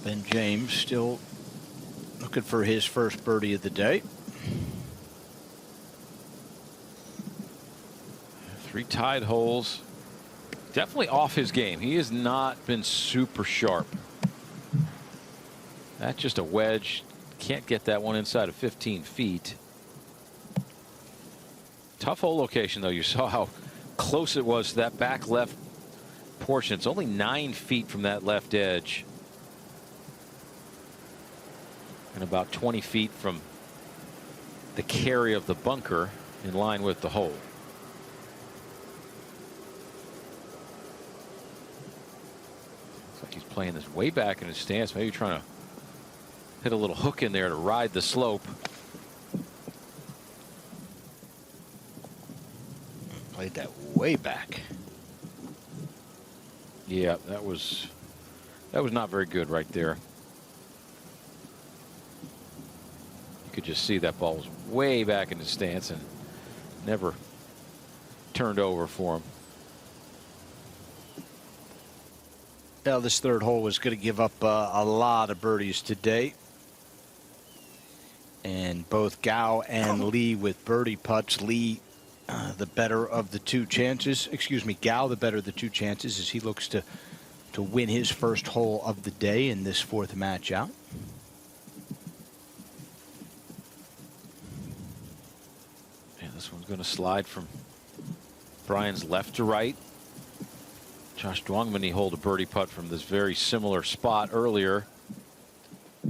Ben James still looking for his first birdie of the day. 3 tied holes. Definitely off his game. He has not been super sharp. That's just a wedge. Can't get that one inside of 15 feet. Tough hole location, though. You saw how close it was to that back left portion. It's only 9 feet from that left edge. And about 20 feet from the carry of the bunker in line with the hole. Looks like he's playing this way back in his stance, maybe trying to hit a little hook in there to ride the slope. Played that way back. Yeah, that was not very good right there. You could just see that ball was way back in the stance and never turned over for him. Now this third hole was going to give up a lot of birdies today. And both Gao and Lee with birdie putts. Lee the better of the 2 chances. Excuse me, Gao the better of the 2 chances as he looks to win his first hole of the day in this 4th match out. Yeah, this one's going to slide from Bryan's left to right. Josh Dwangman, he holed a birdie putt from this very similar spot earlier.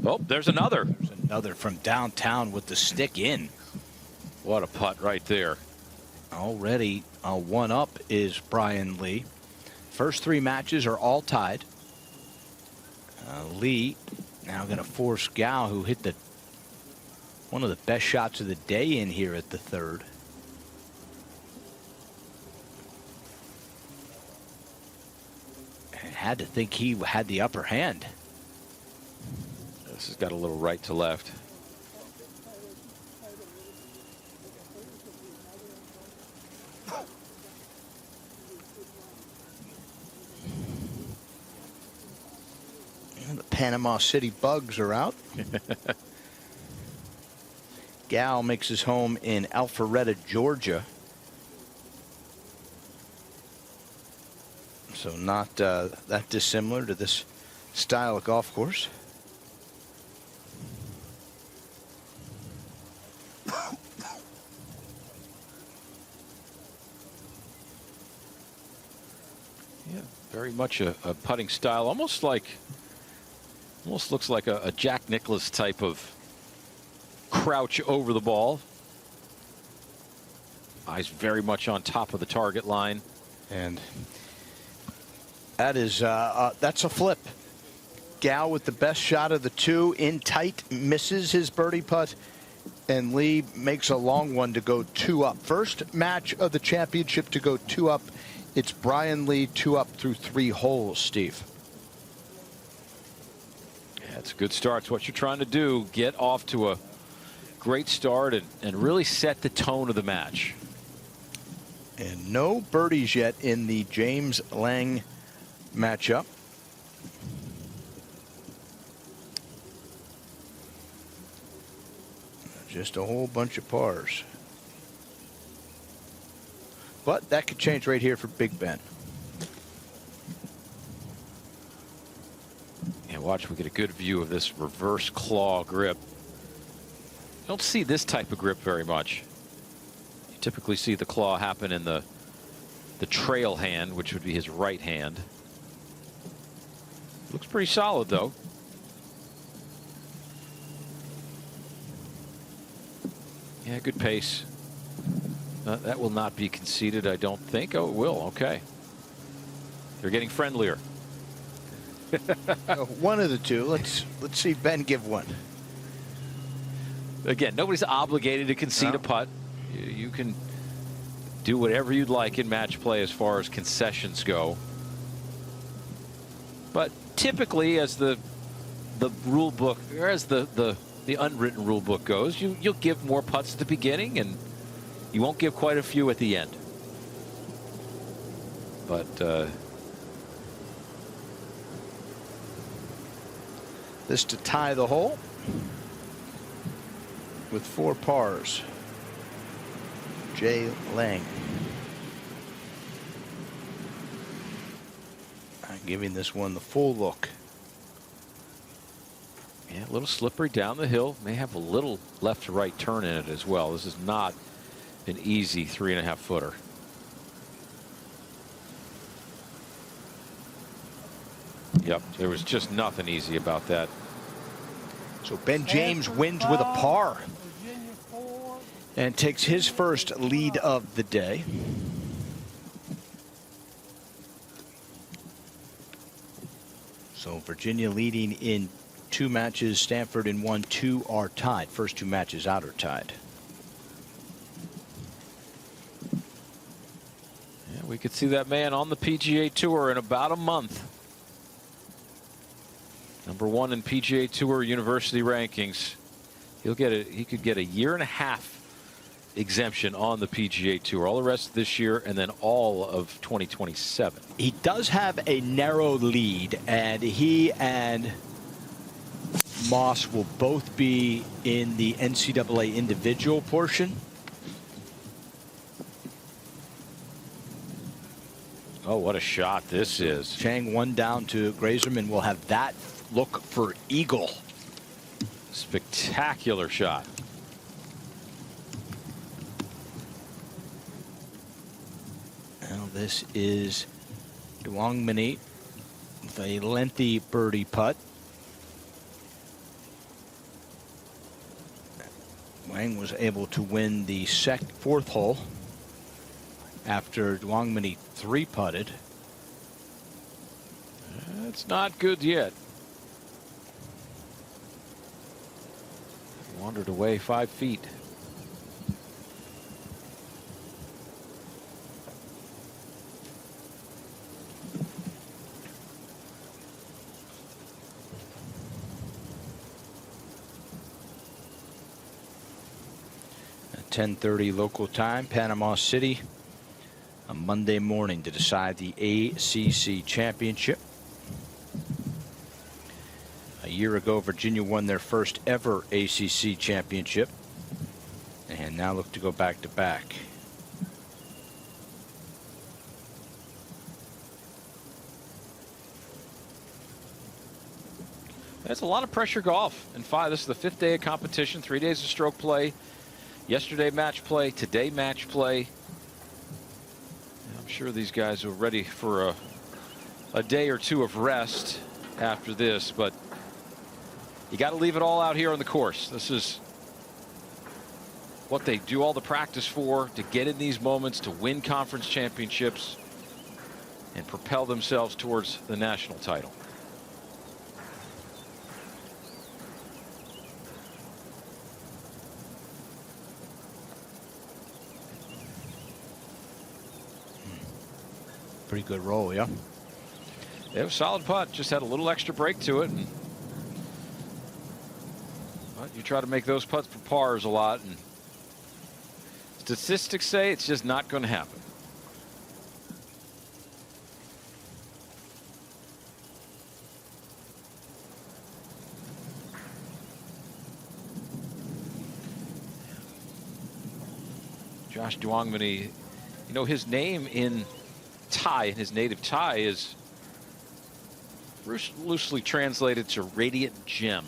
Oh, there's another. There's another from downtown with the stick in. What a putt right there. Already a 1-up is Bryan Lee. First 3 matches are all tied. Lee now going to force Gao, who hit one of the best shots of the day in here at the 3rd. And had to think he had the upper hand. This has got a little right to left. And the Panama City Bugs are out. Gao makes his home in Alpharetta, Georgia. So not that dissimilar to this style of golf course. Yeah, very much a putting style, almost looks like a Jack Nicklaus type of crouch over the ball. Eyes very much on top of the target line. And that is that's a flip. Gao with the best shot of the 2 in tight, misses his birdie putt, and Lee makes a long one to go 2 up. First match of the championship to go 2 up. It's Bryan Lee 2 up through 3 holes, Steve. Yeah, it's a good start. It's what you're trying to do. Get off to a great start and really set the tone of the match. And no birdies yet in the James Lang matchup. Just a whole bunch of pars. But that could change right here for Big Ben. And watch, we get a good view of this reverse claw grip. You don't see this type of grip very much. You typically see the claw happen in the trail hand, which would be his right hand. Looks pretty solid, though. Yeah, good pace. That will not be conceded, I don't think. Oh, it will. Okay. They're getting friendlier. One of the 2. Let's see Ben give one. Again, nobody's obligated to concede a putt. You can do whatever you'd like in match play as far as concessions go. But typically, as the rule book, or as the unwritten rule book goes, you'll give more putts at the beginning, and you won't give quite a few at the end. But This to tie the hole with 4 pars. Jay Lang. I'm giving this one the full look. Yeah, a little slippery down the hill. May have a little left to right turn in it as well. This is not an easy 3.5 footer. Yep, there was just nothing easy about that. So Ben James wins with a par and takes his first lead of the day. So Virginia leading in 2 matches, Stanford in 1, 2 are tied. First 2 matches out are tied. Yeah, we could see that man on the PGA Tour in about a month. #1 in PGA Tour University rankings. He could get a 1.5 year exemption on the PGA Tour, all the rest of this year and then all of 2027. He does have a narrow lead, and he and Moss will both be in the NCAA individual portion. Oh, what a shot this is. Chang 1 down to Grazerman will have that look for eagle. Spectacular shot. Now this is Duong Mini with a lengthy birdie putt. Wang was able to win the 4th hole after Duong Mini 3-putted. It's not good yet. Wandered away 5 feet. At 10:30 local time, Panama City, on Monday morning to decide the ACC championship. A year ago, Virginia won their first ever ACC championship and now look to go back to back. That's a lot of pressure golf. And this is the 5th day of competition, 3 days of stroke play. Yesterday match play, today match play. I'm sure these guys are ready for a day or 2 of rest after this, but you got to leave it all out here on the course. This is what they do all the practice for, to get in these moments, to win conference championships and propel themselves towards the national title. Pretty good roll, yeah. It was a solid putt, just had a little extra break to it. But you try to make those putts for pars a lot, and statistics say it's just not going to happen. Josh Duongmany, you know, his name in Thai, in his native Thai, is loosely translated to radiant gem.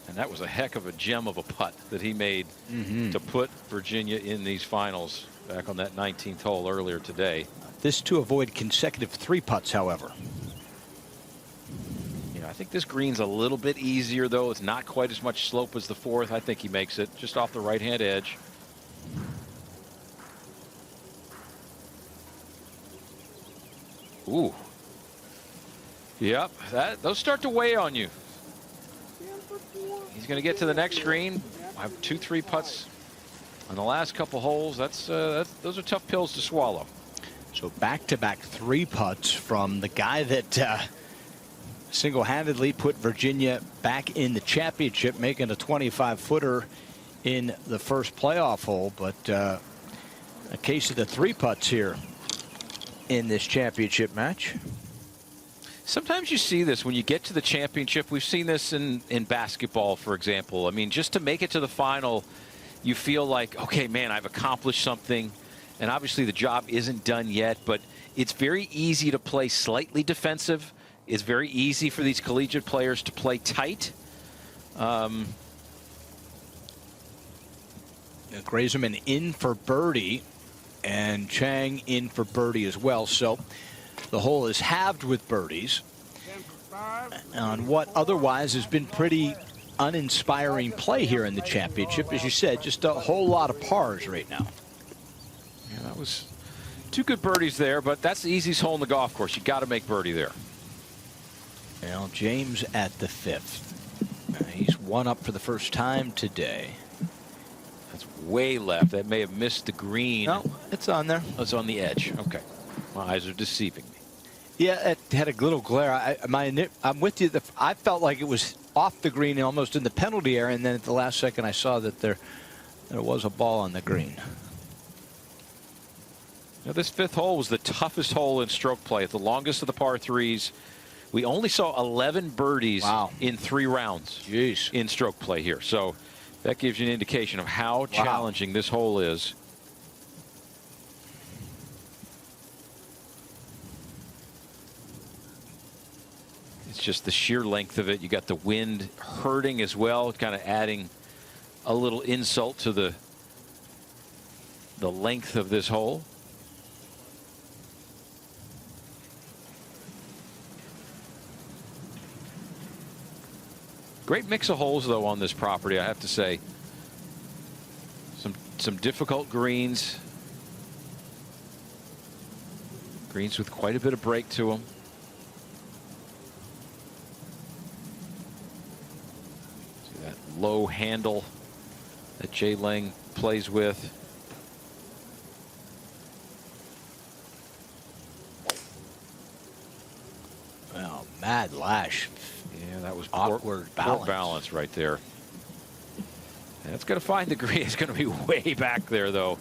And that was a heck of a gem of a putt that he made to put Virginia in these finals back on that 19th hole earlier today. This to avoid consecutive 3 putts, however. You know, I think this green's a little bit easier, though. It's not quite as much slope as the 4th. I think he makes it just off the right-hand edge. Ooh. Yep, those start to weigh on you. He's going to get to the next green. I have 2-3 putts on the last couple holes. Those are tough pills to swallow. So back-to-back 3 putts from the guy that single-handedly put Virginia back in the championship, making a 25-footer in the first playoff hole. But a case of the 3 putts here in this championship match. Sometimes you see this when you get to the championship. We've seen this in basketball, for example. I mean, just to make it to the final, you feel like, okay, man, I've accomplished something. And obviously the job isn't done yet, but it's very easy to play slightly defensive. It's very easy for these collegiate players to play tight. Grazerman in for birdie, and Chang in for birdie as well. So the hole is halved with birdies on what otherwise has been pretty uninspiring play here in the championship. As you said, just a whole lot of pars right now. Yeah, that was 2 good birdies there, but that's the easiest hole in the golf course. You got to make birdie there. Well, James at the 5th. He's 1 up for the first time today. That's way left. That may have missed the green. No, it's on there. Oh, it's on the edge. Okay. My eyes are deceiving me. Yeah, it had a little glare. I'm with you. I felt like it was off the green, almost in the penalty area, and then at the last second I saw that there was a ball on the green. Now, this 5th hole was the toughest hole in stroke play. It's the longest of the par 3s. We only saw 11 birdies in 3 rounds in stroke play here. So that gives you an indication of how challenging this hole is. It's just the sheer length of it. You got the wind hurting as well, kind of adding a little insult to the length of this hole. Great mix of holes, though, on this property, I have to say. Some difficult greens. Greens with quite a bit of break to them. See that low handle that Jay Lang plays with. Well, mad lash. Yeah, that was awkward poor balance right there. And it's going to find the green. It's going to be way back there, though.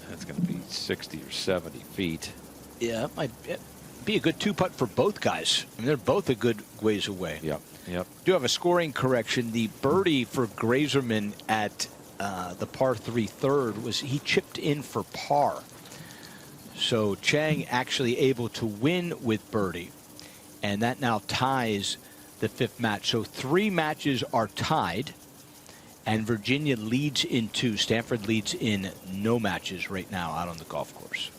That's going to be 60 or 70 feet. Yeah, it might be a good 2-putt for both guys. I mean, they're both a good ways away. Yep. Do have a scoring correction. The birdie for Grazerman at the par 3 third was he chipped in for par. So Chang actually able to win with birdie, and that now ties the 5th match. So 3 matches are tied, and Virginia leads in 2. Stanford leads in no matches right now out on the golf course.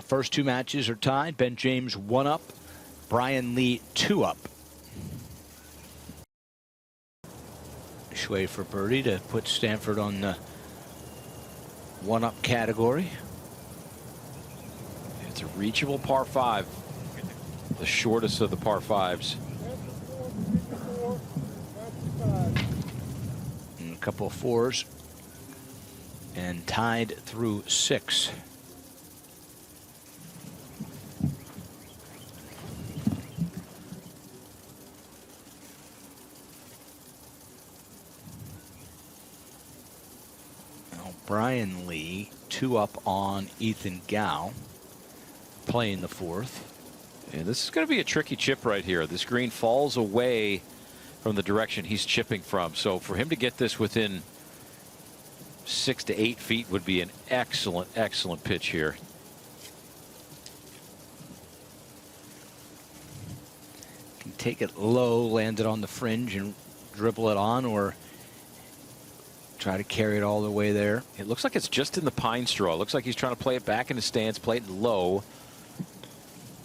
First 2 matches are tied. Ben James 1 up, Bryan Lee 2 up. Shui for birdie to put Stanford on the 1-up category. It's a reachable par 5, the shortest of the par 5s. And a couple of 4s, and tied through 6. Bryan Lee 2 up on Ethan Gao, playing the 4th. And this is going to be a tricky chip right here. This green falls away from the direction he's chipping from. So for him to get this within 6 to 8 feet would be an excellent, excellent pitch here. Can take it low, land it on the fringe, and dribble it on, or try to carry it all the way there. It looks like it's just in the pine straw. It looks like he's trying to play it back in his stance, play it low.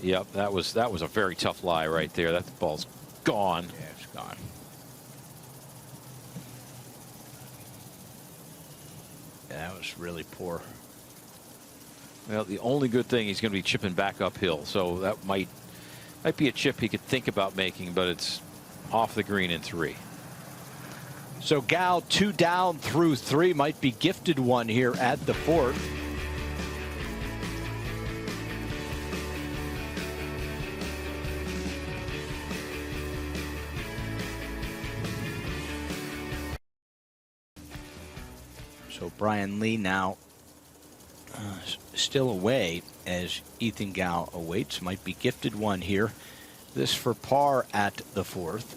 Yep, that was a very tough lie right there. That ball's gone. Yeah, it's gone. Yeah, that was really poor. Well, the only good thing, he's going to be chipping back uphill, so that might be a chip he could think about making, but it's off the green in 3. So Gao 2 down through 3, might be gifted one here at the 4th. So Bryan Lee now still away as Ethan Gao awaits. Might be gifted one here. This for par at the 4th.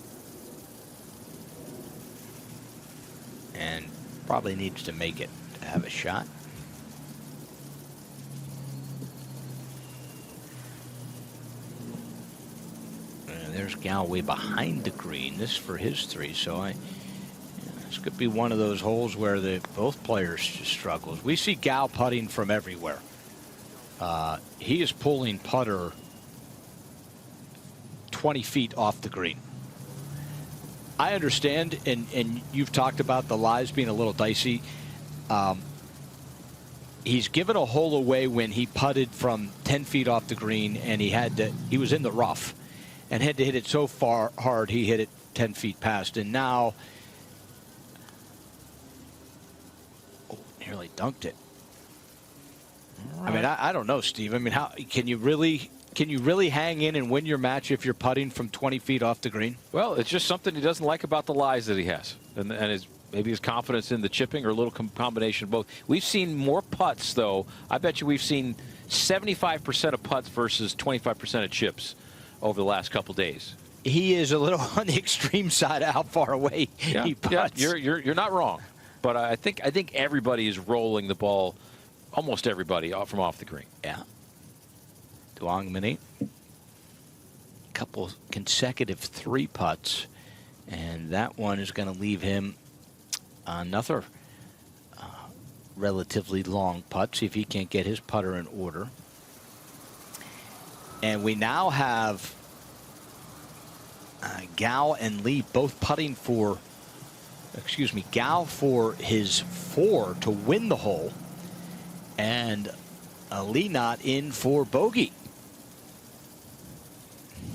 And probably needs to make it to have a shot. There's Gao way behind the green. This for his 3. So this could be one of those holes where both players just struggles. We see Gao putting from everywhere. He is pulling putter 20 feet off the green. I understand, and you've talked about the lies being a little dicey. He's given a hole away when he putted from 10 feet off the green, and he was in the rough and had to hit it so far hard he hit it 10 feet past. And now, nearly dunked it. Right. I mean, I don't know, Steve. I mean, how can you really hang in and win your match if you're putting from 20 feet off the green? Well, it's just something he doesn't like about the lies that he has, and maybe his confidence in the chipping, or a little combination of both. We've seen more putts, though. I bet you we've seen 75% of putts versus 25% of chips over the last couple days. He is a little on the extreme side of how far away he putts. Yeah, you're not wrong, but I think everybody is rolling the ball, almost everybody, from off the green. Yeah. Duong Min, couple consecutive 3 putts, and that one is going to leave him another relatively long putt. See if he can't get his putter in order. And we now have Gao and Lee both putting for, Gao for his 4 to win the hole, and Lee not in for bogey.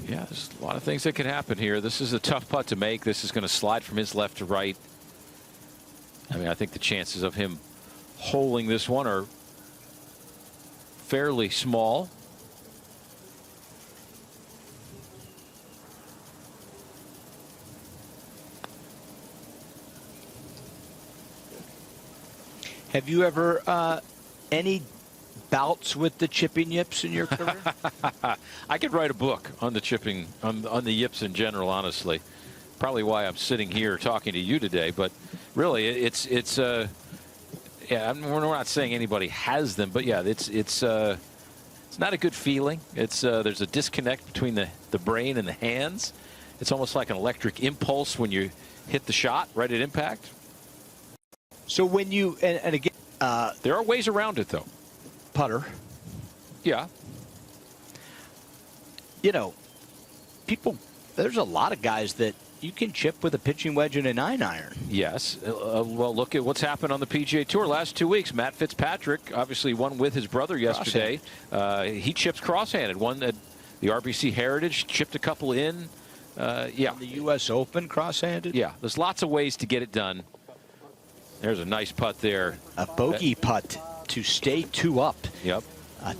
Yeah, there's a lot of things that can happen here. This is a tough putt to make. This is going to slide from his left to right. I mean, I think the chances of him holding this one are fairly small. Have you ever any bouts with the chipping yips in your career? I could write a book on the chipping, on the yips in general, honestly. Probably why I'm sitting here talking to you today. But really, it's yeah, we're not saying anybody has them, but yeah, it's not a good feeling. There's a disconnect between the brain and the hands. It's almost like an electric impulse when you hit the shot right at impact. So when you and again, there are ways around it, though. Putter. Yeah. You know, there's a lot of guys that you can chip with a pitching wedge and a 9-iron. Yes. Well, look at what's happened on the PGA Tour last 2 weeks. Matt Fitzpatrick obviously won with his brother yesterday. He chips cross-handed. Won at the RBC Heritage, chipped a couple in. Yeah. The U.S. Open cross-handed? Yeah. There's lots of ways to get it done. There's a nice putt there. A bogey putt to stay 2 up. Yep.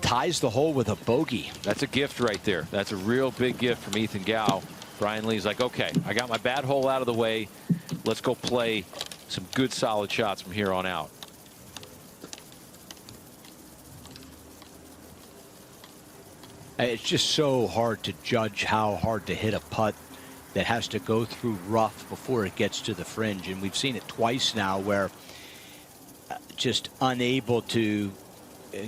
Ties the hole with a bogey. That's a gift right there. That's a real big gift from Ethan Gao. Bryan Lee's like, okay, I got my bad hole out of the way. Let's go play some good, solid shots from here on out. It's just so hard to judge how hard to hit a putt that has to go through rough before it gets to the fringe. And we've seen it twice now where just unable to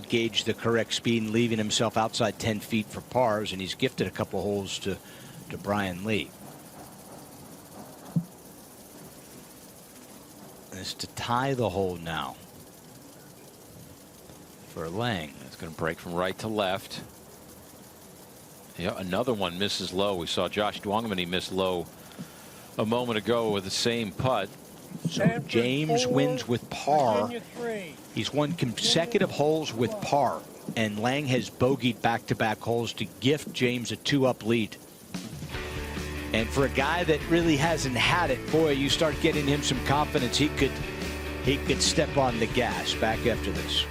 gauge the correct speed and leaving himself outside 10 feet for pars. And he's gifted a couple holes to Bryan Lee. It's to tie the hole now for Lang. It's going to break from right to left. Yeah, another one misses low. We saw Josh Duongmin miss low a moment ago with the same putt. So James wins with par. He's won consecutive holes with par, and Lang has bogeyed back-to-back holes to gift James a 2-up lead. And for a guy that really hasn't had it, boy, you start getting him some confidence. He could step on the gas. Back after this.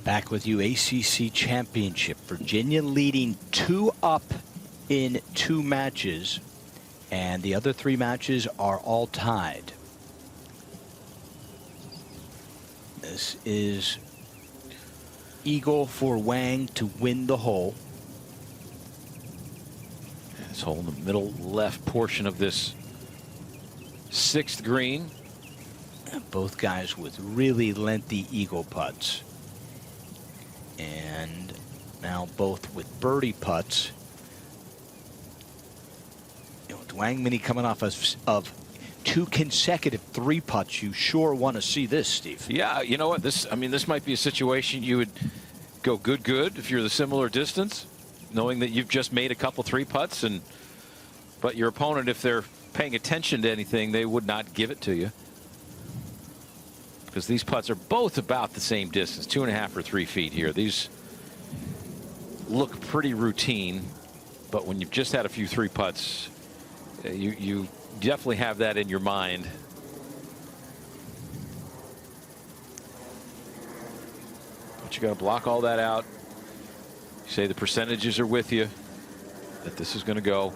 Back with you, ACC Championship. Virginia leading 2 up in 2 matches. And the other 3 matches are all tied. This is eagle for Wang to win the hole. This hole in the middle left portion of this 6th green. Both guys with really lengthy eagle putts. And now both with birdie putts. With Wang Mini coming off of 2 consecutive 3 putts, you sure want to see this, Steve. Yeah, you know what? This might be a situation you would go good if you're the similar distance, knowing that you've just made a couple 3 putts, but your opponent, if they're paying attention to anything, they would not give it to you. Because these putts are both about the same distance, 2.5 or 3 feet here. These look pretty routine, but when you've just had a few 3 putts, you definitely have that in your mind. But you got to block all that out. You say the percentages are with you, that this is going to go.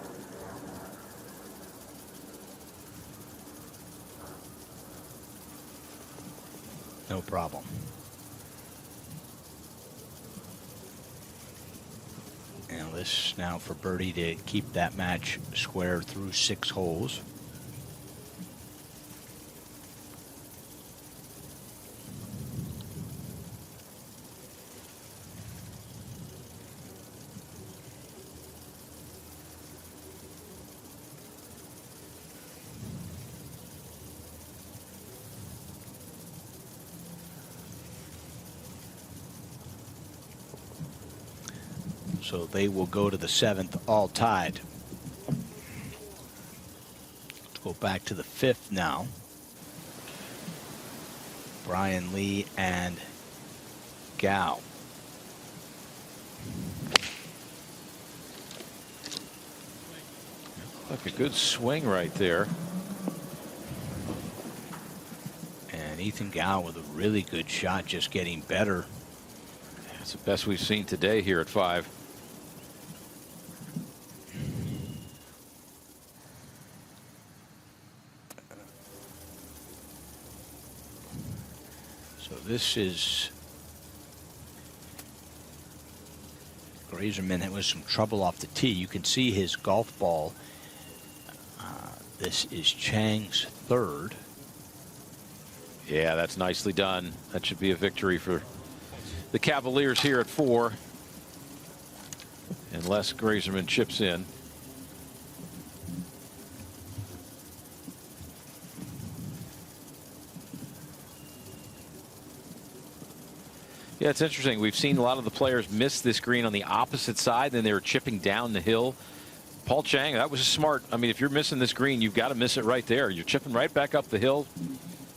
No problem. And this now for Birdie to keep that match square through 6 holes. So they will go to the 7th, all tied. Let's go back to the 5th now. Bryan Lee and Gao. Look, a good swing right there. And Ethan Gao with a really good shot, just getting better. That's the best we've seen today here at 5. So this is Grazerman with some trouble off the tee. You can see his golf ball. This is Chang's 3rd. Yeah, that's nicely done. That should be a victory for the Cavaliers here at 4. Unless Grazerman chips in. Yeah, it's interesting. We've seen a lot of the players miss this green on the opposite side. Then they were chipping down the hill. Paul Chang, that was smart. I mean, if you're missing this green, you've got to miss it right there. You're chipping right back up the hill.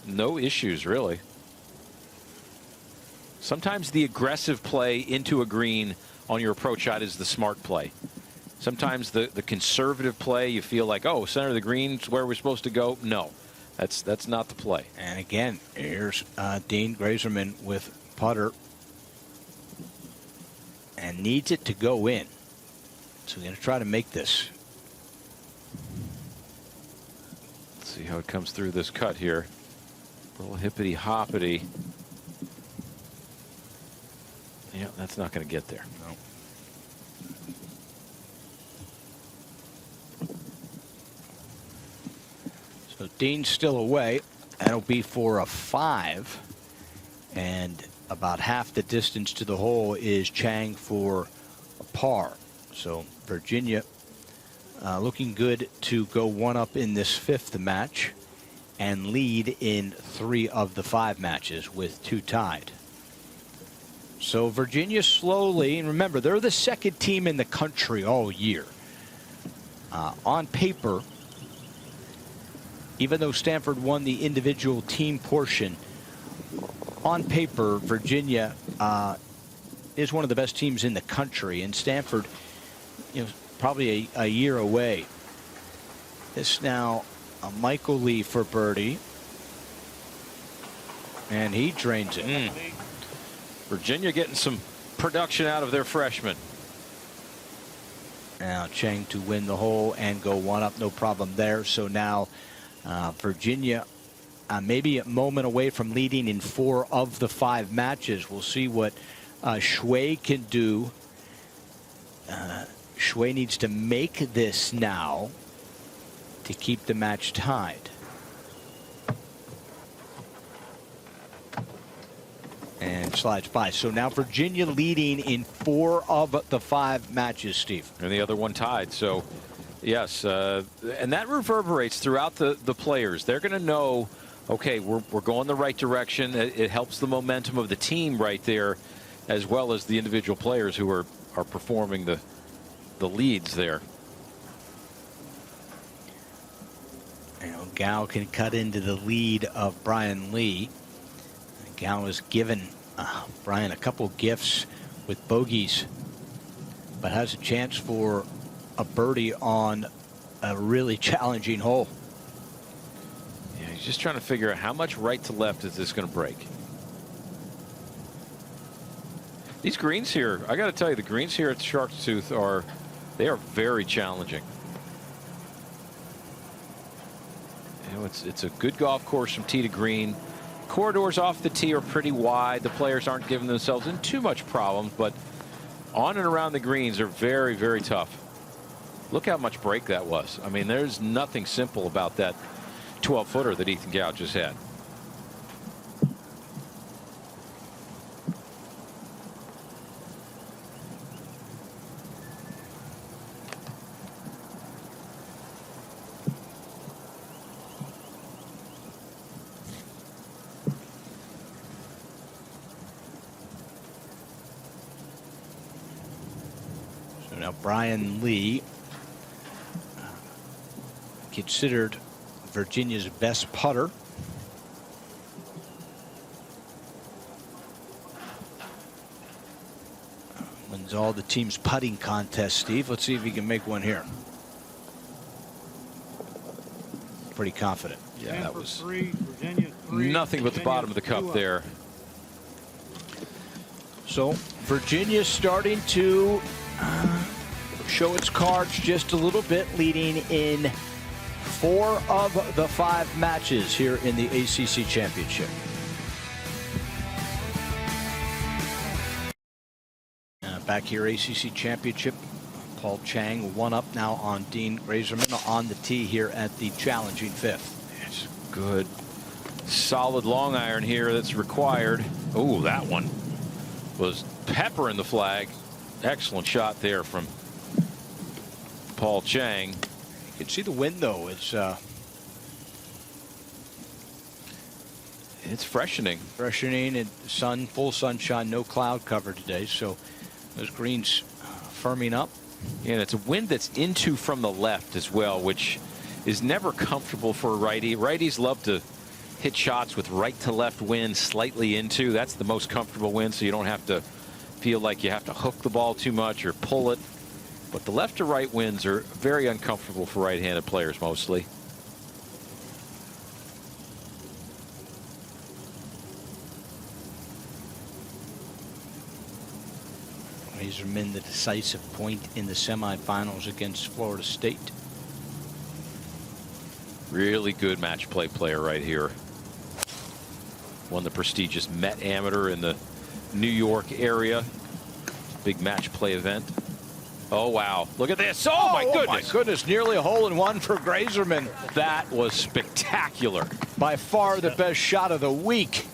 No issues, really. Sometimes the aggressive play into a green on your approach shot is the smart play. Sometimes the conservative play, you feel like, oh, center of the green is where we're supposed to go. No, that's not the play. And again, here's Dean Grazerman with putter. And needs it to go in. So we're going to try to make this. Let's see how it comes through this cut here. A little hippity hoppity. Yeah, that's not going to get there. No. So Dean's still away. That'll be for a 5. And about half the distance to the hole is Chang for a par. So Virginia looking good to go 1 up in this 5th match and lead in 3 of the 5 matches with 2 tied. So Virginia slowly, and remember, they're the 2nd team in the country all year. On paper, even though Stanford won the individual team portion, on paper, Virginia is one of the best teams in the country, and Stanford, probably a year away. This now Michael Lee for birdie, and he drains it. Virginia getting some production out of their freshman. Now Chang to win the hole and go one up, no problem there. So now Virginia maybe a moment away from leading in 4 of the 5 matches. We'll see what Cui can do. Cui needs to make this now to keep the match tied. And slides by. So now Virginia leading in 4 of the 5 matches, Steve. And the other one tied. So, yes, and that reverberates throughout the players. They're going to know, okay, we're going the right direction. It helps the momentum of the team right there, as well as the individual players who are performing the leads there. You know, Gao can cut into the lead of Bryan Lee. Gao has given Bryan a couple gifts with bogeys, but has a chance for a birdie on a really challenging hole. Yeah, he's just trying to figure out how much right to left is this going to break. These greens here, I got to tell you, the greens here at Shark's Tooth are very challenging. You know, it's a good golf course from tee to green. Corridors off the tee are pretty wide. The players aren't giving themselves in too much problems, but on and around the greens are very, very tough. Look how much break that was. I mean, there's nothing simple about that 12-footer that Ethan Gao just had. Now Bryan Lee, considered Virginia's best putter. Wins all the team's putting contests, Steve. Let's see if he can make one here. Pretty confident. Yeah, that was 3, Virginia 3, nothing but the bottom of the cup there. So Virginia starting to show its cards just a little bit, leading in 4 of the 5 matches here in the ACC Championship. Back here, ACC Championship. Paul Chang 1 up now on Dean Grazerman on the tee here at the challenging 5th. It's good, solid long iron here that's required. Oh, that one was peppering the flag. Excellent shot there from Paul Chang. You can see the wind, though. It's freshening. Freshening and sun, full sunshine, no cloud cover today. So those greens firming up. And it's a wind that's into from the left as well, which is never comfortable for a righty. Righties love to hit shots with right to left wind slightly into. That's the most comfortable wind, so you don't have to feel like you have to hook the ball too much or pull it. But the left to right winds are very uncomfortable for right-handed players mostly. Grazerman, the decisive point in the semifinals against Florida State. Really good match play player right here. Won the prestigious Met Amateur in the New York area. Big match play event. Oh, wow. Look at this. Oh, my goodness. My goodness. Nearly a hole-in-one for Grazerman. That was spectacular. By far the best shot of the week.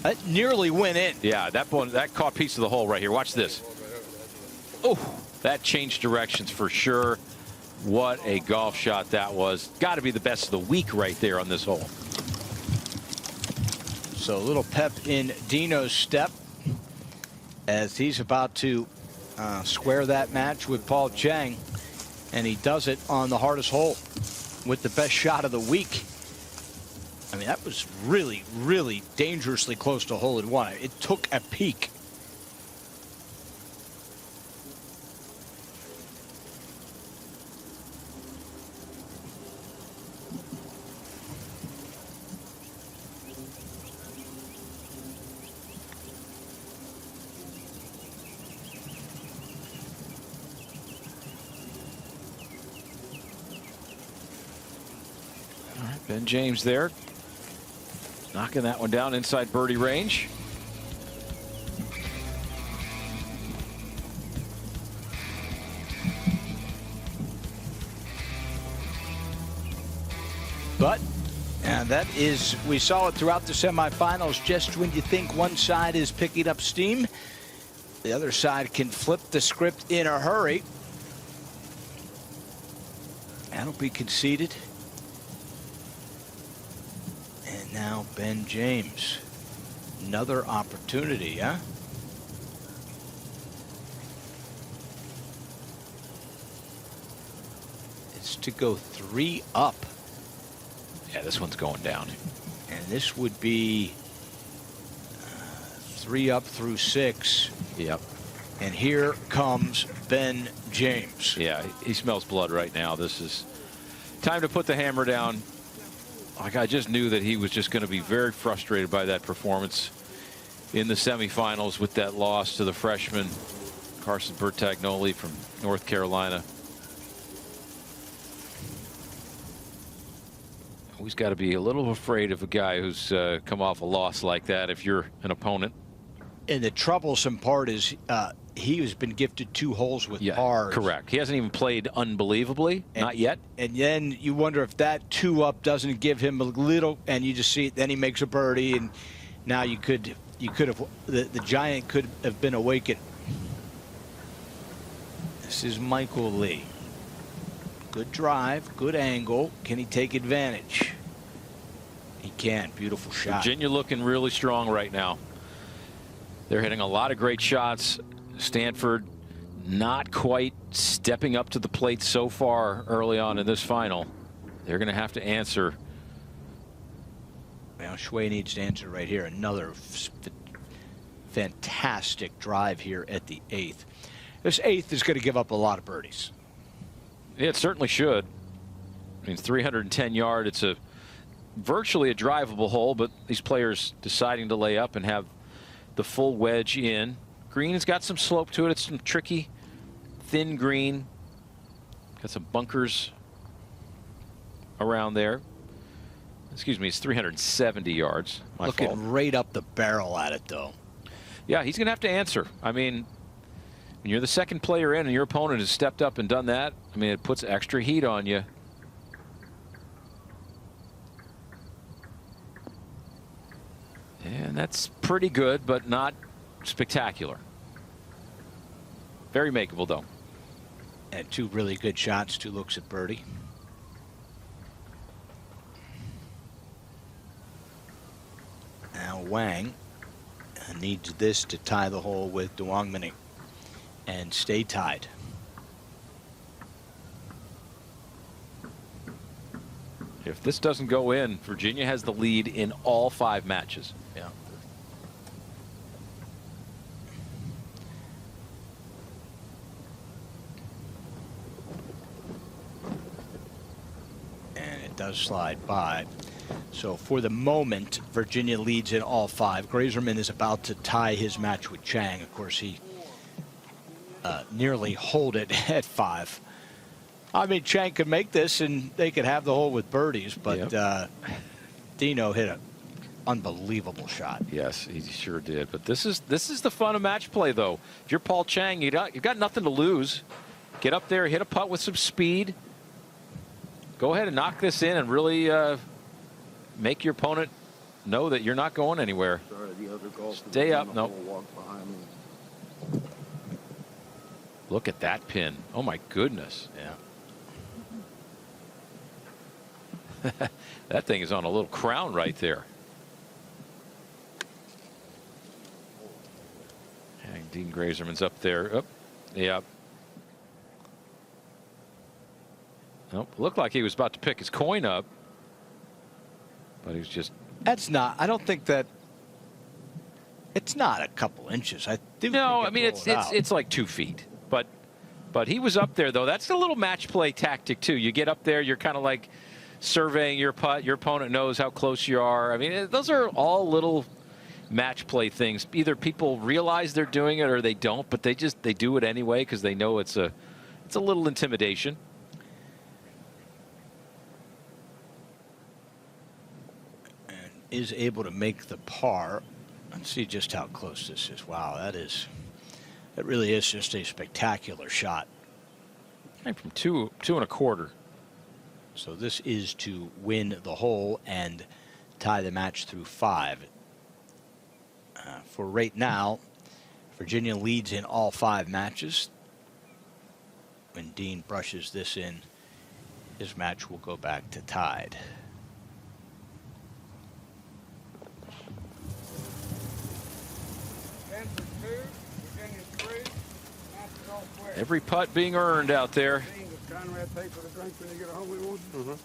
That nearly went in. Yeah, that caught piece of the hole right here. Watch this. Oh, that changed directions for sure. What a golf shot that was. Got to be the best of the week right there on this hole. So a little pep in Dino's step as he's about to square that match with Paul Chang, and he does it on the hardest hole with the best shot of the week. I mean, that was really, really dangerously close to hole-in-one. It took a peek. Ben James there, knocking that one down inside birdie range. But and that is, we saw it throughout the semifinals. Just when you think one side is picking up steam, the other side can flip the script in a hurry. That'll be conceded. And now Ben James. Another opportunity, huh? It's to go 3 up. Yeah, this one's going down. And this would be 3 up through 6. Yep. And here comes Ben James. Yeah, he smells blood right now. This is time to put the hammer down. Like, I just knew that he was just going to be very frustrated by that performance in the semifinals with that loss to the freshman Carson Bertagnoli from North Carolina. Always got to be a little afraid of a guy who's come off a loss like that if you're an opponent. And the troublesome part is he has been gifted 2 holes with pars. Correct. He hasn't even played unbelievably, not yet. And then you wonder if that 2 up doesn't give him a little, and you just see it, then he makes a birdie, and now you could have, the giant could have been awakened. This is Michael Lee. Good drive, good angle. Can he take advantage? He can. Beautiful shot. Virginia looking really strong right now. They're hitting a lot of great shots. Stanford not quite stepping up to the plate so far early on in this final. They're going to have to answer. Well, Shui needs to answer right here. Another fantastic drive here at the 8th. This 8th is going to give up a lot of birdies. Yeah, it certainly should. I mean, 310 yard. It's virtually a drivable hole, but these players deciding to lay up and have the full wedge in. Green has got some slope to it. It's some tricky, thin green. Got some bunkers around there. Excuse me, it's 370 yards. Looking right up the barrel at it, though. Yeah, he's going to have to answer. I mean, when you're the second player in and your opponent has stepped up and done that, I mean, it puts extra heat on you. And that's pretty good, but not spectacular. Very makeable, though. And 2 really good shots, 2 looks at birdie. Now Wang needs this to tie the hole with Duongmini and stay tied. If this doesn't go in, Virginia has the lead in all 5 matches. Yeah. And it does slide by. So for the moment, Virginia leads in all 5. Grazerman is about to tie his match with Chang. Of course, he nearly holed it at 5. I mean, Chang could make this, and they could have the hole with birdies, but Dino hit an unbelievable shot. Yes, he sure did. But this is the fun of match play, though. If you're Paul Chang, you've got nothing to lose. Get up there, hit a putt with some speed. Go ahead and knock this in and really make your opponent know that you're not going anywhere. Stay up. Nope. Look at that pin. Oh, my goodness. Yeah. That thing is on a little crown right there. And Dean Grazerman's up there. Up. Yep. Nope. Looked like he was about to pick his coin up. But he was just. That's not. I don't think that. It's not a couple inches. No, I mean, it's like 2 feet. But he was up there, though. That's a little match play tactic, too. You get up there, you're kind of like surveying your putt. Your opponent knows how close you are. I mean, those are all little match play things. Either people realize they're doing it or they don't, but they do it anyway because they know it's a little intimidation. is able to make the par. Let's see just how close this is. Wow, that really is just a spectacular shot. Came from two and a quarter. So this is to win the hole and tie the match through 5. For right now, Virginia leads in all 5 matches. When Dean brushes this in, his match will go back to tied. Stanford 2, Virginia 3, Every putt being earned out there. Conrad pay for the drink when you get home. We want.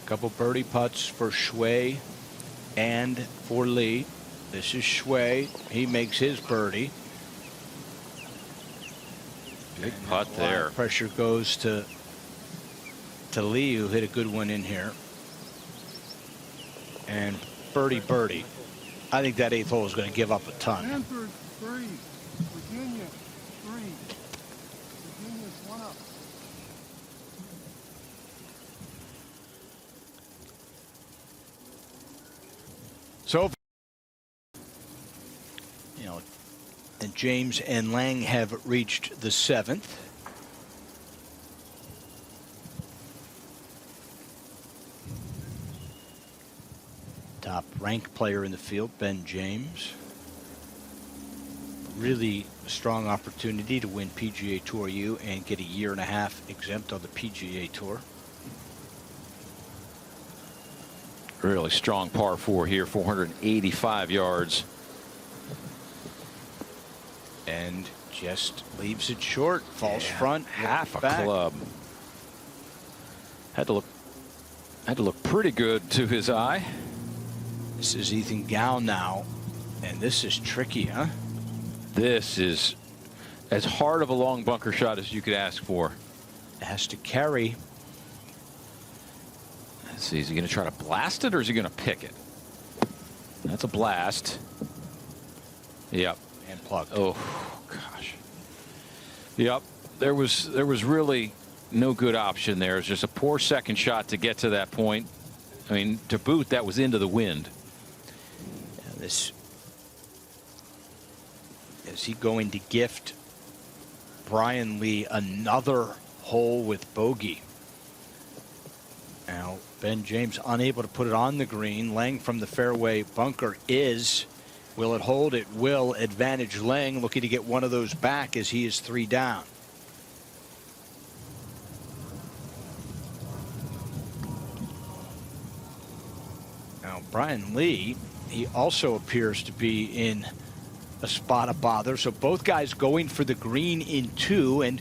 Couple birdie putts for Shui and for Lee. This is Shui. He makes his birdie. Big putt there. Pressure goes to Lee, who hit a good one in here. And birdie. I think that 8th hole is going to give up a ton. Stanford 3, Virginia 3. Virginia's 1 up. So, and James and Lang have reached the 7th. Top ranked player in the field, Ben James. Really strong opportunity to win PGA Tour U and get a 1.5 year exempt on the PGA Tour. Really strong par 4 here, 485 yards. And just leaves it short. False front, half a back. club. Had to look pretty good to his eye. This is Ethan Gow now, and this is tricky, huh? This is as hard of a long bunker shot as you could ask for. It has to carry. Let's see, is he going to try to blast it or is he going to pick it? That's a blast. Yep. And plugged. Oh gosh. Yep. There was really no good option there. It was just a poor second shot to get to that point. I mean, to boot, that was into the wind. Yeah, is he going to gift Bryan Lee another hole with bogey? Now, Ben James unable to put it on the green. Lang from the fairway bunker is. Will it hold? It will. Advantage Lang, looking to get one of those back as he is 3 down. Now, Bryan Lee, he also appears to be in a spot of bother. So both guys going for the green in 2, and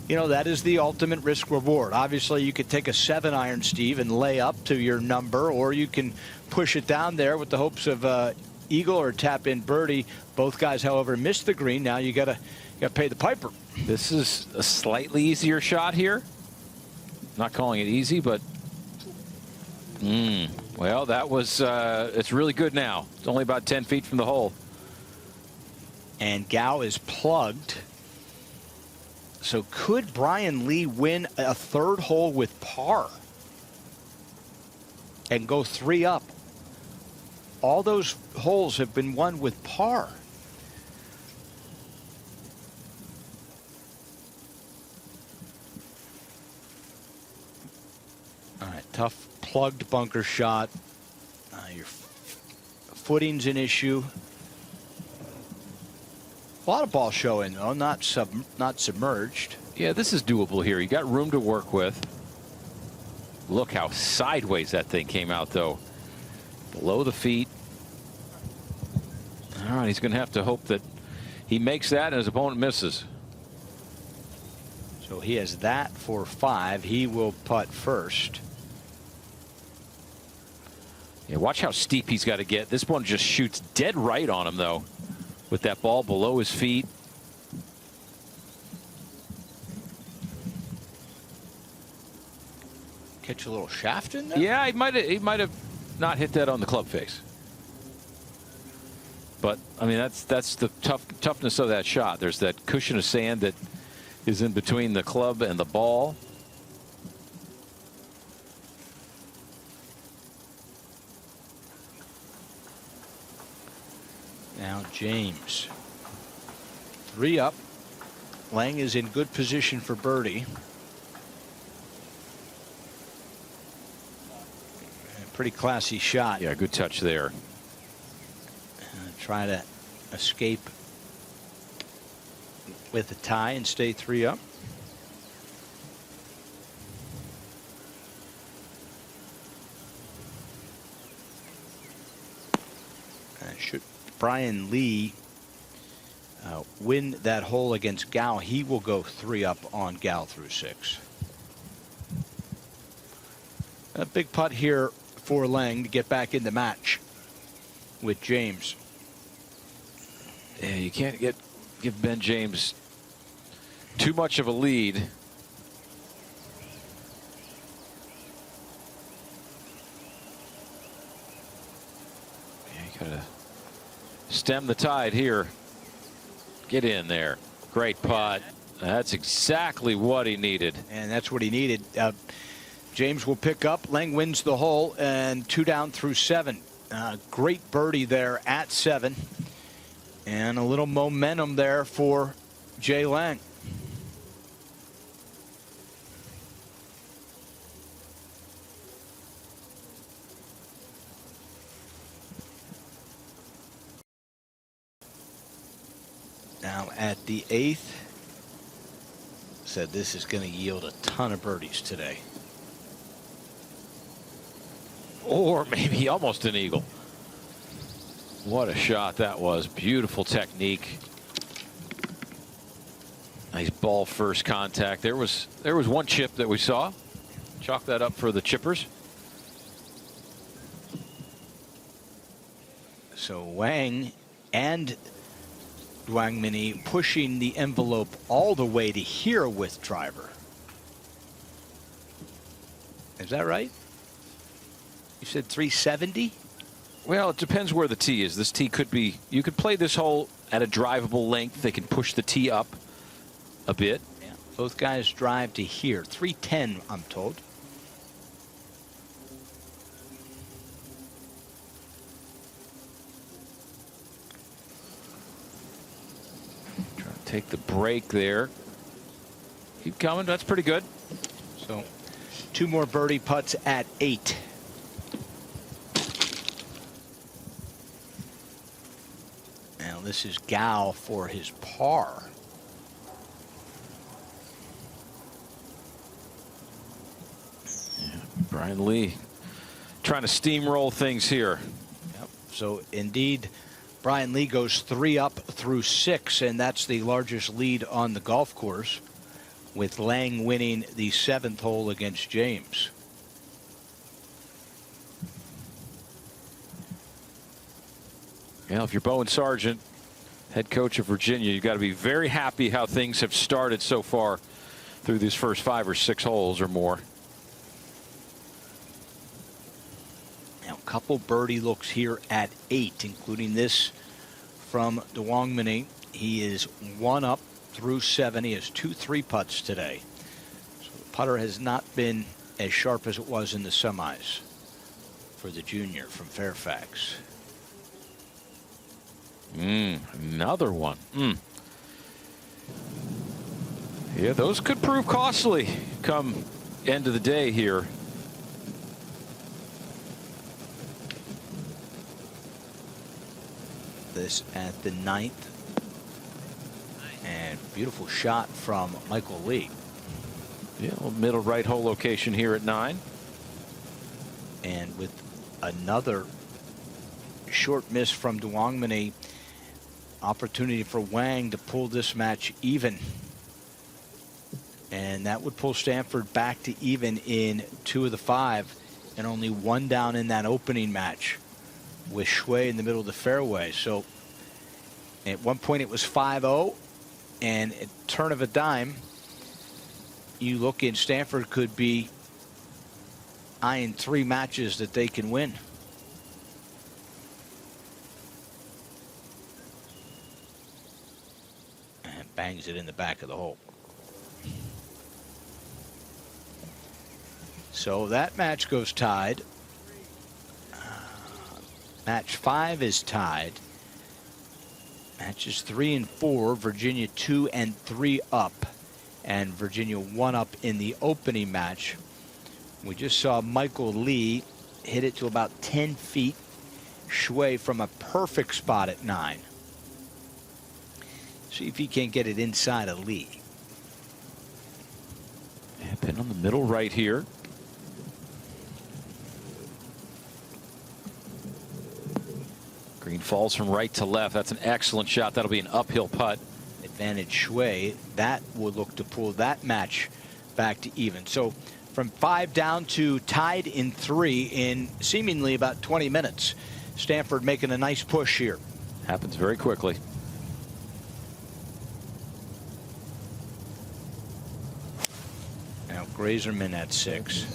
that is the ultimate risk reward. Obviously, you could take a 7-iron, Steve, and lay up to your number, or you can push it down there with the hopes of eagle or tap in birdie. Both guys, however, missed the green. Now you got to pay the piper. This is a slightly easier shot here. Not calling it easy, but well, that was it's really good now. It's only about 10 feet from the hole. And Gow is plugged. So could Bryan Lee win a 3rd hole with par and go 3 up? All those holes have been won with par. All right, tough plugged bunker shot. Your footing's an issue. A lot of ball showing though, not submerged. Yeah, this is doable here. You got room to work with. Look how sideways that thing came out though. Below the feet. All right, he's going to have to hope that he makes that and his opponent misses. So he has that for 5. He will putt first. Yeah, watch how steep he's got to get. This one just shoots dead right on him though, with that ball below his feet. Catch a little shaft in there? Yeah, he might have not hit that on the club face. But I mean, that's the toughness of that shot. There's that cushion of sand that is in between the club and the ball. Now James. 3 up. Lang is in good position for birdie. Pretty classy shot. Yeah, good touch there. Try to escape with a tie and stay 3 up. Should Bryan Lee win that hole against Gao, he will go 3 up on Gao through 6. A big putt here for Lang to get back in the match with James. Yeah, you can't give Ben James too much of a lead. Yeah, you gotta stem the tide here. Get in there. Great putt. That's exactly what he needed. And that's what he needed. James will pick up. Lang wins the hole, and 2 down through 7. Great birdie there at 7. And a little momentum there for Jay Lang. Now at the 8th, said this is going to yield a ton of birdies today. Or maybe almost an eagle. What a shot that was. Beautiful technique. Nice ball first contact. There was one chip that we saw. Chalk that up for the chippers. So Wang and Duang Mini pushing the envelope all the way to here with driver. Is that right? You said 370? Well, it depends where the tee is. This tee could be, you could play this hole at a drivable length. They can push the tee up a bit. Yeah, both guys drive to here. 310, I'm told. Trying to take the break there. Keep coming. That's pretty good. So 2 more birdie putts at 8. Now this is Gao for his par. Yeah, Bryan Lee trying to steamroll things here. Yep. So indeed, Bryan Lee goes 3 up through 6, and that's the largest lead on the golf course, with Lang winning the 7th hole against James. Yeah, if you're Bowen Sargent, head coach of Virginia, you've got to be very happy how things have started so far through these first 5 or 6 holes or more. Now, a couple birdie looks here at 8, including this from Duong Mini. He is 1 up through 7. He has 2 3-putts today. So the putter has not been as sharp as it was in the semis for the junior from Fairfax. Another one. Yeah, those could prove costly come end of the day here. This at the 9th. And beautiful shot from Michael Lee. Yeah, middle right hole location here at 9. And with another short miss from Duong Mini, opportunity for Wang to pull this match even. And that would pull Stanford back to even in 2 of the 5, and only 1 down in that opening match with Shui in the middle of the fairway. So at one point it was 5-0, and at turn of a dime, you look in, Stanford could be eyeing 3 matches that they can win. And bangs it in the back of the hole. So that match goes tied. Match 5 is tied. Matches 3 and 4. Virginia 2 and 3 up. And Virginia 1 up in the opening match. We just saw Michael Lee hit it to about 10 feet. Cui from a perfect spot at 9. See if he can't get it inside of Lee. Yeah, pin on the middle right here. Green falls from right to left. That's an excellent shot. That'll be an uphill putt. Advantage Cui. That will look to pull that match back to even. So from 5 down to tied in 3 in seemingly about 20 minutes. Stanford making a nice push here. Happens very quickly. Now Grazerman at 6.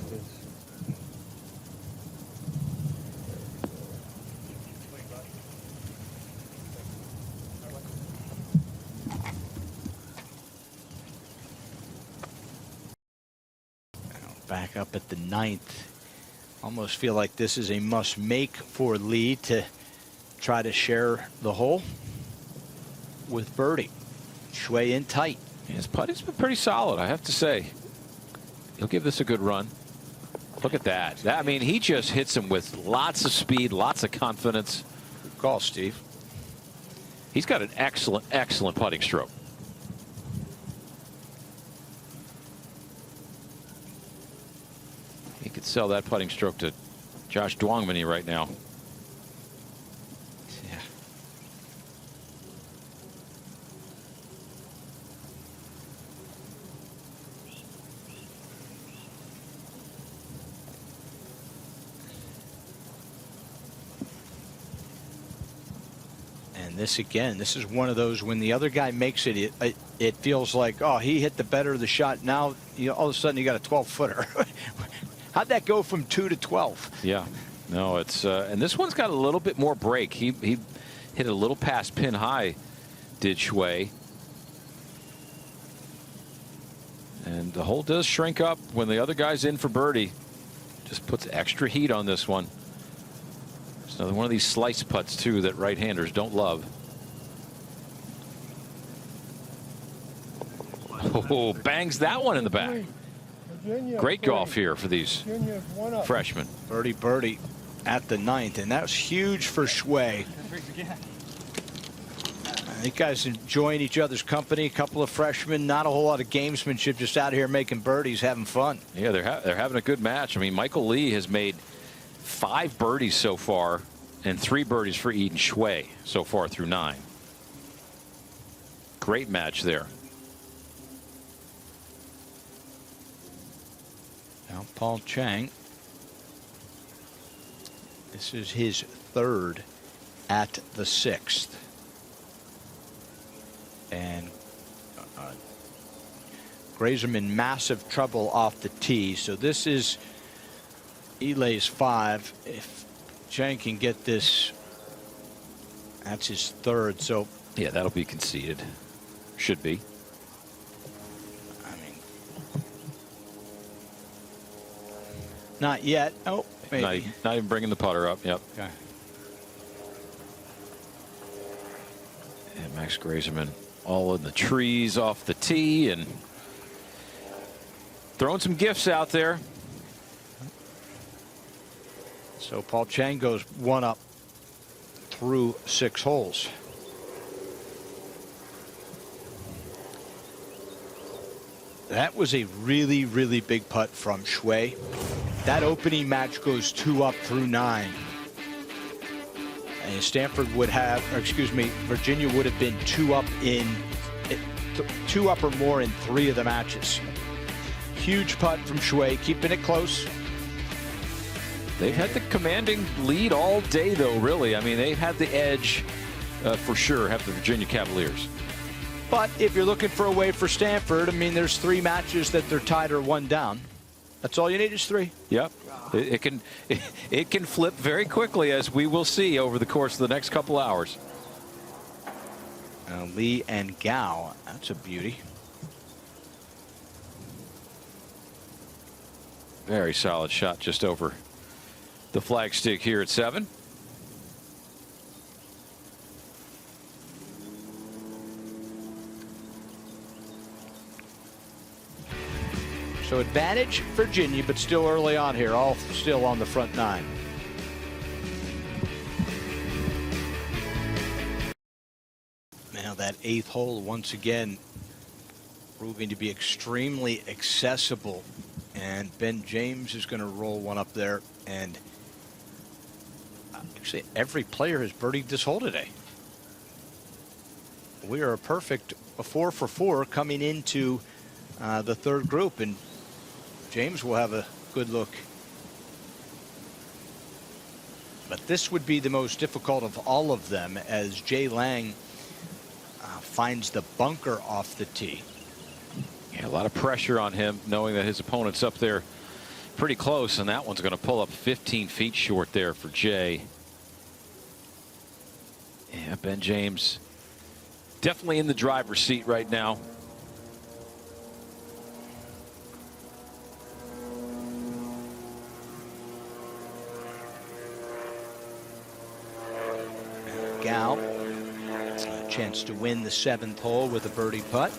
Back up at the 9th. Almost feel like this is a must make for Lee to try to share the hole with Birdie. Cui in tight. His putting's been pretty solid, I have to say. He'll give this a good run. Look at that. I mean, he just hits him with lots of speed, lots of confidence. Good call, Steve. He's got an excellent, excellent putting stroke. He could sell that putting stroke to Josh Dwangmany right now. Yeah. And this again, this is one of those when the other guy makes it, it feels like, oh, he hit the better of the shot. Now, all of a sudden you got a 12-footer. How'd that go from 2 to 12? Yeah, no, it's and this one's got a little bit more break. He hit a little past pin high, did Cui. And the hole does shrink up when the other guy's in for birdie. Just puts extra heat on this one. It's another one of these slice putts too that right-handers don't love. Oh, bangs that one in the back. Great golf here for these freshmen. Birdie at the 9th, and that was huge for Cui. You guys enjoying each other's company. A couple of freshmen, not a whole lot of gamesmanship, just out here making birdies, having fun. Yeah, they're having a good match. I mean, Michael Lee has made 5 birdies so far, and 3 birdies for Edan Cui so far through 9. Great match there. Now Paul Chang. This is his 3rd at the 6th. And Grazerman massive trouble off the tee. So this is Eli's 5. If Chang can get this, that's his 3rd. So yeah, that'll be conceded. Should be. Not yet. Oh, maybe. Not even bringing the putter up. Yep. Okay. And Max Grazerman all in the trees off the tee and throwing some gifts out there. So Paul Chang goes 1 up through 6 holes. That was a really, really big putt from Cui. That opening match goes 2 up through 9. And Stanford would have, or excuse me, Virginia would have been 2 up or more in 3 of the matches. Huge putt from Cui, keeping it close. They've had the commanding lead all day, though, really. I mean, they've had the edge for sure, have the Virginia Cavaliers. But if you're looking for a way for Stanford, I mean, there's 3 matches that they're tied or 1 down. That's all you need is 3. Yep. It can flip very quickly, as we will see over the course of the next couple hours. Lee and Gao, that's a beauty. Very solid shot just over the flagstick here at 7. So advantage Virginia, but still early on here, all still on the front nine. Now that 8th hole once again proving to be extremely accessible, and Ben James is going to roll one up there, and actually every player has birdied this hole today. We are a perfect 4 for 4 coming into the third group, and James will have a good look. But this would be the most difficult of all of them, as Jay Lang finds the bunker off the tee. Yeah, a lot of pressure on him, knowing that his opponent's up there pretty close, and that one's going to pull up 15 feet short there for Jay. Yeah, Ben James definitely in the driver's seat right now. Gal, a chance to win the 7th hole with a birdie putt.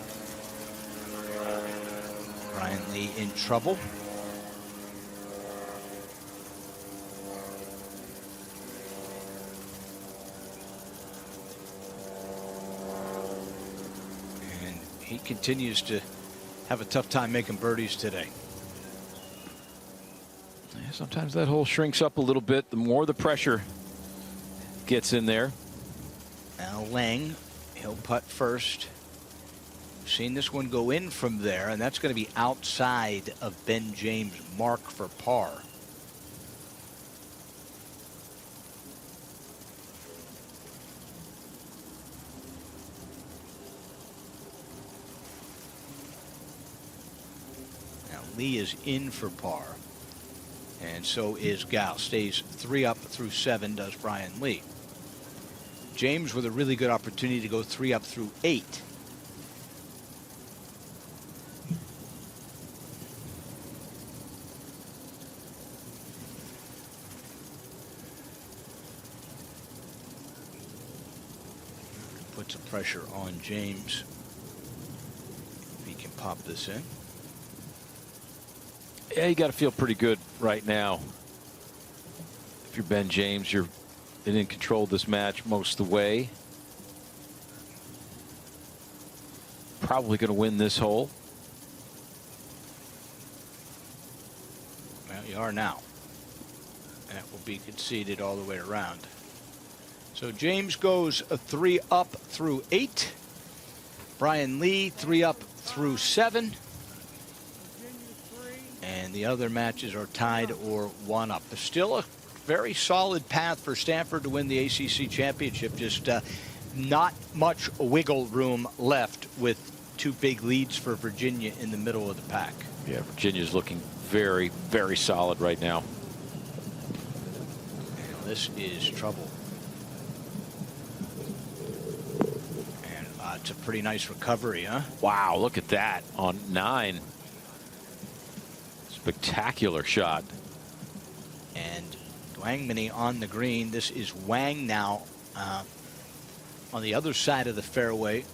Bryan Lee in trouble. And he continues to have a tough time making birdies today. Yeah, sometimes that hole shrinks up a little bit the more the pressure gets in there. Now Lang, he'll putt first. Seen this one go in from there, and that's going to be outside of Ben James' mark for par. Now Lee is in for par, and so is Gal. Stays 3 up through 7, does Bryan Lee. James with a really good opportunity to go 3 up through 8. Put some pressure on James if he can pop this in. Yeah, you got to feel pretty good right now. If you're Ben James, you're in control of this match most of the way. Probably going to win this hole. Well, you are now. That will be conceded all the way around. So James goes 3 up through 8. Bryan Lee 3 up through 7. And the other matches are tied or 1 up. There's still a very solid path for Stanford to win the ACC championship. Just not much wiggle room left with 2 big leads for Virginia in the middle of the pack. Yeah, Virginia's looking very, very solid right now. And this is trouble. And it's a pretty nice recovery, huh? Wow, look at that on 9. Spectacular shot. And Wangmany on the green. This is Wang now on the other side of the fairway.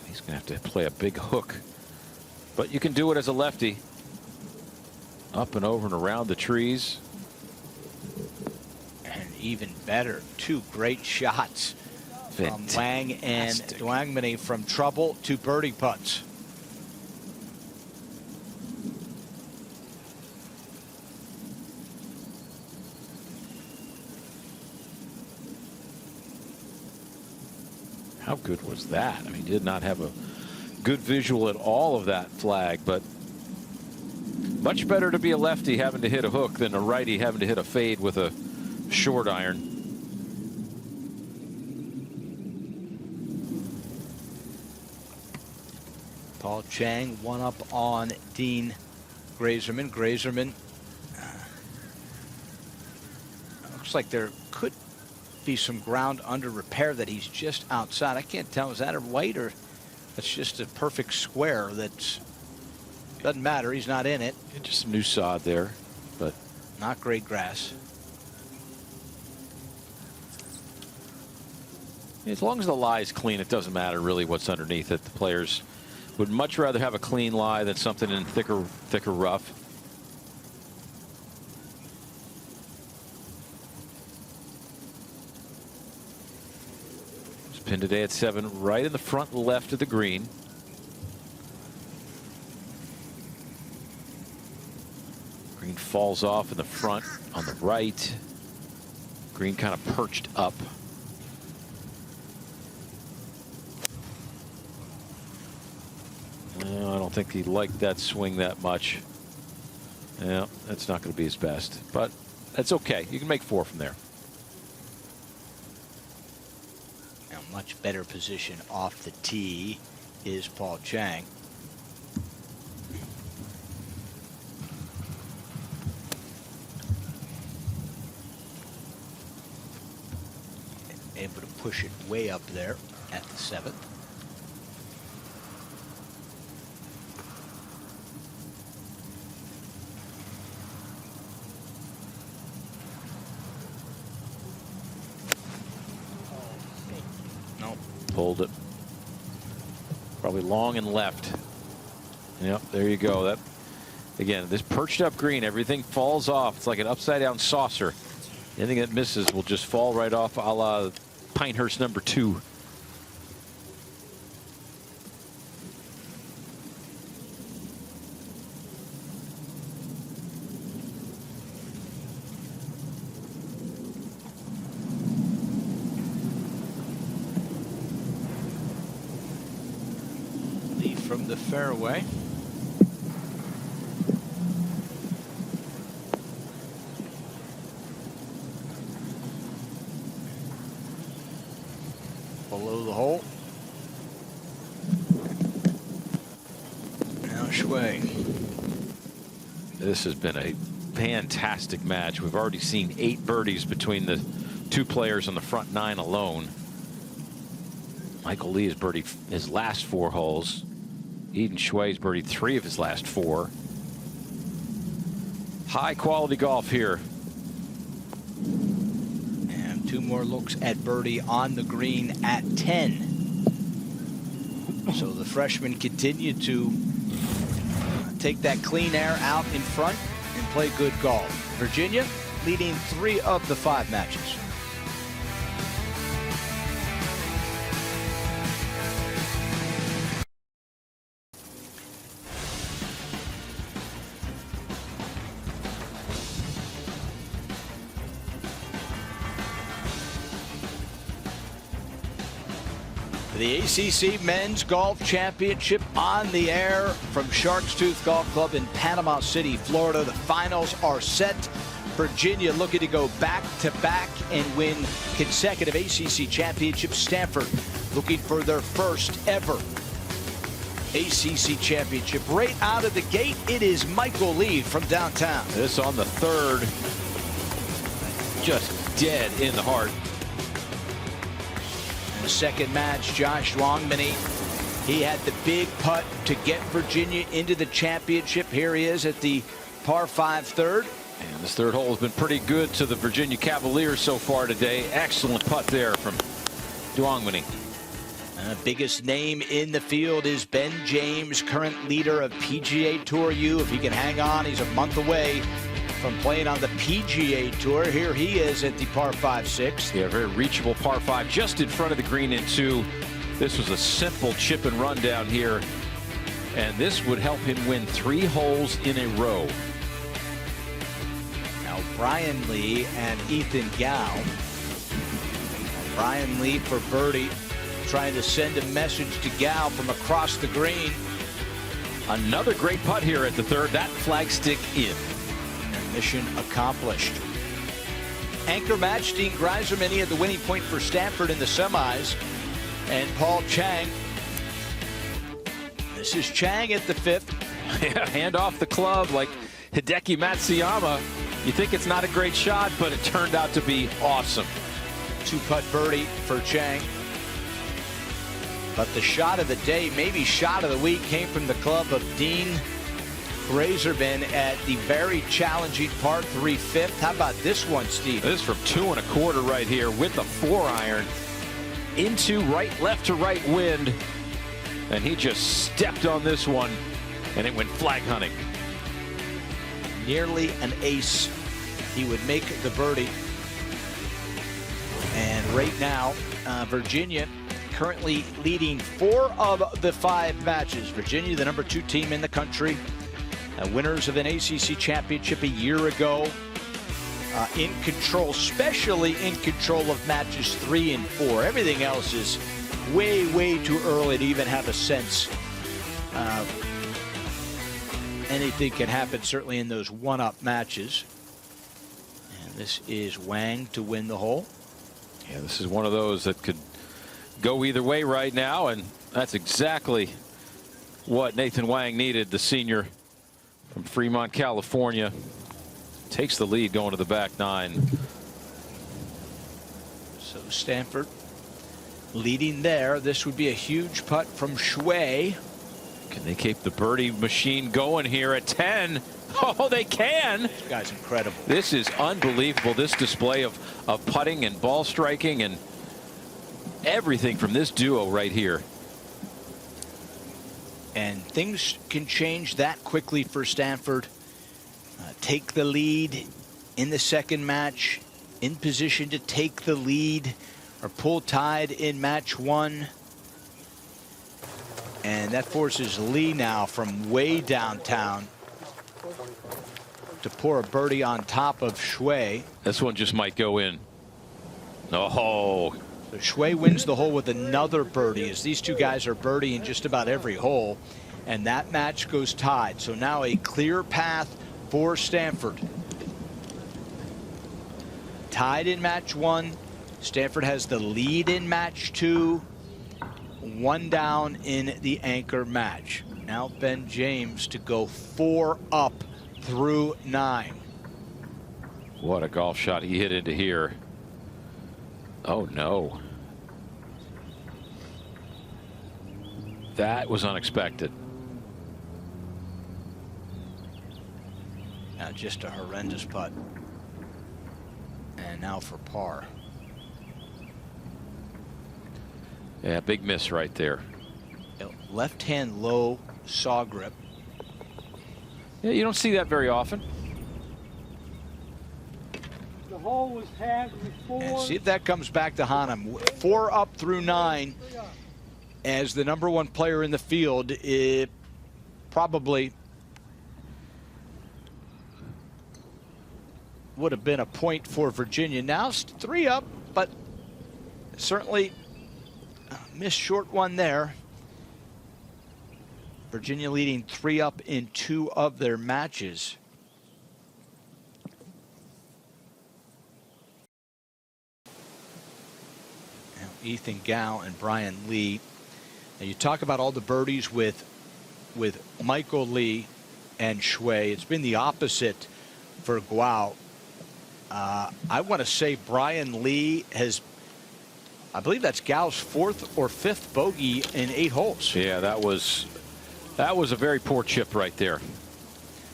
He's going to have to play a big hook. But you can do it as a lefty. Up and over and around the trees. And even better, 2 great shots from Wang and Wangmany, from trouble to birdie putts. How good was that? I mean, he did not have a good visual at all of that flag, but much better to be a lefty having to hit a hook than a righty having to hit a fade with a short iron. Paul Chang 1 up on Dean Grazerman. Grazerman looks like there could be some ground under repair that he's just outside. I can't tell, is that a white or that's just a perfect square? That doesn't matter, he's not in it. And just some new sod there, but not great grass. as long as the lie is clean, it doesn't matter really what's underneath it. The players Would much rather have a clean lie than something in thicker rough. It's pinned today at 7, right in the front left of the green. Green falls off in the front on the right. Green kind of perched up. Well, I don't think he liked that swing that much. Yeah, that's not going to be his best, but that's okay. You can make 4 from there. Now, much better position off the tee is Paul Chang. Able to push it way up there at the 7th. Nope. Pulled it. Probably long and left. Yep, there you go. That again, this perched up green, everything falls off. It's like an upside down saucer. Anything that misses will just fall right off, a la Pinehurst number 2. Lee from the fairway. Below the hole. Now Shui. This has been a fantastic match. We've already seen 8 birdies between the 2 players on the front 9 alone. Michael Lee has birdied his last 4 holes. Edan Cui has birdied 3 of his last 4. High quality golf here. 2 more looks at birdie on the green at 10. So the freshmen continue to take that clean air out in front and play good golf. Virginia leading 3 of the 5 matches. The ACC Men's Golf Championship on the air from Shark's Tooth Golf Club in Panama City, Florida. The finals are set. Virginia looking to go back-to-back and win consecutive ACC championships. Stanford looking for their first ever ACC championship. Right out of the gate, it is Michael Lee from downtown. This on the 3rd. Just dead in the heart. The second match, Josh Longmany, he had the big putt to get Virginia into the championship. Here he is at the par 5 3rd. And this 3rd hole has been pretty good to the Virginia Cavaliers so far today. Excellent putt there from Longmany. Biggest name in the field is Ben James, current leader of PGA Tour U. If he can hang on, he's a month away from playing on the PGA Tour. Here he is at the par 5 6. Yeah, very reachable par 5 just in front of the green in 2. This was a simple chip and run down here, and this would help him win 3 holes in a row. Now Bryan Lee and Ethan Gao. Bryan Lee for birdie, trying to send a message to Gao from across the green. Another great putt here at the 3rd. That flagstick in. Mission accomplished. Anchor match, Dean Greiserman, he had the winning point for Stanford in the semis. And Paul Chang. This is Chang at the 5th. Yeah, hand off the club like Hideki Matsuyama. You think it's not a great shot, but it turned out to be awesome. 2-putt birdie for Chang. But the shot of the day, maybe shot of the week, came from the club of Dean Greiserman at the very challenging par 3 5th. How about this one, Steve? This is from 2 1/4 right here with the 4-iron into left to right wind. And he just stepped on this one, and it went flag hunting. Nearly an ace. He would make the birdie. And right now, Virginia currently leading 4 of the 5 matches. Virginia, the #2 team in the country, winners of an ACC championship a year ago, in control, especially in control of matches 3 and 4. Everything else is way, way too early to even have a sense. Anything can happen, certainly in those one-up matches. And this is Wang to win the hole. Yeah, this is one of those that could go either way right now, and that's exactly what Nathan Wang needed, the senior from Fremont, California. Takes the lead going to the back 9. So Stanford leading there. This would be a huge putt from Shui. Can they keep the birdie machine going here at 10? Oh, they can. This guy's incredible. This is unbelievable, this display of putting and ball striking and everything from this duo right here. And things can change that quickly for Stanford. Take the lead in the second match, in position to take the lead, or pull tied in match 1. And that forces Lee now from way downtown to pour a birdie on top of Shui. This one just might go in. Oh. So Shui wins the hole with another birdie, as these two guys are birdieing just about every hole, and that match goes tied. So now a clear path for Stanford. Tied in match 1. Stanford has the lead in match 2. 1 down in the anchor match. Now Ben James to go 4 up through 9. What a golf shot he hit into here. Oh no. That was unexpected. Now just a horrendous putt. And now for par. Yeah, big miss right there. Left hand low saw grip. Yeah, you don't see that very often. The hole was tagged before. And see if that comes back to haunt him. 4 up through 9. As the #1 player in the field, it probably would have been a point for Virginia. Now it's 3 up, but certainly missed short one there. Virginia leading 3 up in 2 of their matches. Now Edan Cui and Bryan Lee. Now you talk about all the birdies with Michael Lee and Shui. It's been the opposite for Guo. I want to say Bryan Lee has, I believe that's Gau's 4th or 5th bogey in 8 holes. Yeah, that was a very poor chip right there.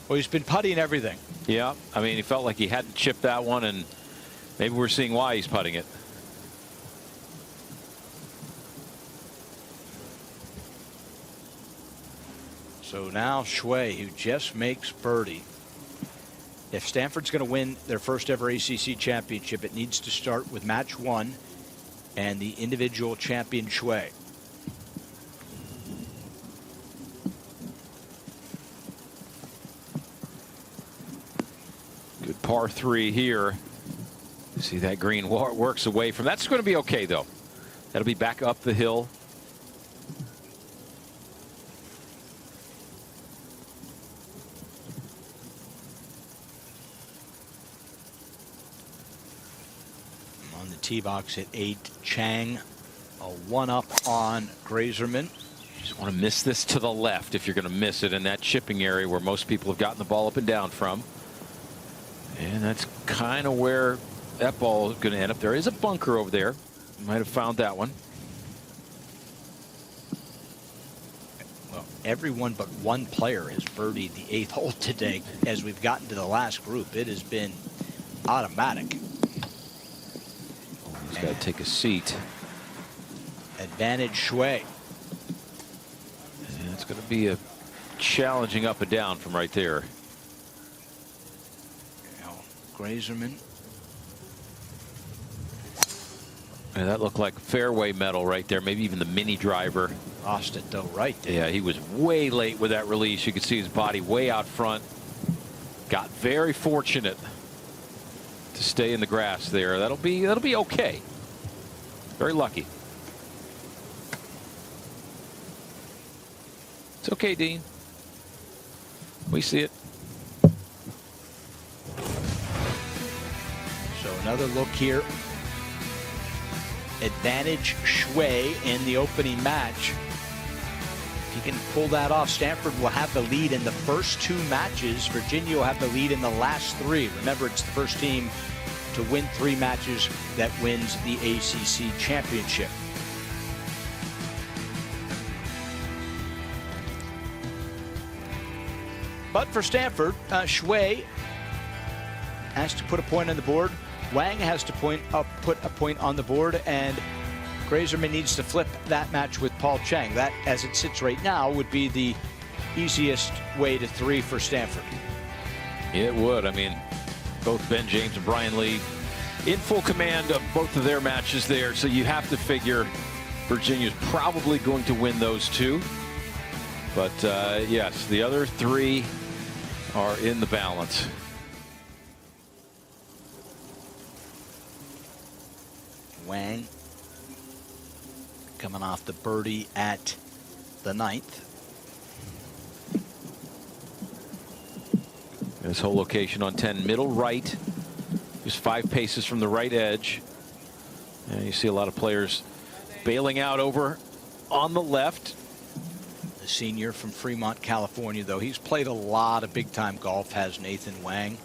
Well, he's been putting everything. Yeah, I mean, he felt like he had to chip that one, and maybe we're seeing why he's putting it. So now Shui, who just makes birdie. If Stanford's going to win their first ever ACC championship, it needs to start with match 1 and the individual champion Shui. Good par 3 here. See that green works away from. That's going to be okay though. That'll be back up the hill. On the tee box at 8, Chang, a 1 up on Grazerman. You just want to miss this to the left if you're going to miss it in that chipping area where most people have gotten the ball up and down from. And that's kind of where that ball is going to end up. There is a bunker over there. You might have found that one. Well, everyone but one player has birdied the 8th hole today. As we've gotten to the last group, it has been automatic. He's got to take a seat. Advantage Shui. That'd be a challenging up and down from right there. Grazerman. And that looked like fairway metal right there. Maybe even the mini driver. Lost it though, right there. Yeah, he was way late with that release. You could see his body way out front. Got very fortunate to stay in the grass there. That'll be okay. Very lucky. It's okay, Dean. We see it. So another look here. Advantage Shui in the opening match. If he can pull that off, Stanford will have the lead in the first 2 matches. Virginia will have the lead in the last 3. Remember, it's the first team to win 3 matches that wins the ACC championship. But for Stanford, Shui has to put a point on the board. Wang has to put a point on the board, and Grazerman needs to flip that match with Paul Chang. That, as it sits right now, would be the easiest way to 3 for Stanford. It would. I mean, both James and Bryan Lee in full command of both of their matches there, so you have to figure Virginia's probably going to win those 2. But yes, the other 3 are in the balance. Wang coming off the birdie at the 9th. This whole location on 10, middle right, just 5 paces from the right edge. And you see a lot of players bailing out over on the left. The senior from Fremont, California, though, he's played a lot of big-time golf, has Nathan Wang.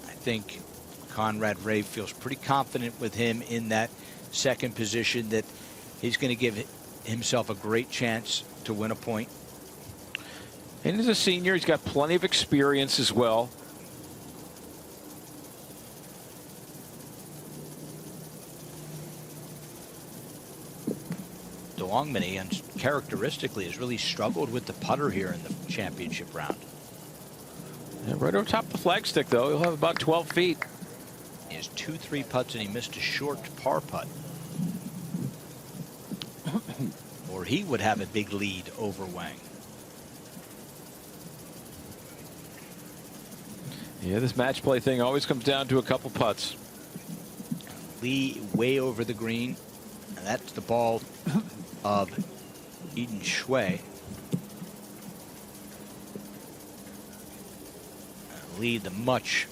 I think Conrad Ray feels pretty confident with him in that second position that he's going to give himself a great chance to win a point. And as a senior, he's got plenty of experience as well. DeLongmany, uncharacteristically, has really struggled with the putter here in the championship round. Yeah, right over top of the flagstick, though, he'll have about 12 feet. He has 2 3-putts, and he missed a short par putt. Or he would have a big lead over Wang. Yeah, this match play thing always comes down to a couple putts. Lee way over the green, and that's the ball of Edan Cui. Lee, the much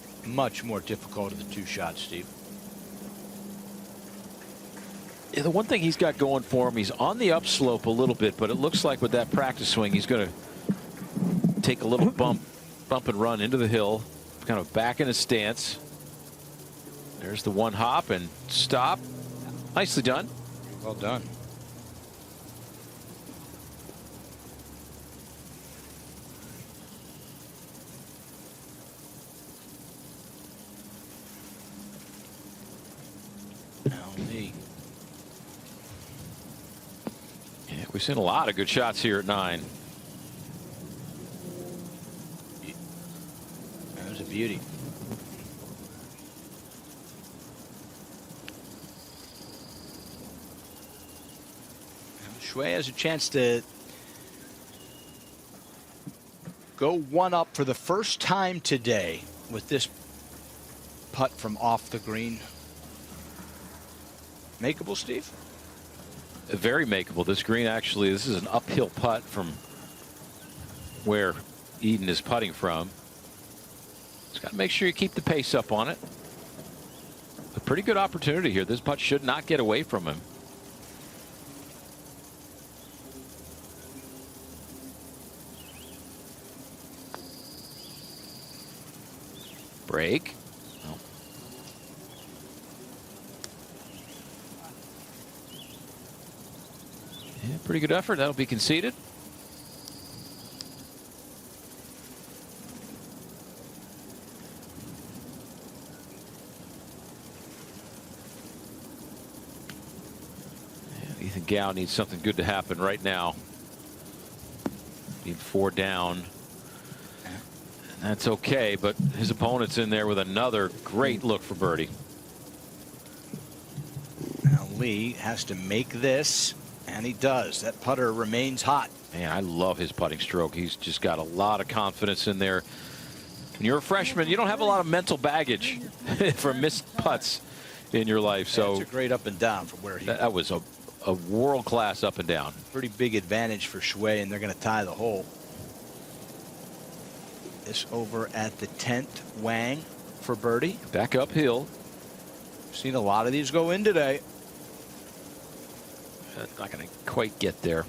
more difficult of the 2 shots, Steve. Yeah, the one thing he's got going for him, he's on the upslope a little bit, but it looks like with that practice swing, he's going to take a little bump and run into the hill, kind of back in his stance. There's the 1 hop and stop. Nicely done. Well done. Yeah, we've seen a lot of good shots here at 9. That was a beauty. Shui has a chance to go 1 up for the first time today with this putt from off the green. Makeable, Steve? Very makeable. This green, actually, this is an uphill putt from where Edan is putting from. Just got to make sure you keep the pace up on it. A pretty good opportunity here. This putt should not get away from him. Break. Oh. Yeah, pretty good effort. That'll be conceded. Yeah, Ethan Gow needs something good to happen right now. Need 4 down. That's okay, but his opponent's in there with another great look for birdie. Now Lee has to make this, and he does. That putter remains hot. Man, I love his putting stroke. He's just got a lot of confidence in there. When you're a freshman, you don't have a lot of mental baggage for missed putts in your life. So that's a great up and down from where he. That was a world-class up and down. Pretty big advantage for Shui, and they're going to tie the hole. This over at the 10th, Wang for birdie. Back uphill. Seen a lot of these go in today. Not going to quite get there.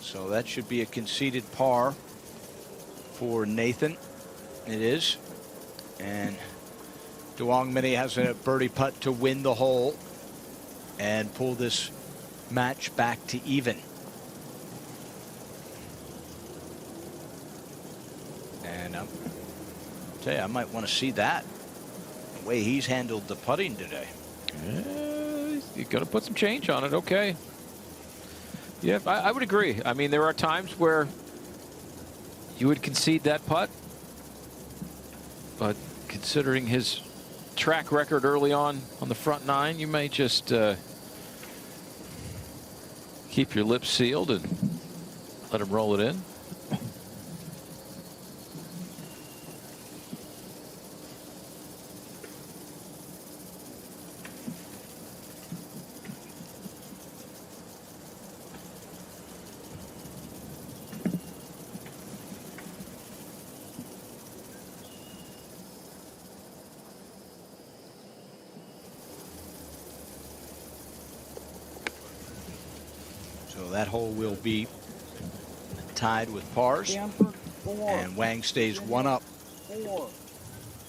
So that should be a conceded par for Nathan. It is. And Duong Mini has a birdie putt to win the hole and pull this match back to even. And I'll tell you, I might want to see that. The way he's handled the putting today. You're going to put some change on it. Okay. Yeah, I would agree. I mean, there are times where you would concede that putt. But considering his track record early on the front 9, you may just keep your lips sealed and let him roll it in. That hole will be tied with pars. Stanford 4. And Wang stays 1 up. 4.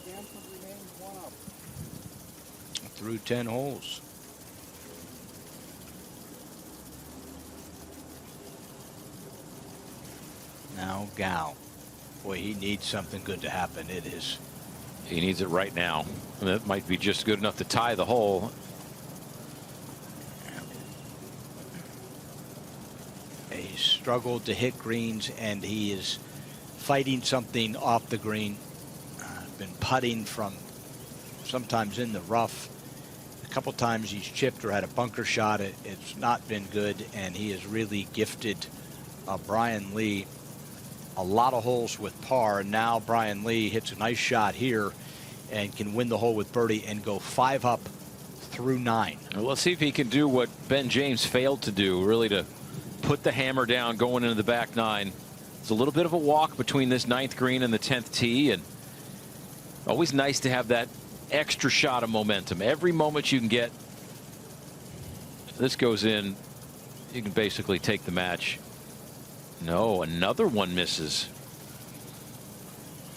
Stanford remains 1 up. Through 10 holes. Now Gao. Boy, he needs something good to happen. It is. He needs it right now. And that might be just good enough to tie the hole. He's struggled to hit greens, and he is fighting something off the green. Been putting from sometimes in the rough. A couple times he's chipped or had a bunker shot. It's not been good, and he has really gifted Bryan Lee a lot of holes with par. And now Bryan Lee hits a nice shot here and can win the hole with birdie and go 5 up through 9. Well, let's see if he can do what Ben James failed to do, really to put the hammer down going into the back 9. It's a little bit of a walk between this 9th green and the 10th tee, and always nice to have that extra shot of momentum. Every moment you can get, if this goes in, you can basically take the match. No, another one misses.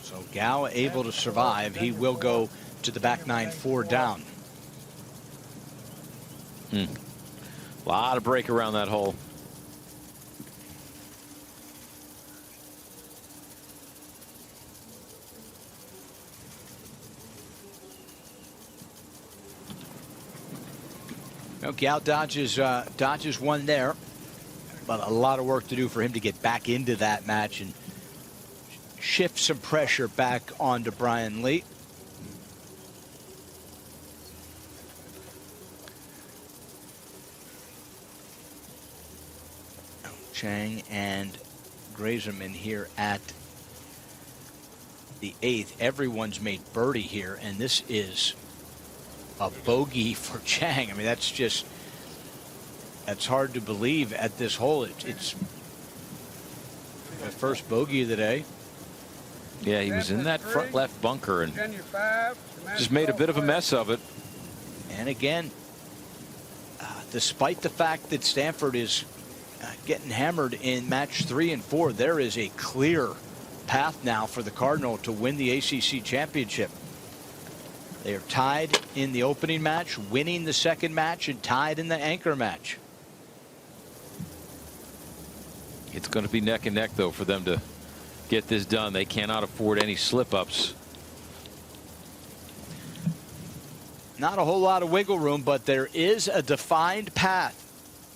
So Gao able to survive. He will go to the back 9, 4 down. A lot of break around that hole. Gao dodges one there, but a lot of work to do for him to get back into that match and shift some pressure back onto Bryan Lee. Chang and Graserman here at the 8th. Everyone's made birdie here, and this is a bogey for Chang. I mean, that's hard to believe at this hole. It's the first bogey of the day. Yeah, he was in that front left bunker and just made a bit of a mess of it. And again, despite the fact that Stanford is getting hammered in match 3 and 4, there is a clear path now for the Cardinal to win the ACC championship. They are tied in the opening match, winning the second match, and tied in the anchor match. It's going to be neck and neck, though, for them to get this done. They cannot afford any slip-ups. Not a whole lot of wiggle room, but there is a defined path.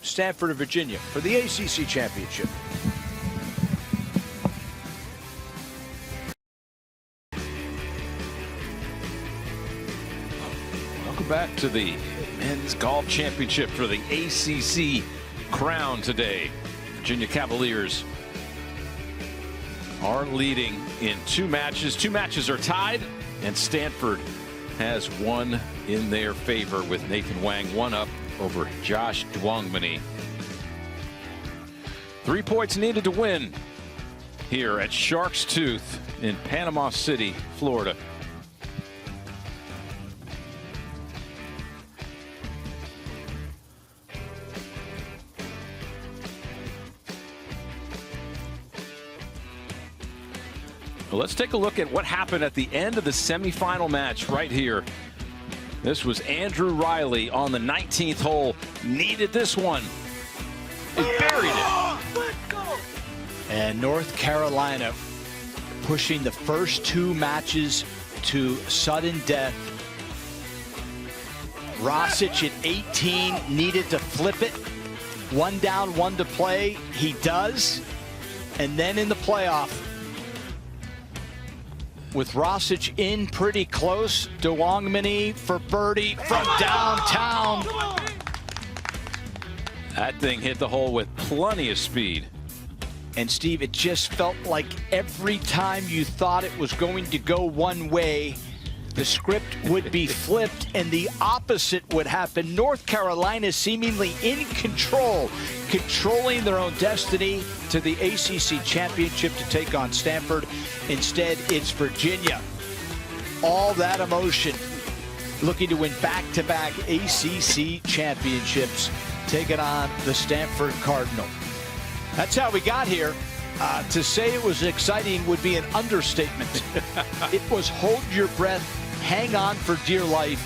Stanford of Virginia for the ACC championship. back to the men's golf championship for the ACC crown today. Virginia Cavaliers are leading in 2 matches. 2 matches are tied, and Stanford has one in their favor with Nathan Wang 1 up over Josh Dwangmani. 3 points needed to win here at Shark's Tooth in Panama City, Florida. Well, let's take a look at what happened at the end of the semifinal match right here. This was Andrew Riley on the 19th hole. Needed this one. He buried it. And North Carolina pushing the first 2 matches to sudden death. Rosic at 18 needed to flip it. 1 down, 1 to play. He does. And then in the playoff, with Rosic in pretty close, Dwangmani for birdie from downtown. That thing hit the hole with plenty of speed. And Steve, it just felt like every time you thought it was going to go one way, the script would be flipped and the opposite would happen. North Carolina seemingly in control, controlling their own destiny to the ACC championship to take on Stanford. Instead, it's Virginia. All that emotion, looking to win back-to-back ACC championships, taking on the Stanford Cardinal. That's how we got here. To say it was exciting would be an understatement. It was hold your breath, hang on for dear life.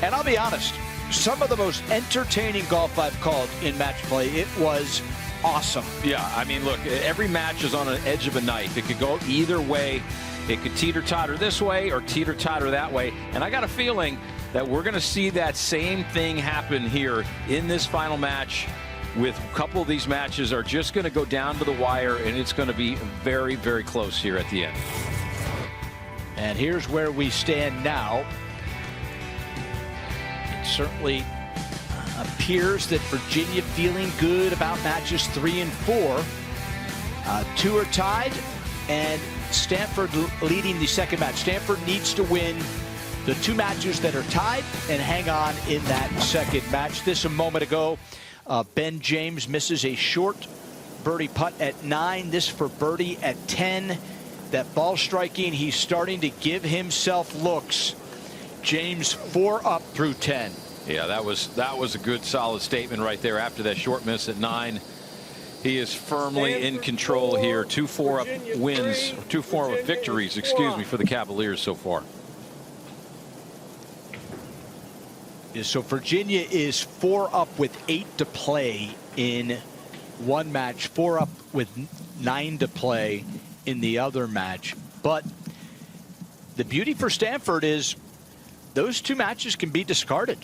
And I'll be honest, some of the most entertaining golf I've called in match play. It was awesome. Yeah, I mean, look, every match is on an edge of a knife. It could go either way. It could teeter-totter this way or teeter-totter that way. And I got a feeling that we're going to see that same thing happen here in this final match. With a couple of these matches are just going to go down to the wire, and it's going to be very, very close here at the end. And here's where we stand now. It certainly appears that Virginia feeling good about matches 3 and 4. 2 are tied, and Stanford leading the second match. Stanford needs to win the 2 matches that are tied and hang on in that second match. This a moment ago. Ben James misses a short birdie putt at 9. This for birdie at 10. That ball striking, he's starting to give himself looks. James 4 up through 10. Yeah, that was a good solid statement right there after that short miss at 9. He is firmly in control here. 2 4-up wins, 2 4-up victories, excuse me, for the Cavaliers so far. So Virginia is 4 up with 8 to play in one match, 4 up with 9 to play in the other match. But the beauty for Stanford is those 2 matches can be discarded.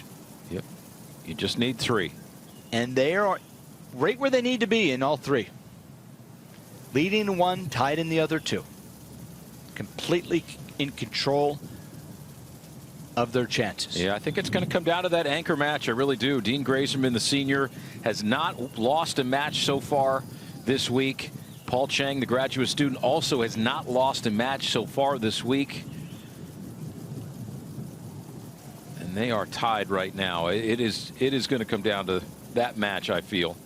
Yep. You just need 3. And they are right where they need to be in all 3. Leading in 1, tied in the other 2. Completely in control of their chances. Yeah, I think it's going to come down to that anchor match. I really do. Dean Graserman, the senior, has not lost a match so far this week. Paul Chang, the graduate student, also has not lost a match so far this week. And they are tied right now. It is going to come down to that match, I feel.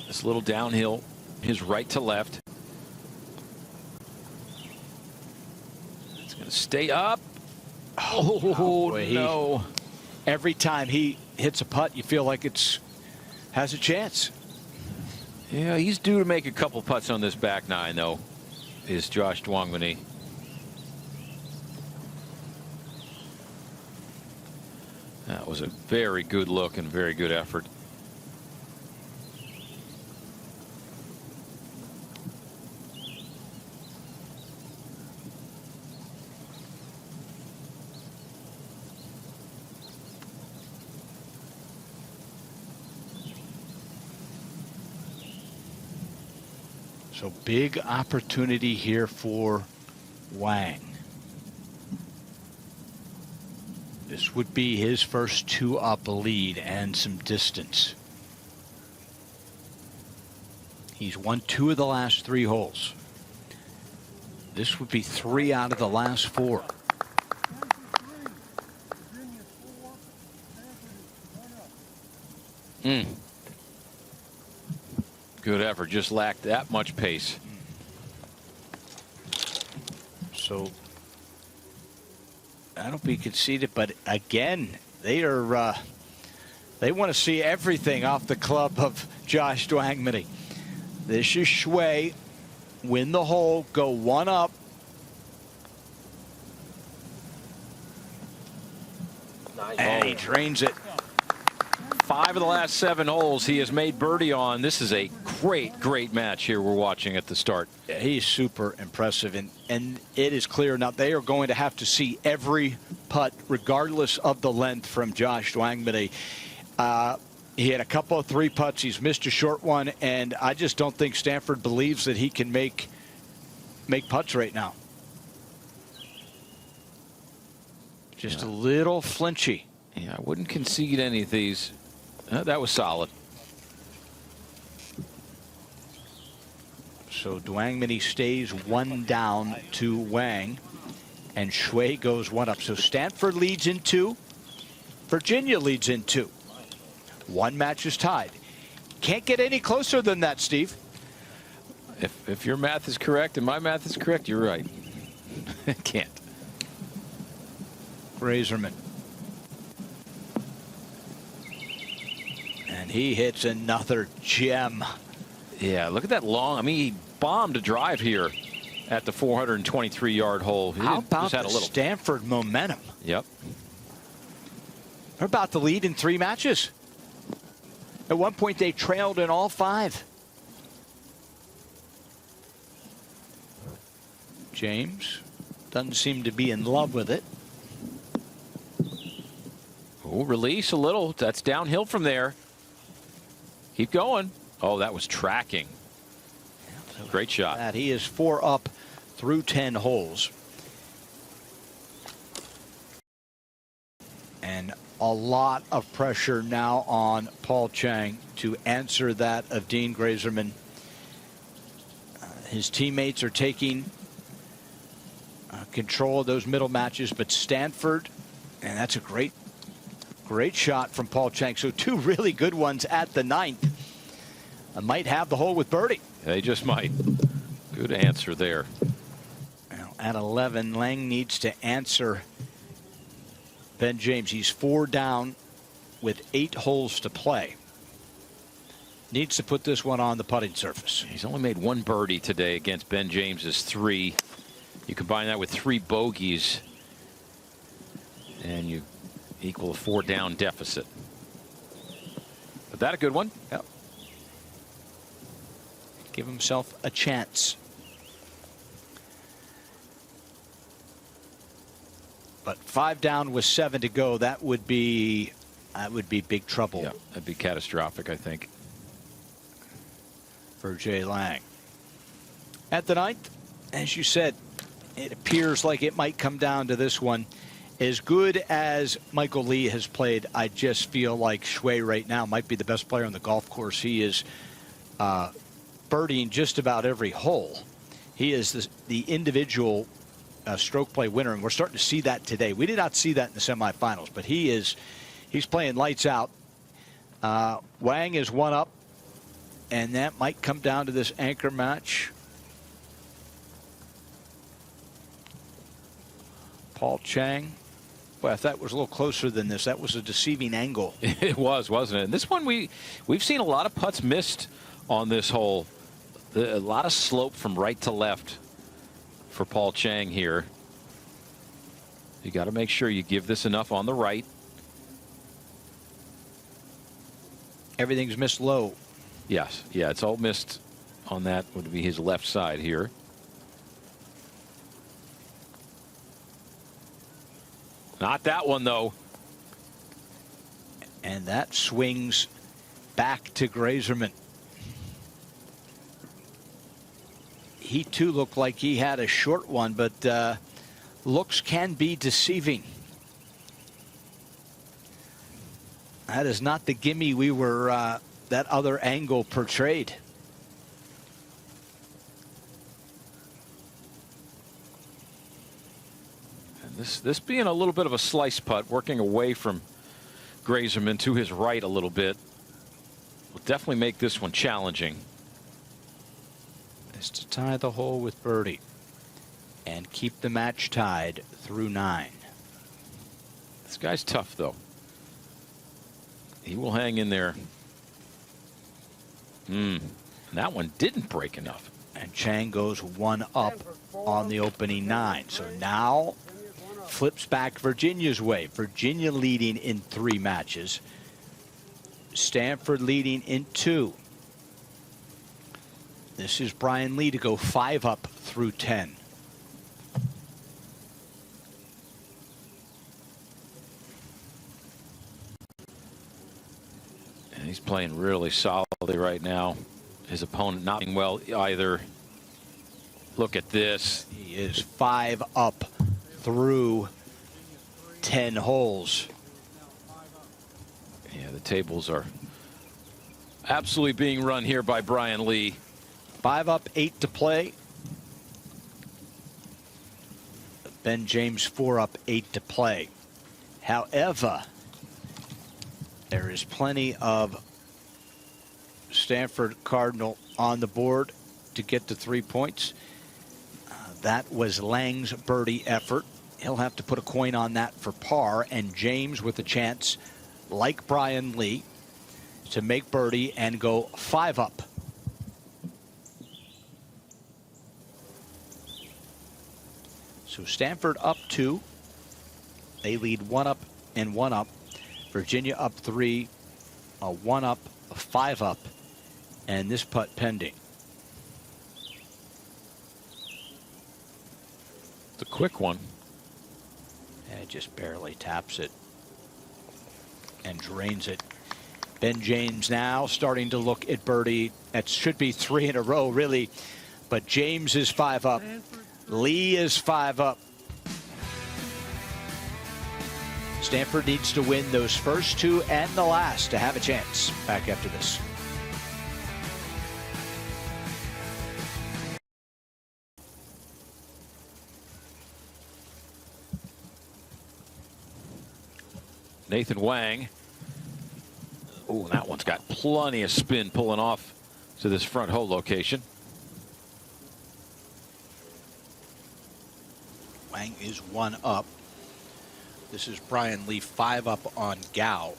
This little downhill, his right to left. It's going to stay up. Oh, no. Every time he hits a putt, you feel like it's has a chance. Yeah, he's due to make a couple putts on this back 9, though, is Josh Dwangmani. That was a very good look and very good effort. So big opportunity here for Wang. This would be his first 2-up lead and some distance. He's won 2 of the last 3 holes. This would be 3 out of the last 4. Good effort, just lacked that much pace. So that'll be conceded, but again, they are they want to see everything off the club of Josh Dwangmany. This is Shui. Win the hole, go 1 up. And he drains it. 5 of the last 7 holes he has made birdie on. This is a great match here we're watching at the start. Yeah, he's super impressive, and it is clear now they are going to have to see every putt, regardless of the length, from Josh Dwangmany. He had a couple of 3 putts. He's missed a short one, and I just don't think Stanford believes that he can make putts right now. Just a little flinchy. Yeah, I wouldn't concede any of these. That was solid. So Dwangmany stays 1 down to Wang, and Shui goes 1 up. So Stanford leads in 2. Virginia leads in 2. 1 match is tied. Can't get any closer than that, Steve. If your math is correct and my math is correct, you're right. Can't. Grazerman. And he hits another gem. Yeah, look at that long. I mean, he bombed a drive here at the 423-yard hole. How about the Stanford momentum? Yep. They're about to lead in 3 matches. At one point, they trailed in all 5. James doesn't seem to be in love with it. Oh, release a little. That's downhill from there. Keep going. Oh, that was tracking. Great shot. That he is 4 up through 10 holes. And a lot of pressure now on Paul Chang to answer that of Dean Grazerman. His teammates are taking control of those middle matches, but Stanford, and that's a great shot from Paul Chang. So 2 really good ones at the 9th. Might have the hole with birdie. They just might. Good answer there. Now at 11, Lang needs to answer Ben James. He's 4 down with 8 holes to play. Needs to put this one on the putting surface. He's only made 1 birdie today against Ben James's 3. You combine that with 3 bogeys, and you equal a 4-down deficit. But that a good one? Yep. Give himself a chance. But 5 down with 7 to go. That would be big trouble. Yeah, that'd be catastrophic, I think, for Jay Lang. At the 9th, as you said, it appears like it might come down to this one. As good as Michael Lee has played, I just feel like Shui right now might be the best player on the golf course. He is birdieing just about every hole. He is the individual stroke play winner, and we're starting to see that today. We did not see that in the semifinals, but he's playing lights out. Wang is 1 up, and that might come down to this anchor match. Paul Chang. Well, if that was a little closer than this, that was a deceiving angle. It was, wasn't it? And this one, we've seen a lot of putts missed on this hole. A lot of slope from right to left for Paul Chang here. You got to make sure you give this enough on the right. Everything's missed low. Yes. Yeah, it's all missed on that. Would be his left side here. Not that one, though. And that swings back to Grazerman. he too looked like he had a short one, but looks can be deceiving. That is not the gimme we were, that other angle portrayed. And this being a little bit of a slice putt, working away from Grazerman to his right a little bit, will definitely make this one challenging. Is to tie the hole with birdie and keep the match tied through 9. This guy's tough, though. He will hang in there. That one didn't break enough. And Chang goes 1 up on the opening 9. So now flips back Virginia's way. Virginia leading in 3 matches. Stanford leading in 2. This is Bryan Lee to go 5 up through 10. And he's playing really solidly right now. His opponent not doing well either. Look at this. He is 5 up through 10 holes. Yeah, the tables are absolutely being run here by Bryan Lee. 5 up, 8 to play. Ben James 4 up, 8 to play. However, there is plenty of Stanford Cardinal on the board to get to 3 points. That was Lang's birdie effort. He'll have to put a coin on that for par, and James with a chance, like Bryan Lee, to make birdie and go 5 up. So Stanford up 2. They lead 1 up and 1 up. Virginia up 3, a 1 up, a 5 up, and this putt pending. It's a quick one. And it just barely taps it and drains it. Ben James now starting to look at birdie. That should be 3 in a row, really. But James is 5 up. Lee is 5 up. Stanford needs to win those first 2 and the last to have a chance. Back after this. Nathan Wang. Oh, that one's got plenty of spin pulling off to this front hole location. Wang is 1 up. This is Bryan Lee 5 up on Gao.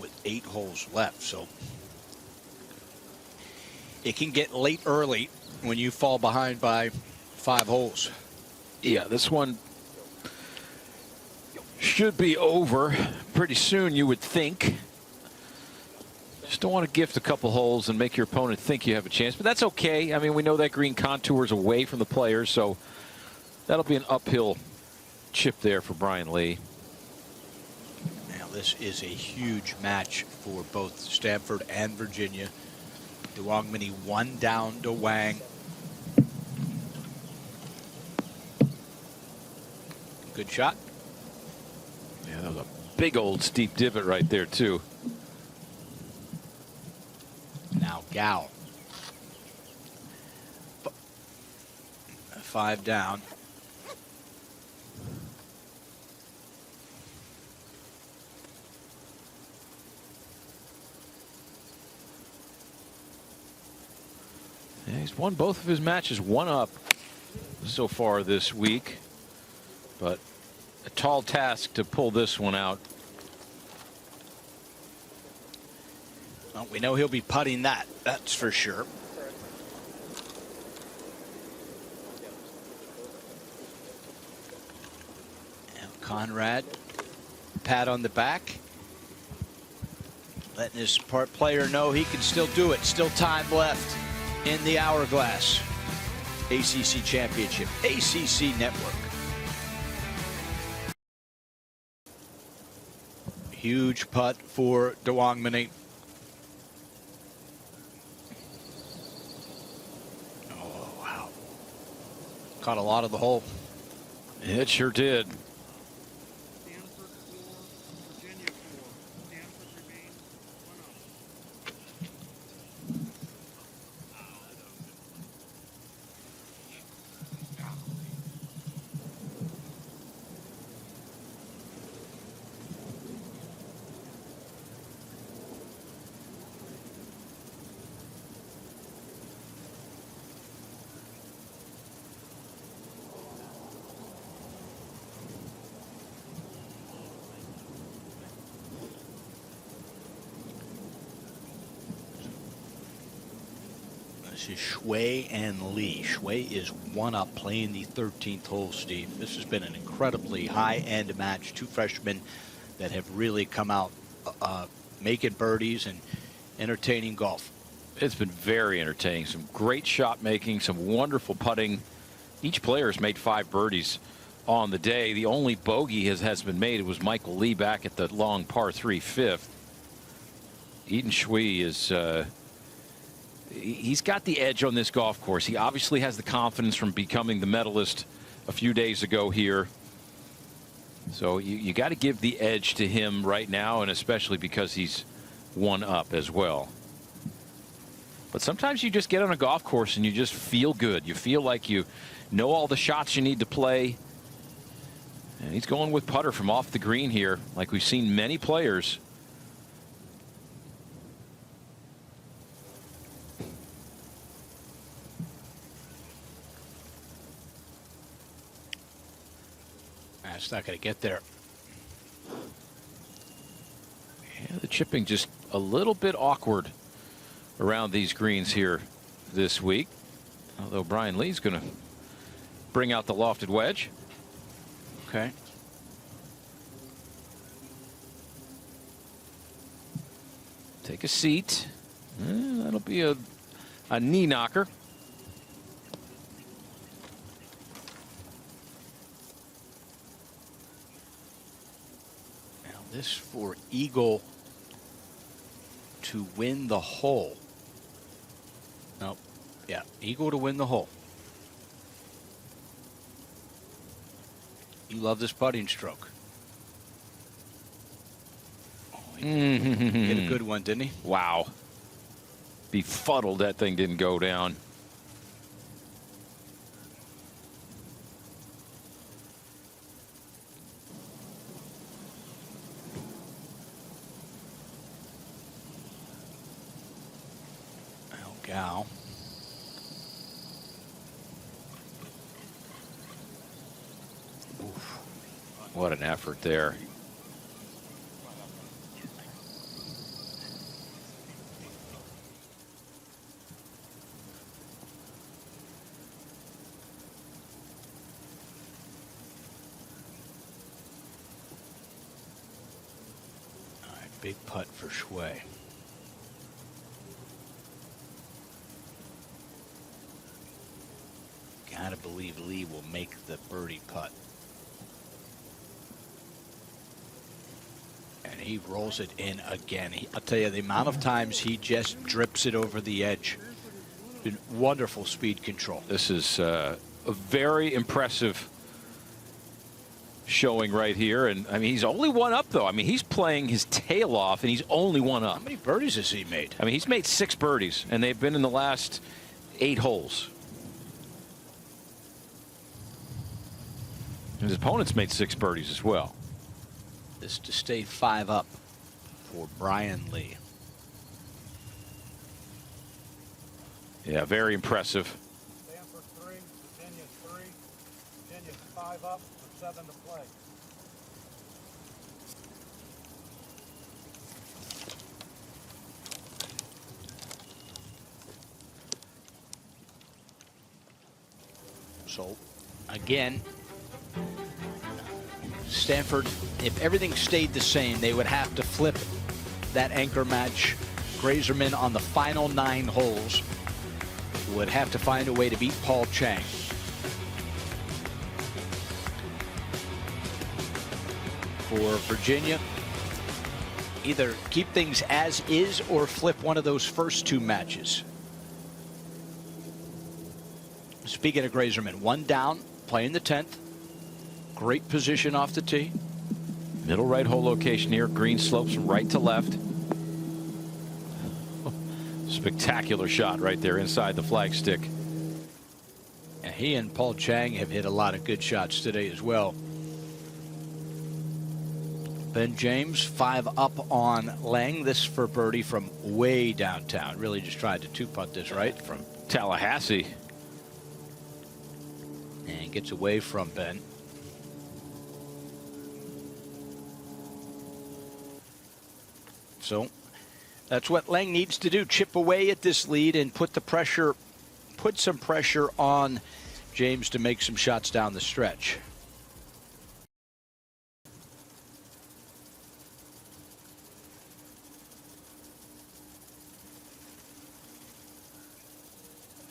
With 8 holes left, so it can get late early when you fall behind by 5 holes. Yeah, this one should be over pretty soon, you would think. Just don't want to gift a couple holes and make your opponent think you have a chance, but that's okay. I mean, we know that green contours away from the players, so that'll be an uphill chip there for Bryan Lee. Now, this is a huge match for both Stanford and Virginia. Duongmini 1 down to Wang. Good shot. Yeah, that was a big old steep divot right there, too. Now Gao. 5 down. Yeah, he's won both of his matches 1 up so far this week, but a tall task to pull this one out. Well, we know he'll be putting that's for sure. And Conrad, pat on the back, letting his player know he can still do it. Still time left in the hourglass. ACC Championship, ACC Network. Huge putt for Dewangmani. Oh, wow. Caught a lot of the hole. It sure did. Stanford 4, Virginia 4. Stanford remains 1 up. This is Shui and Lee. Shui is 1 up playing the 13th hole, Steve. This has been an incredibly high-end match. Two freshmen that have really come out making birdies and entertaining golf. It's been very entertaining. Some great shot making, some wonderful putting. Each player has made 5 birdies on the day. The only bogey has been made. It was Michael Lee back at the long par 3 fifth. Edan Cui is he's got the edge on this golf course. He obviously has the confidence from becoming the medalist a few days ago here. So you got to give the edge to him right now, and especially because he's 1 up as well. But sometimes you just get on a golf course and you just feel good. You feel like you know all the shots you need to play. And he's going with putter from off the green here, like we've seen many players. It's not going to get there. Yeah, the chipping just a little bit awkward around these greens here this week. Although Bryan Lee's going to bring out the lofted wedge. Okay. Take a seat. That'll be a knee knocker. Now this for eagle to win the hole. Nope. Yeah, eagle to win the hole. You love this putting stroke. Oh, he hit a good one, didn't he? Wow. Befuddled that thing didn't go down. Oh, gal. What an effort there. All right, big putt for Shui. Gotta believe Lee will make the birdie putt. And he rolls it in again. I'll tell you, the amount of times he just drips it over the edge. Been wonderful speed control. This is a very impressive showing right here. And I mean, he's only 1 up, though. I mean, he's playing his tail off, and he's only 1 up. How many birdies has he made? I mean, he's made 6 birdies, and they've been in the last 8 holes. His opponent's made 6 birdies as well. This to stay 5 up for Bryan Lee. Yeah, very impressive. Stanford 3, Virginia 3. Virginia 5 up for 7 to play. So, again, Stanford, if everything stayed the same, they would have to flip that anchor match. Grazerman on the final 9 holes would have to find a way to beat Paul Chang. For Virginia, either keep things as is or flip one of those first two matches. Speaking of Grazerman, 1 down, playing the 10th. Great position off the tee. Middle right hole location here. Green slopes from right to left. Spectacular shot right there inside the flagstick. And he and Paul Chang have hit a lot of good shots today as well. Ben James 5 up on Lang. This for birdie from way downtown. Really just tried to 2-putt this right from Tallahassee. And gets away from Ben. So that's what Lang needs to do. Chip away at this lead and put some pressure on James to make some shots down the stretch.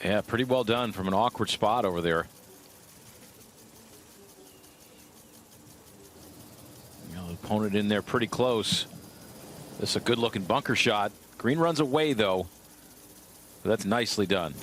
Yeah, pretty well done from an awkward spot over there. You know, the opponent in there pretty close. This is a good-looking bunker shot. Green runs away, though. But that's nicely done.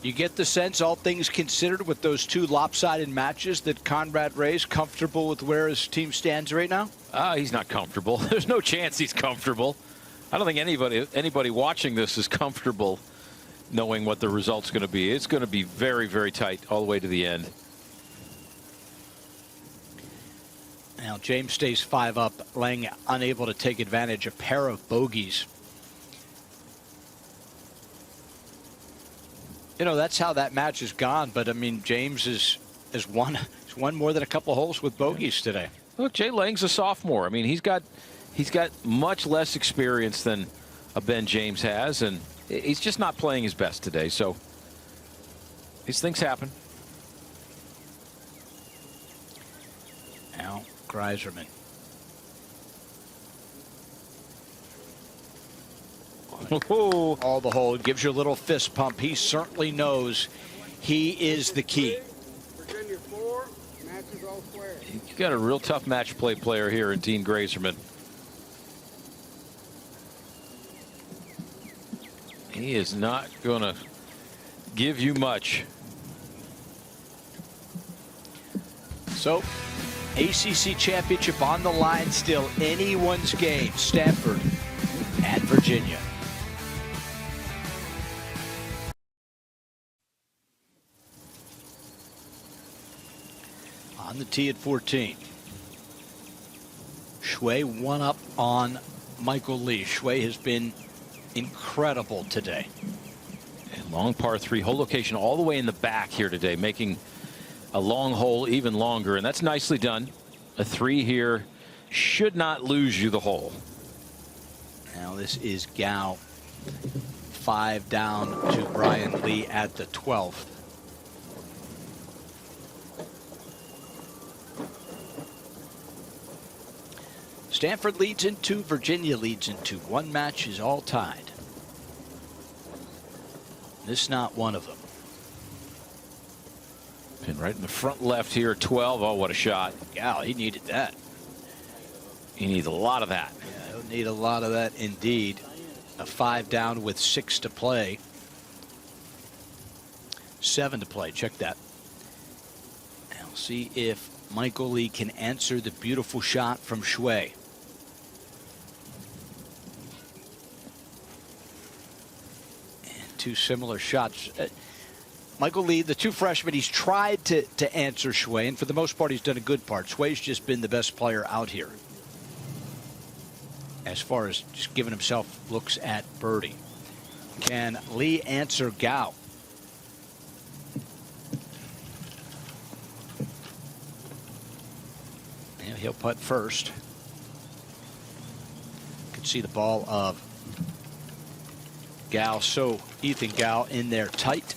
You get the sense, all things considered, with those two lopsided matches, that Conrad Ray's comfortable with where his team stands right now? He's not comfortable. There's no chance he's comfortable. I don't think anybody watching this is comfortable knowing what the result's going to be. It's going to be very, very tight all the way to the end. Now James stays 5 up. Lang unable to take advantage. A pair of bogeys. You know, that's how that match has gone. But I mean, James has won more than a couple holes with bogeys today. Look, Jay Lang's a sophomore. I mean, he's got much less experience than a Ben James has, and he's just not playing his best today. So these things happen. Now Greiserman. All the hole, gives you a little fist pump. He certainly knows he is the key. Virginia 4, matches all square. You got a real tough match play player here in Dean Grazerman. He is not going to give you much. So, ACC championship on the line, still anyone's game. Stanford at Virginia. On the tee at 14. Shui 1 up on Michael Lee. Shui has been incredible today. And long par 3, hole location all the way in the back here today, making a long hole even longer, and that's nicely done. A 3 here should not lose you the hole. Now this is Gao. 5 down to Bryan Lee at the 12th. Stanford leads in 2, Virginia leads in 2. One match is all tied. This not one of them. Pin right in the front left here, 12. Oh, what a shot. Gal, he needed that. He needs a lot of that. Yeah, he'll need a lot of that indeed. A 5 down with 6 to play. 7 to play. Check that. Now see if Michael Lee can answer the beautiful shot from Shui. And 2 similar shots. Michael Lee, the 2 freshmen, he's tried to answer Shui, and for the most part, he's done a good part. Shui's just been the best player out here, as far as just giving himself looks at birdie. Can Lee answer Gao? And he'll putt first. Could see the ball of Gao. So Ethan Gao in there tight.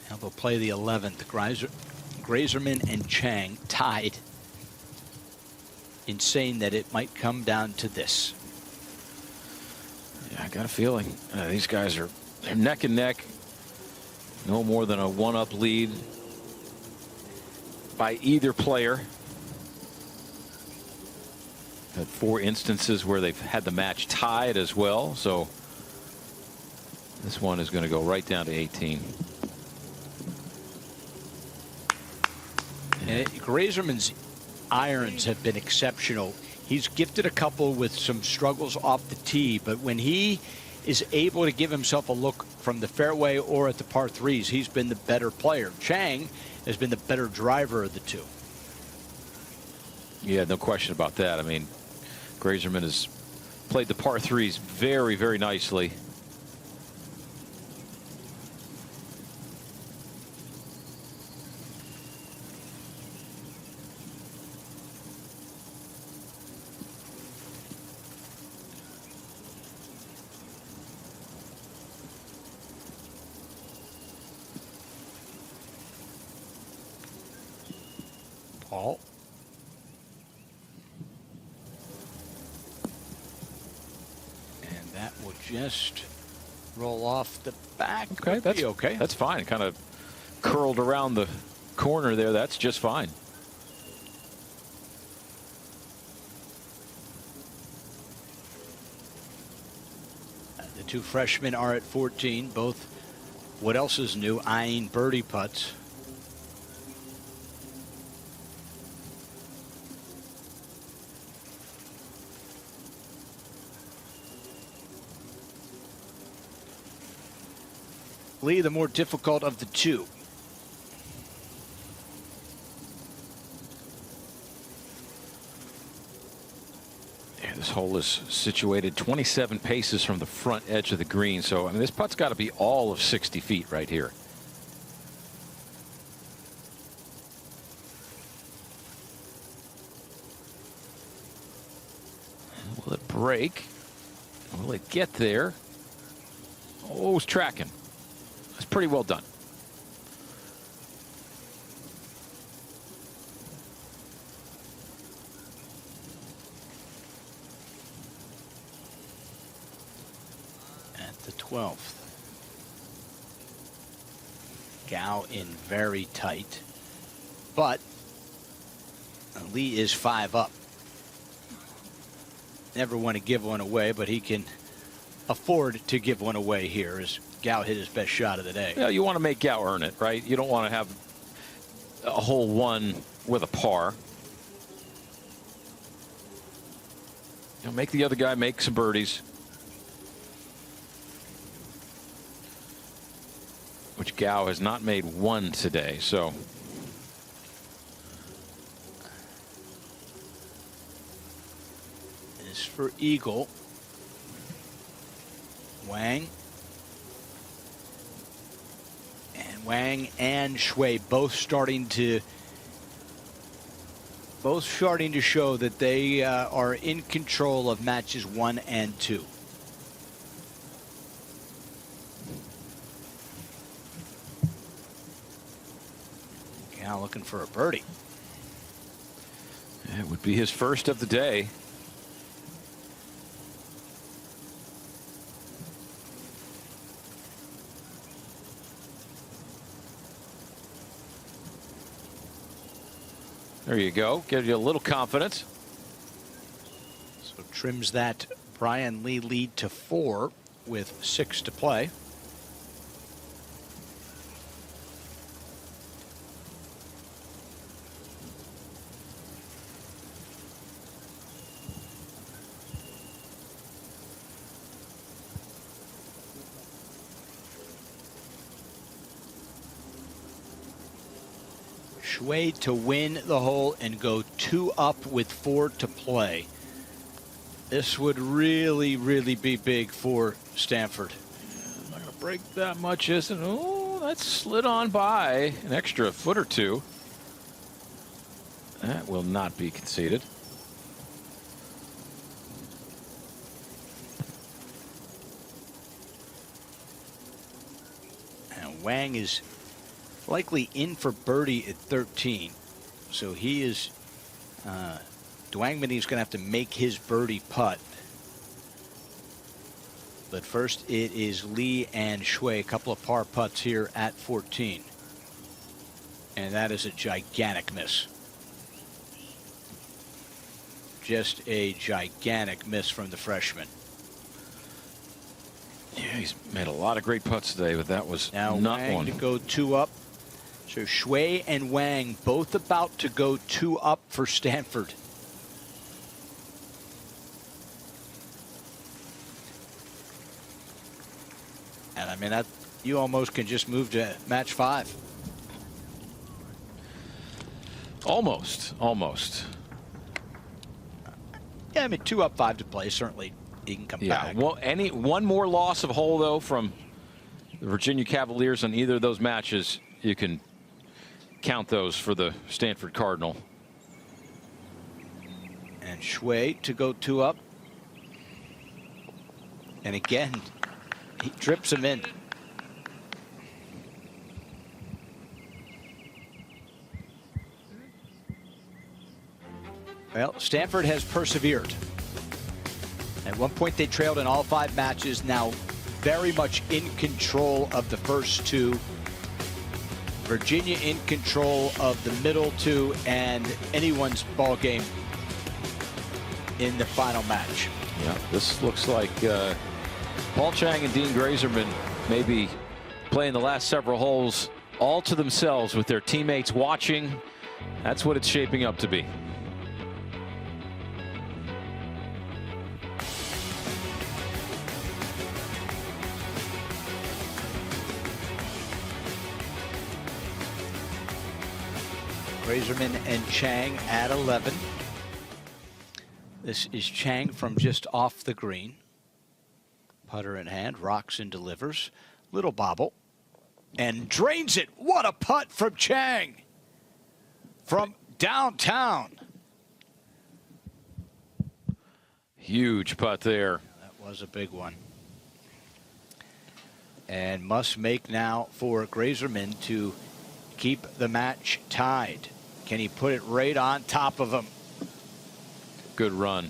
Now the will play the 11th. Grazerman and Chang tied. Insane that it might come down to this. Yeah, I got a feeling these guys they're neck and neck. No more than a one-up lead by either player. Had 4 instances where they've had the match tied as well. So this one is going to go right down to 18. Grazerman's irons have been exceptional. He's gifted a couple with some struggles off the tee, but when he is able to give himself a look from the fairway or at the par threes, he's been the better player. Chang has been the better driver of the two. Yeah, no question about that. I mean, Grazerman has played the par threes very, very nicely. Paul. And that will just roll off the back. Okay, that's okay. That's fine. Kind of curled around the corner there. That's just fine. The two freshmen are at 14. Both, what else is new, eyeing birdie putts. Lee, the more difficult of the two. Yeah, this hole is situated 27 paces from the front edge of the green. So, I mean, this putt's got to be all of 60 feet right here. Will it break? Will it get there? Oh, it's tracking. That's pretty well done. At the 12th. Gao in very tight. But Lee is 5 up. Never want to give one away, but he can afford to give one away here as Gao hit his best shot of the day. Yeah, you want to make Gao earn it, right? You don't want to have a hole one with a par. You know, make the other guy make some birdies. Which Gao has not made one today, so. This for eagle. Wang. And Wang and Shui both starting to show that they are in control of matches 1 and 2. Now looking for a birdie. It would be his first of the day. There you go. Gives you a little confidence. So trims that Bryan Lee lead to 4 with 6 to play. Shui to win the hole and go 2 up with 4 to play. This would really, really be big for Stanford. Not going to break that much, isn't it? Oh, that slid on by an extra foot or two. That will not be conceded. And Wang is likely in for birdie at 13. So he is, Dwangmany is going to have to make his birdie putt. But first it is Lee and Shui, a couple of par putts here at 14. And that is a gigantic miss. Just a gigantic miss from the freshman. Yeah, he's made a lot of great putts today, but that was Now not Wang one. to go 2 up. So Shui and Wang both about to go 2 up for Stanford. And I mean, that you almost can just move to match 5. Almost. Yeah, I mean, 2 up, 5 to play. Certainly, he can come back. Well, one more loss of hole though from the Virginia Cavaliers on either of those matches, you can count those for the Stanford Cardinal. And Shui to go 2 up. And again, he drips him in. Well, Stanford has persevered. At one point, they trailed in all 5 matches. Now, very much in control of the first 2. Virginia in control of the middle 2, and anyone's ball game in the final match. Yeah, this looks like Paul Chang and Dean Grazerman maybe playing the last several holes all to themselves with their teammates watching. That's what it's shaping up to be. Grazerman and Chang at 11. This is Chang from just off the green. Putter in hand, rocks and delivers. Little bobble. And drains it. What a putt from Chang. From downtown. Huge putt there. That was a big one. And must make now for Grazerman to keep the match tied. Can he put it right on top of him? Good run.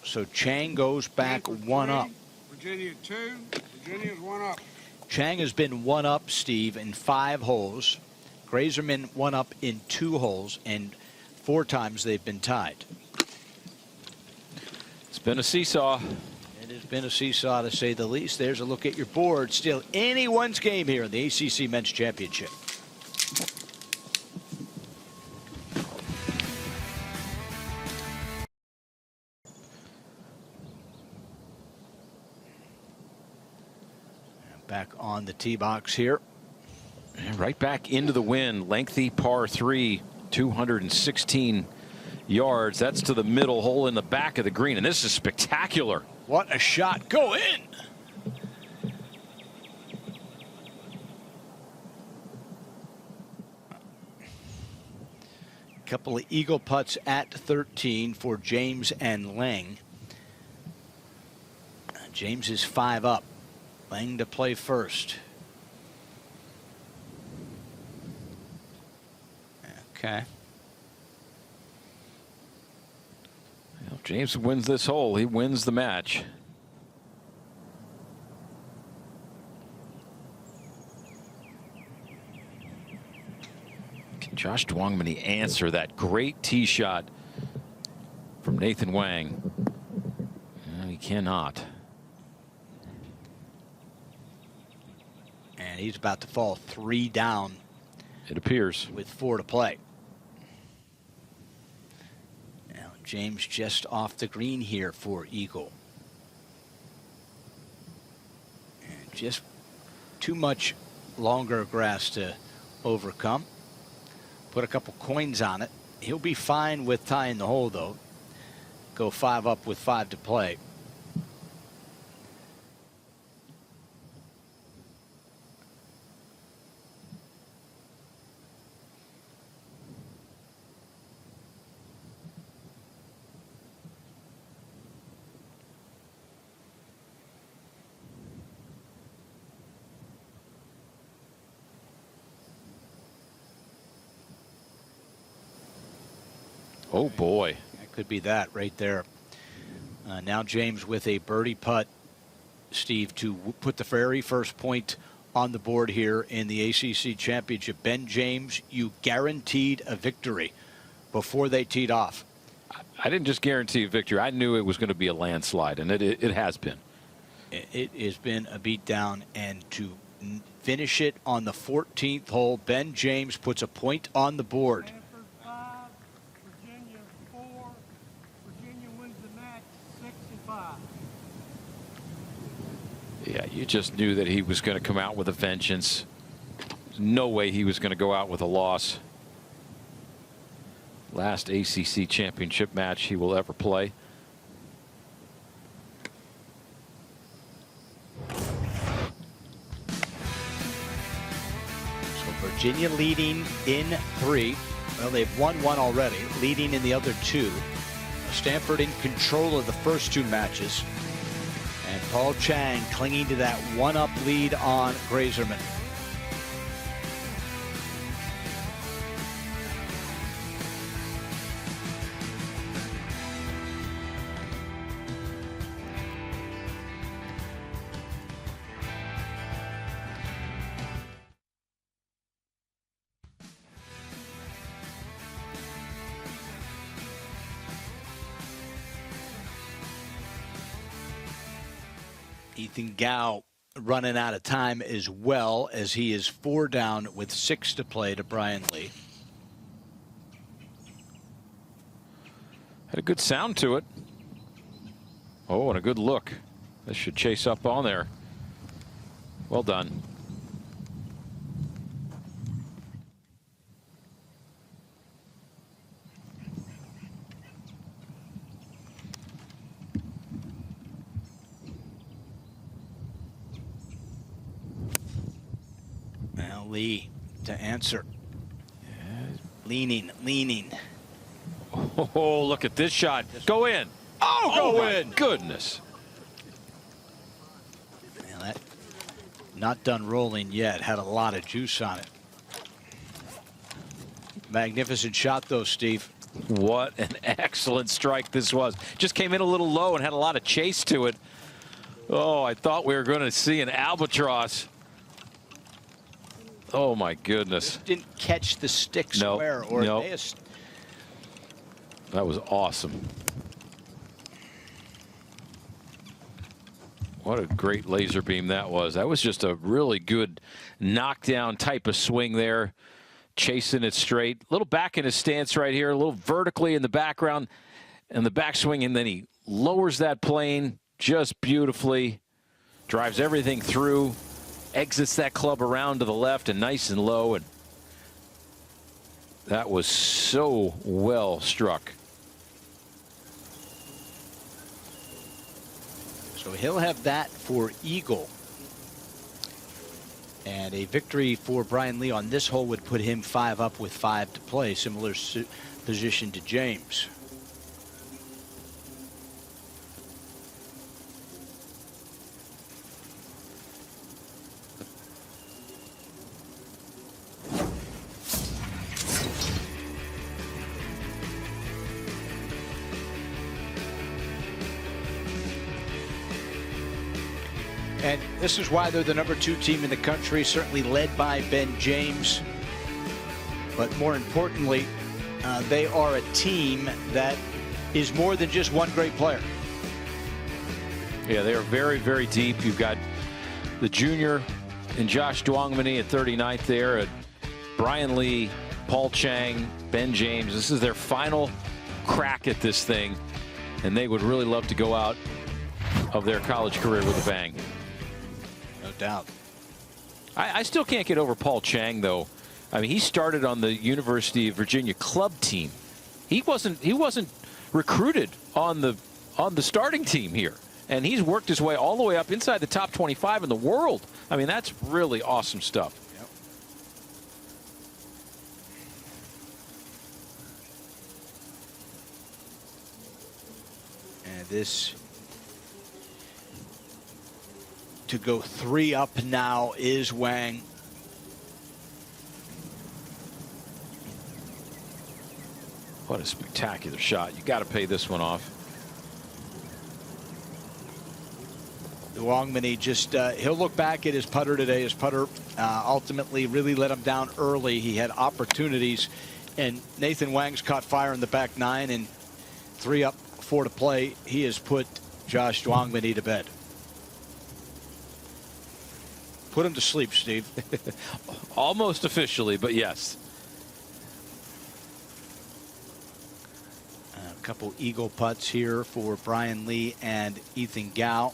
So Chang goes back 1 up. Virginia 2. Virginia's 1 up. Chang has been 1 up, Steve, in 5 holes. Grazerman 1 up in 2 holes, and 4 times they've been tied. It's been a seesaw. It has been a seesaw, to say the least. There's a look at your board. Still anyone's game here in the ACC Men's Championship. Back on the tee box here. And right back into the wind. Lengthy par 3, 216 yards. That's to the middle hole in the back of the green. And this is spectacular. What a shot. Go in. Couple of eagle putts at 13 for James and Lang. James is 5 up. Lang to play first. Okay. Well, if James wins this hole, he wins the match. Can Josh Dwangmany answer that great tee shot from Nathan Wang? No, he cannot. And he's about to fall 3 down. It appears. With 4 to play. Now James just off the green here for eagle. And just too much longer grass to overcome. Put a couple coins on it. He'll be fine with tying the hole, though. Go 5 up with 5 to play. Oh, boy. That could be that right there. Now James with a birdie putt, Steve, to put the very first point on the board here in the ACC Championship. Ben James, you guaranteed a victory before they teed off. I didn't just guarantee a victory. I knew it was going to be a landslide, and it has been. It has been a beatdown, and to finish it on the 14th hole, Ben James puts a point on the board. Stanford 5, Virginia 4. Virginia wins the match 6-5. Yeah, you just knew that he was going to come out with a vengeance. There's no way he was going to go out with a loss. Last ACC championship match he will ever play. So Virginia leading in 3. Well, they've won 1 already, leading in the other 2. Stanford in control of the first 2 matches. And Paul Chang clinging to that 1-up lead on Grazerman. Ethan Gao running out of time as well, as he is 4 down with 6 to play to Bryan Lee. Had a good sound to it. Oh, and a good look. This should chase up on there. Well done. Now Lee to answer. Leaning. Oh, look at this shot. Go in. Oh, go in. Goodness. Well, that not done rolling yet. Had a lot of juice on it. Magnificent shot, though, Steve. What an excellent strike this was. Just came in a little low and had a lot of chase to it. Oh, I thought we were going to see an albatross. Oh, my goodness. Didn't catch the stick square. Or Nope. it may have. That was awesome. What a great laser beam that was. That was just a really good knockdown type of swing there. Chasing it straight. A little back in his stance right here. A little vertically in the background. And the backswing. And then he lowers that plane just beautifully. Drives everything through. Exits that club around to the left and nice and low. And that was so well struck. So he'll have that for eagle. And a victory for Bryan Lee on this hole would put him 5 up with 5 to play. Similar position to James. And this is why they're the #2 team in the country, certainly led by Ben James. But more importantly, they are a team that is more than just one great player. Yeah, they are very, very deep. You've got the junior and Josh Duongmani at 39th there. Bryan Lee, Paul Chang, Ben James. This is their final crack at this thing. And they would really love to go out of their college career with a bang. No doubt. I still can't get over Paul Chang, though. I mean, he started on the University of Virginia club team. He wasn't recruited on the starting team here, and he's worked his way all the way up inside the top 25 in the world. I mean, that's really awesome stuff. Yep. And this to go 3 up now is Wang. What a spectacular shot. You got to pay this one off. Wangmani just, he'll look back at his putter today. His putter ultimately really let him down early. He had opportunities, and Nathan Wang's caught fire in the back nine, and 3 up, 4 to play. He has put Josh Wangmani to bed. Put him to sleep, Steve. Almost officially, but yes. A couple eagle putts here for Bryan Lee and Edan Cui.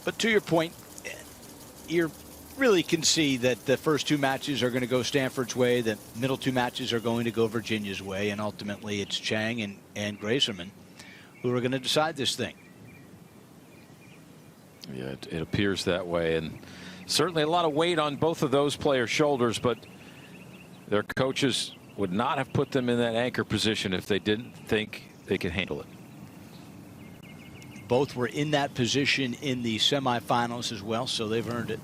But to your point, you really can see that the first 2 matches are going to go Stanford's way, the middle 2 matches are going to go Virginia's way, and ultimately it's Chang and Grayserman who are going to decide this thing. Yeah, it appears that way, and certainly a lot of weight on both of those players' shoulders, but their coaches would not have put them in that anchor position if they didn't think they could handle it. Both were in that position in the semifinals as well, so they've earned it.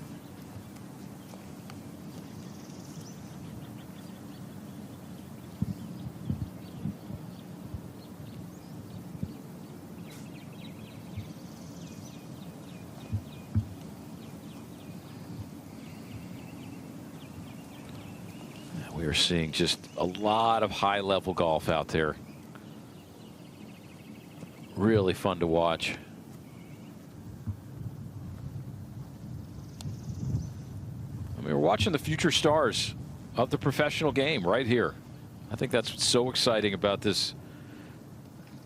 We are seeing just a lot of high-level golf out there. Really fun to watch. I mean, we're watching the future stars of the professional game right here. I think that's what's so exciting about this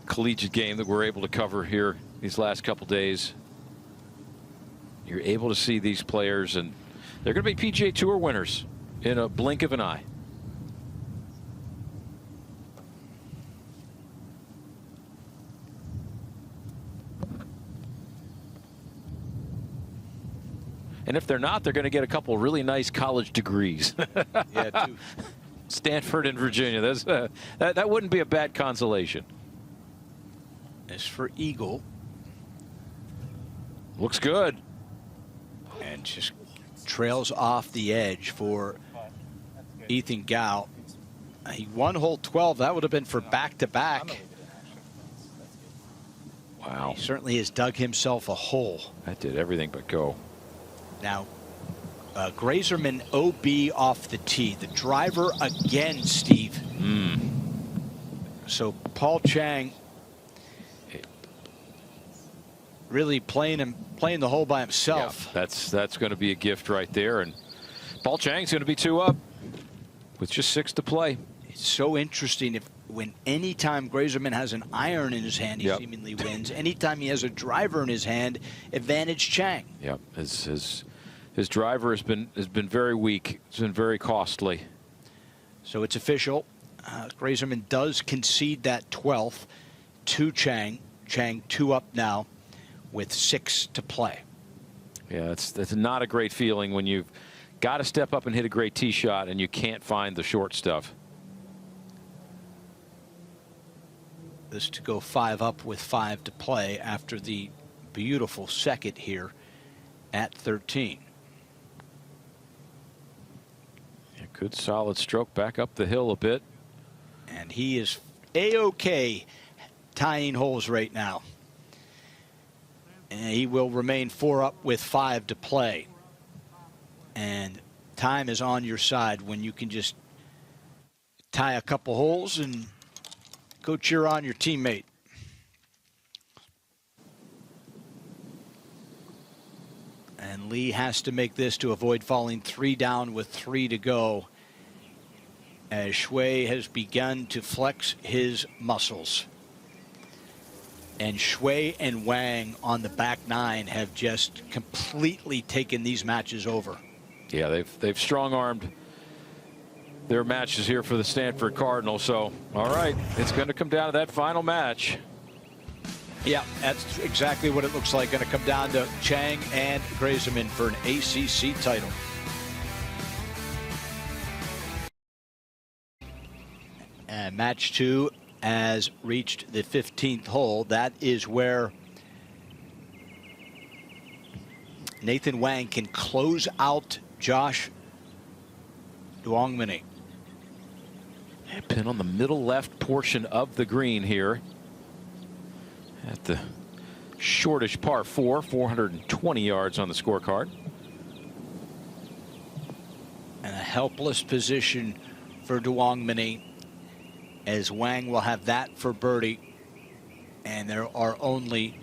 collegiate game that we're able to cover here these last couple days. You're able to see these players, and they're going to be PGA Tour winners in a blink of an eye. And if they're not, they're going to get a couple really nice college degrees. Yeah, too. Stanford and Virginia. That's, that wouldn't be a bad consolation. As for Eagle. Looks good. And just trails off the edge for Edan Cui. He won hole 12. That would have been for back-to-back. Wow. He certainly has dug himself a hole. That did everything but go. Now, Grayserman OB off the tee. The driver again, Steve. So Paul Chang really playing the hole by himself. Yeah, that's going to be a gift right there. And Paul Chang's going to be 2 up with just 6 to play. It's so interesting when anytime Grayserman has an iron in his hand, he seemingly wins. Anytime he has a driver in his hand, advantage Chang. Yep, his driver has been very weak. It's been very costly. So it's official. Grayserman does concede that 12th to Chang. Chang 2 up now with 6 to play. Yeah, that's not a great feeling when you've got to step up and hit a great tee shot and you can't find the short stuff. This to go 5 up with 5 to play after the beautiful second here at 13. A good solid stroke back up the hill a bit. And he is A-OK tying holes right now. And he will remain 4 up with 5 to play. And time is on your side when you can just tie a couple holes and go cheer on your teammate. And Lee has to make this to avoid falling 3 down with 3 to go, as Shui has begun to flex his muscles. And Shui and Wang on the back 9 have just completely taken these matches over. Yeah, they've strong-armed their matches here for the Stanford Cardinals. So, all right, it's going to come down to that final match. Yeah, that's exactly what it looks like. Going to come down to Chang and Grayserman for an ACC title. And match 2 has reached the 15th hole. That is where Nathan Wang can close out Josh Duongmini. Pin on the middle left portion of the green here at the shortish par 4, 420 yards on the scorecard. And a helpless position for Duongmini, as Wang will have that for birdie, and there are only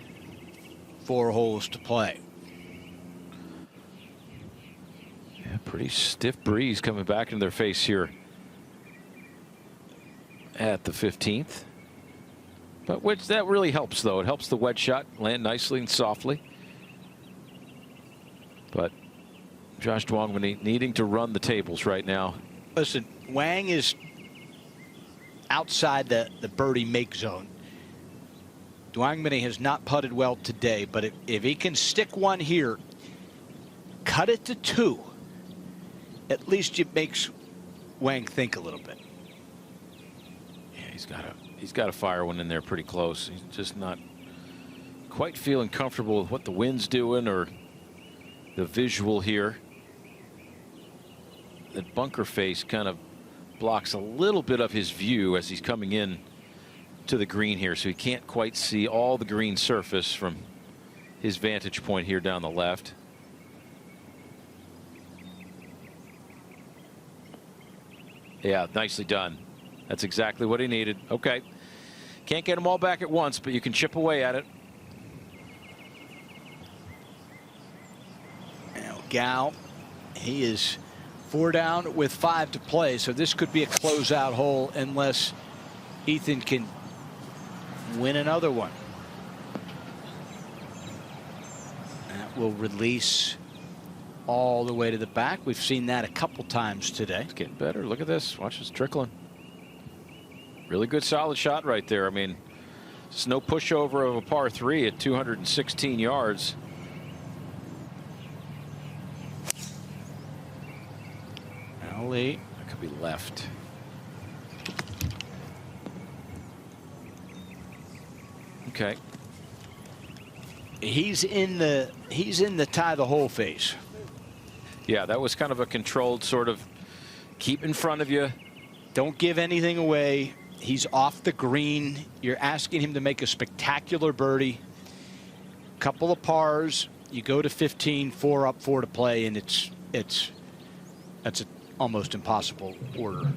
4 holes to play. Yeah, pretty stiff breeze coming back into their face here at the 15th. But which that really helps, though. It helps the wedge shot land nicely and softly. But Josh Duongmini needing to run the tables right now. Listen, Wang is outside the birdie make zone. Duongmini has not putted well today, but if he can stick one here, cut it to 2, at least it makes Wang think a little bit. Yeah, he's got to fire one in there pretty close. He's just not quite feeling comfortable with what the wind's doing or the visual here. That bunker face kind of blocks a little bit of his view as he's coming in to the green here, so he can't quite see all the green surface from his vantage point here down the left. Yeah, nicely done. That's exactly what he needed. Okay. Can't get them all back at once, but you can chip away at it. Now, Gao, he is 4 down with 5 to play, so this could be a closeout hole unless Ethan can win another one. That will release all the way to the back. We've seen that a couple times today. It's getting better. Look at this. Watch this trickling. Really good solid shot right there. I mean, it's no pushover of a par 3 at 216 yards. Now Lee. That could be left. Okay. He's in the tie the hole phase. Yeah, that was kind of a controlled sort of keep in front of you. Don't give anything away. He's off the green. You're asking him to make a spectacular birdie. Couple of pars. You go to 15, 4 up, 4 to play, and that's an almost impossible order.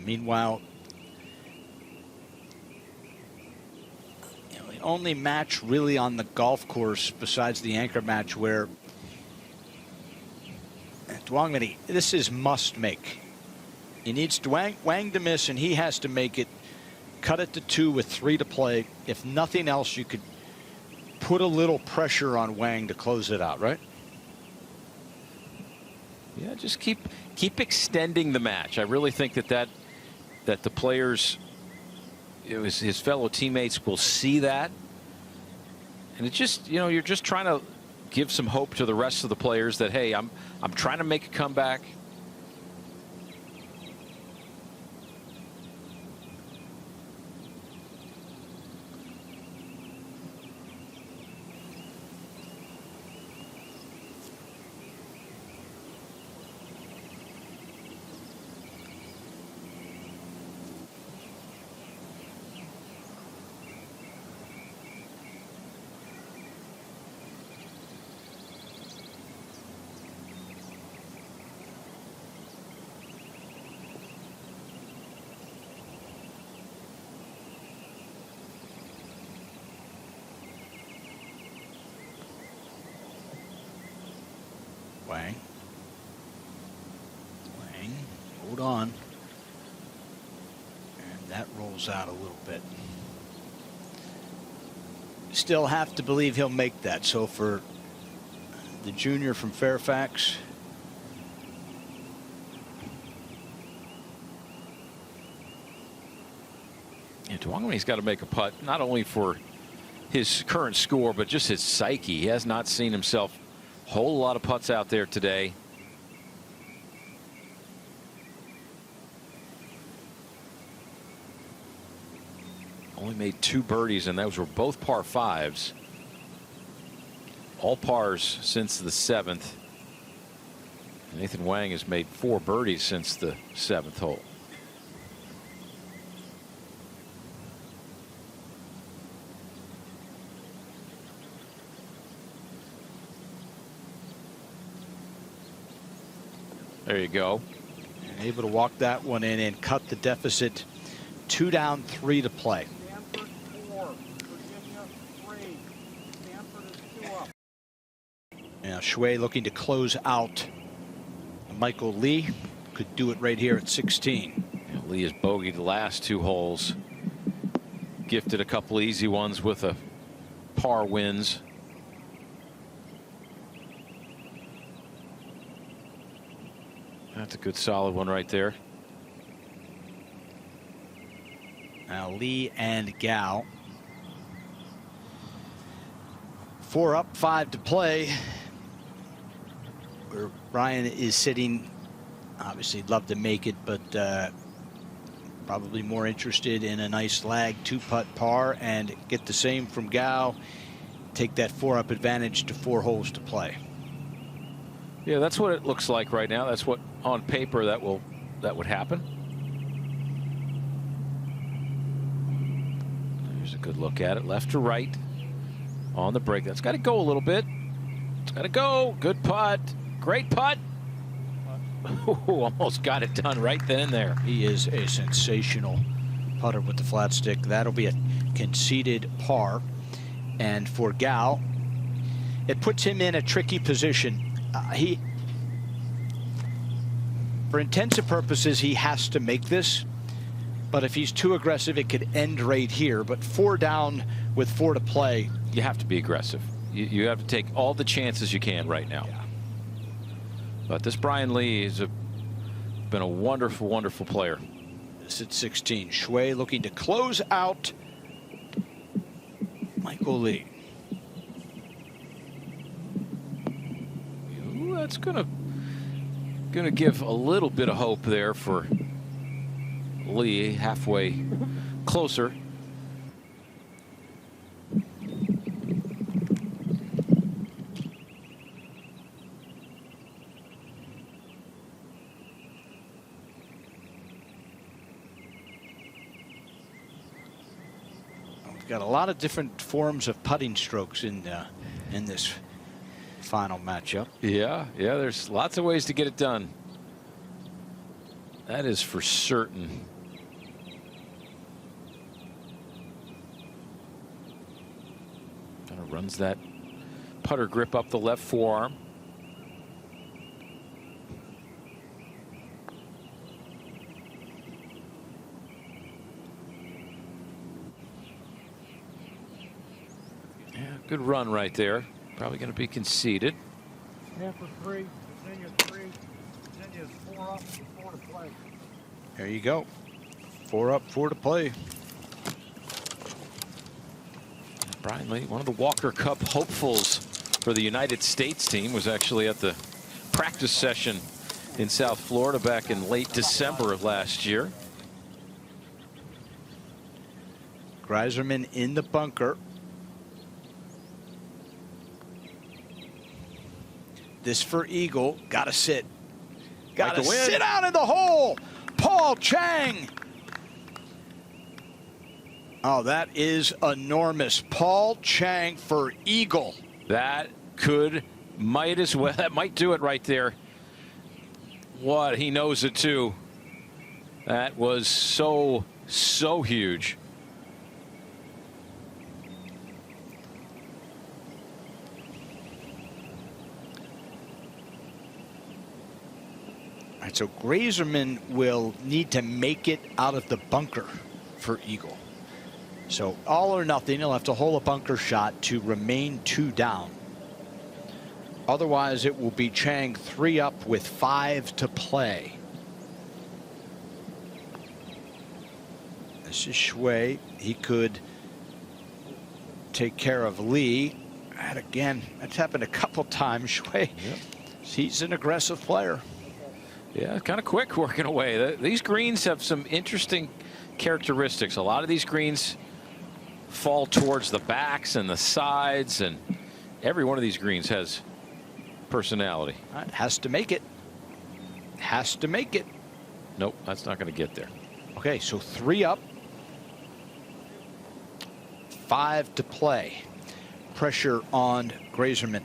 Meanwhile, the only match really on the golf course besides the anchor match where Duongmini, this is must make. He needs Wang to miss, and he has to make it. Cut it to 2 with 3 to play. If nothing else, you could put a little pressure on Wang to close it out, right? Yeah, just keep extending the match. I really think that the players, his fellow teammates will see that, and it's just, you're just trying to give some hope to the rest of the players that, hey, I'm trying to make a comeback. Wang, hold on. And that rolls out a little bit. Still have to believe he'll make that. So for the junior from Fairfax, Yeah, Duongmini's got to make a putt, not only for his current score, but just his psyche. He has not seen himself whole lot of putts out there today. only made 2 birdies, and those were both par 5s. All pars since the 7th. Nathan Wang has made 4 birdies since the 7th hole. There you go. And able to walk that one in and cut the deficit 2 down, 3 to play. Stanford 4, Virginia 3. Stanford is 2 up. Now Shui looking to close out. Michael Lee could do it right here at 16. Yeah, Lee has bogeyed the last 2 holes. Gifted a couple easy ones with a par wins. That's a good solid one right there. Now Lee and Gao. 4 up, 5 to play. Where Bryan is sitting, obviously love to make it, but probably more interested in a nice lag 2-putt par and get the same from Gao. Take that 4-up advantage to 4 holes to play. Yeah, that's what it looks like right now. That's what on paper that would happen. Here's a good look at it, left to right on the break. That's got to go a little bit. It's got to go. Good putt. Great putt. Almost got it done right then and there. He is a sensational putter with the flat stick. That'll be a conceded par. And for Gao, it puts him in a tricky position. For intensive purposes, he has to make this. But if he's too aggressive, it could end right here. But 4 down with 4 to play. You have to be aggressive. You have to take all the chances you can right now. Yeah. But this Bryan Lee has been a wonderful, wonderful player. This at 16. Shui looking to close out Michael Lee. Ooh, that's gonna give a little bit of hope there for Lee, halfway closer. We've got a lot of different forms of putting strokes in this final matchup. Yeah, there's lots of ways to get it done. That is for certain. Kind of runs that putter grip up the left forearm. Yeah, good run right there. Probably going to be conceded. Stanford 3, Virginia 3. Virginia's 4 up with 4 to play. There you go. 4 up, 4 to play. Bryan Lee, one of the Walker Cup hopefuls for the United States team, was actually at the practice session in South Florida back in late December of last year. Greiserman in the bunker. This for Eagle. Got to sit. Got to sit out in the hole. Paul Chang. Oh, that is enormous. Paul Chang for Eagle. That might do it right there. What, he knows it too. That was so huge. All right, so Greiserman will need to make it out of the bunker for Eagle. So all or nothing, he'll have to hole a bunker shot to remain 2 down. Otherwise, it will be Chang 3 up with 5 to play. This is Shui. He could take care of Lee. And again, that's happened a couple times. Shui, yep. He's an aggressive player. Yeah, kind of quick working away. These greens have some interesting characteristics. A lot of these greens fall towards the backs and the sides, and every one of these greens has personality. It has to make it. Has to make it. Nope, that's not going to get there. Okay, so 3 up. 5 to play. Pressure on Grazerman.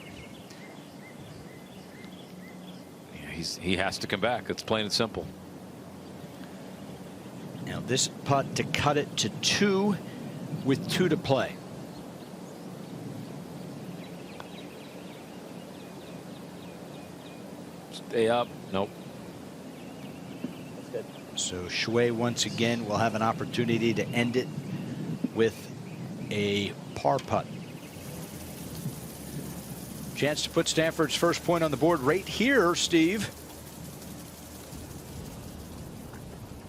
Yeah, he has to come back. It's plain and simple. Now this putt to cut it to 2 with 2 to play. Stay up. Nope. So Shui once again will have an opportunity to end it with a par putt. Chance to put Stanford's first point on the board right here, Steve.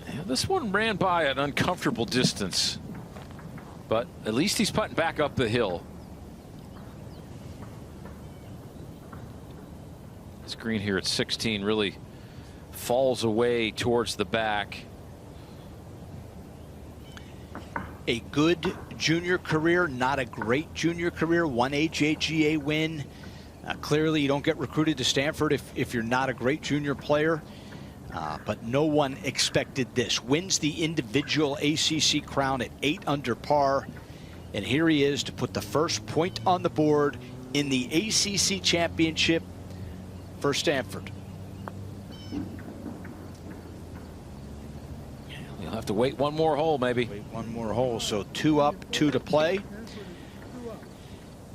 Yeah, this one ran by an uncomfortable distance, but at least he's putting back up the hill. This green here at 16 really falls away towards the back. A good junior career, not a great junior career. 1 HAGA win. Clearly, you don't get recruited to Stanford if you're not a great junior player. But no one expected this. Wins the individual ACC crown at 8 under par. And here he is to put the first point on the board in the ACC championship for Stanford. You'll have to wait one more hole, maybe. Wait one more hole. So 2 up, 2 to play.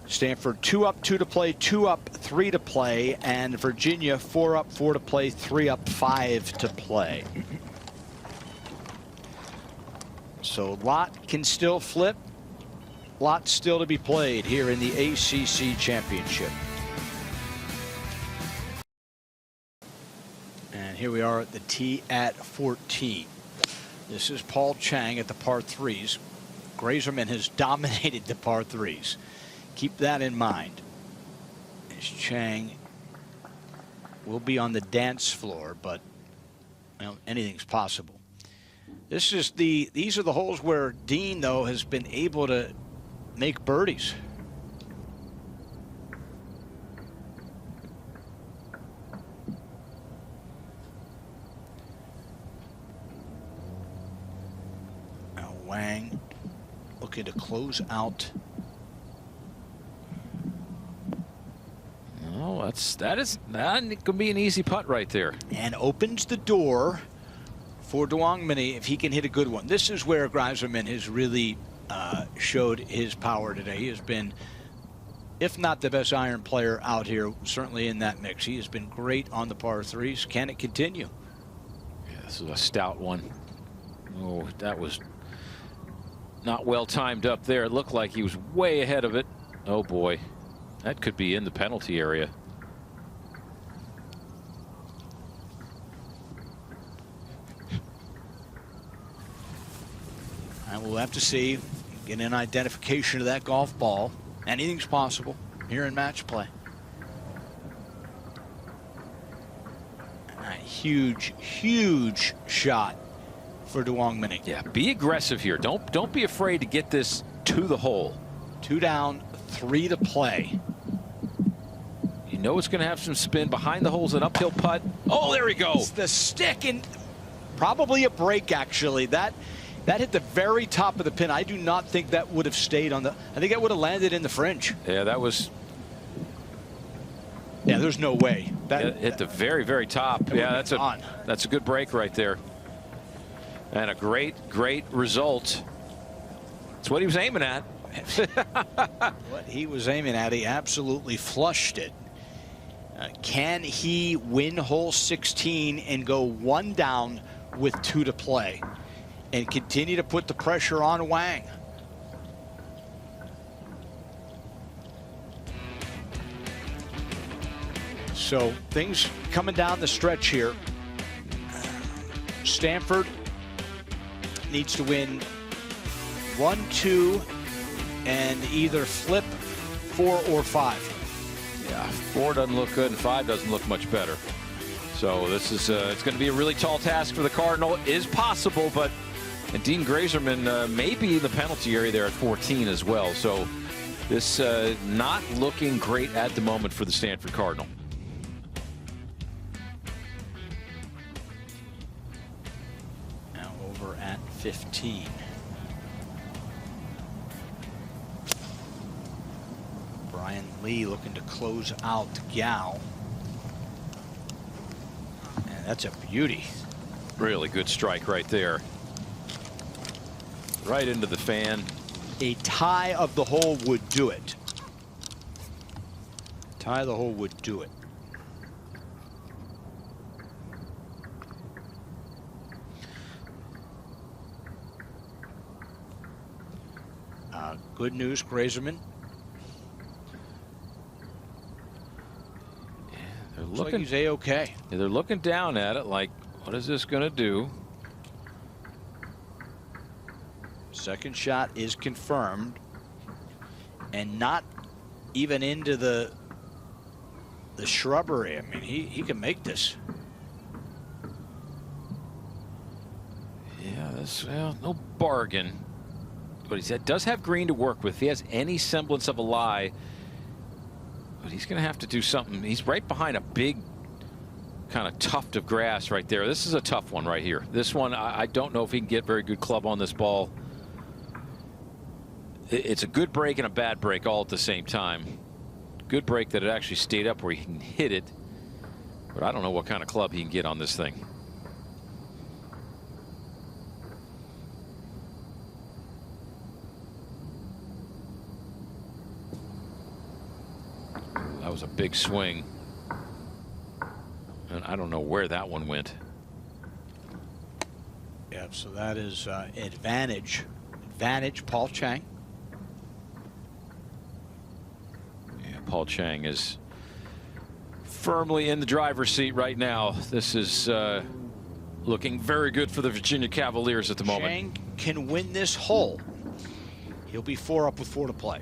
Stanford 2 up, 2 to play, 2 up, 3 to play, and Virginia 4 up, 4 to play, 3 up, 5 to play. So lot can still flip. Lot still to be played here in the ACC championship. And here we are at the tee at 14. This is Paul Chang at the par 3s. Grazerman has dominated the par 3s. Keep that in mind. As Chang will be on the dance floor, but well, anything's possible. These are the holes where Dean, though, has been able to make birdies. Now Wang looking to close out. Oh, that could be an easy putt right there. And opens the door for Duong Mini if he can hit a good one. This is where Grazerman has really showed his power today. He has been, if not the best iron player out here, certainly in that mix. He has been great on the par 3s. Can it continue? Yeah, this is a stout one. Oh, that was not well timed up there. It looked like he was way ahead of it. Oh boy. That could be in the penalty area. And we'll have to see, get an identification of that golf ball. Anything's possible here in match play. A huge, huge shot for Duong Mini. Yeah, be aggressive here. Don't be afraid to get this to the hole. 2 down, 3 to play. You know it's going to have some spin behind the holes, an uphill putt. Oh, there we go. It's the stick, and probably a break, actually. That hit the very top of the pin. I do not think that would have stayed on the, I think that would have landed in the fringe. Yeah, that was. Yeah, there's no way. That hit the very, very top. Yeah, that's a good break right there. And a great result. That's what he was aiming at. What he was aiming at, he absolutely flushed it. Can he win hole 16 and go 1 down with 2 to play and continue to put the pressure on Wang? So things coming down the stretch here. Stanford needs to win 1, 2, and either flip 4 or 5. Yeah, 4 doesn't look good and 5 doesn't look much better. So this is it's going to be a really tall task for the Cardinal. It is possible, but And Dean Grazerman may be in the penalty area there at 14 as well. So this not looking great at the moment for the Stanford Cardinal. Now over at 15. Bryan Lee looking to close out Gao. And that's a beauty. Really good strike right there. Right into the fan. A tie of the hole would do it. Tie of the hole would do it. Good news, Grazerman. Yeah, they're Looks looking. like he's A-okay. Yeah, they're looking down at it like, what is this going to do? Second shot is confirmed, and not even into the shrubbery. I mean, he can make this. Yeah, that's no bargain. But he does have green to work with. If he has any semblance of a lie, but he's going to have to do something. He's right behind a big kind of tuft of grass right there. This is a tough one right here. This one, I don't know if he can get very good club on this ball. It's a good break and a bad break all at the same time. Good break that it actually stayed up where he can hit it, but I don't know what kind of club he can get on this thing. That was a big swing, and I don't know where that one went. Yeah, so that is advantage Paul Chang. Yeah, Paul Chang is firmly in the driver's seat right now. This is looking very good for the Virginia Cavaliers at the moment. Chang can win this hole. He'll be 4 up with 4 to play.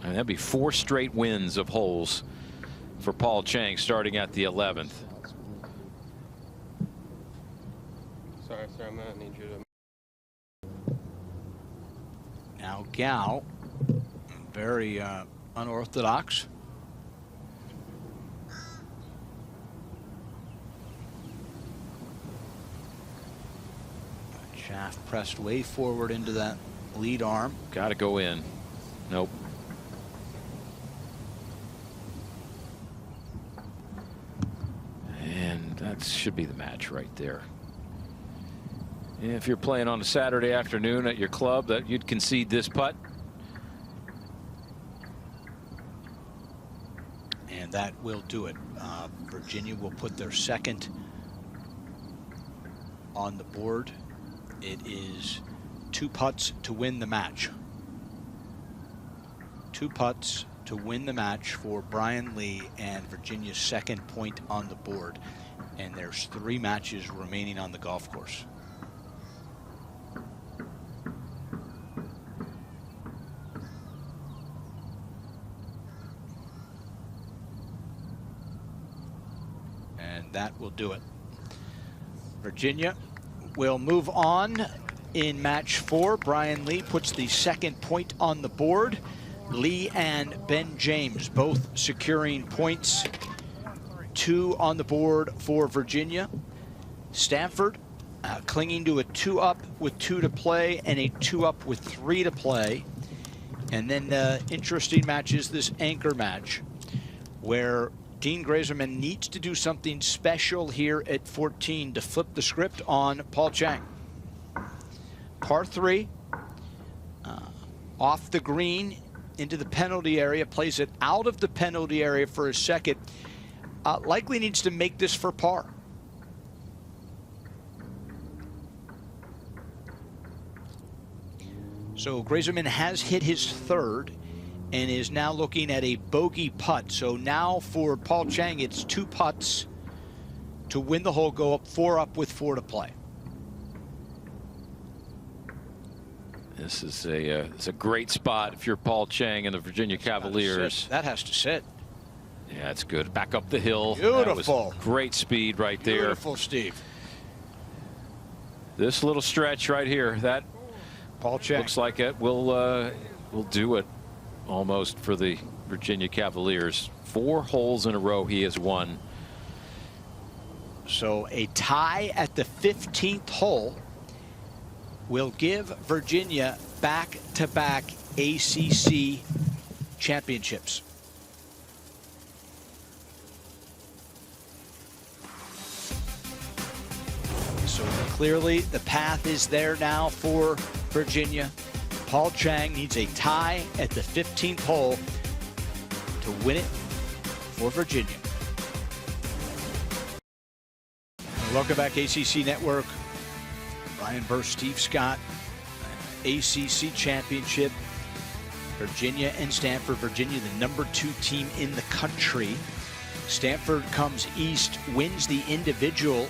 And that'd be 4 straight wins of holes for Paul Chang starting at the 11th. Sorry, I'm gonna need you to. Now Gao, very unorthodox. Shaft pressed way forward into that lead arm. Got to go in. Nope. And that should be the match right there. If you're playing on a Saturday afternoon at your club, that you'd concede this putt. And that will do it. Virginia will put their second on the board. It is 2 putts to win the match. 2 putts to win the match for Bryan Lee and Virginia's second point on the board. And there's 3 matches remaining on the golf course. And that will do it. Virginia will move on in match 4. Bryan Lee puts the second point on the board. Lee and Ben James both securing points. 2 on the board for Virginia. Stanford clinging to a 2 up with 2 to play and a 2 up with 3 to play. And then interesting match is this anchor match where Dean Grazerman needs to do something special here at 14 to flip the script on Paul Chang. Par 3, off the green into the penalty area, plays it out of the penalty area for a second. Likely needs to make this for par. So Grazerman has hit his 3rd and is now looking at a bogey putt. So now for Paul Chang, it's 2 putts to win the hole, go up 4 up with 4 to play. This is it's a great spot if you're Paul Chang and the Virginia Cavaliers. That has to sit. Yeah, it's good. Back up the hill. Beautiful. That was great speed right there. Beautiful, Steve. This little stretch right here, that Paul Chang. looks like it will do it almost for the Virginia Cavaliers. 4 holes in a row he has won. So a tie at the 15th hole will give Virginia back-to-back ACC championships. So clearly the path is there now for Virginia. Paul Chang needs a tie at the 15th hole to win it for Virginia. Welcome back, ACC Network. Brian Burr, Steve Scott, ACC championship. Virginia and Stanford. Virginia, the #2 team in the country. Stanford comes east, wins the individual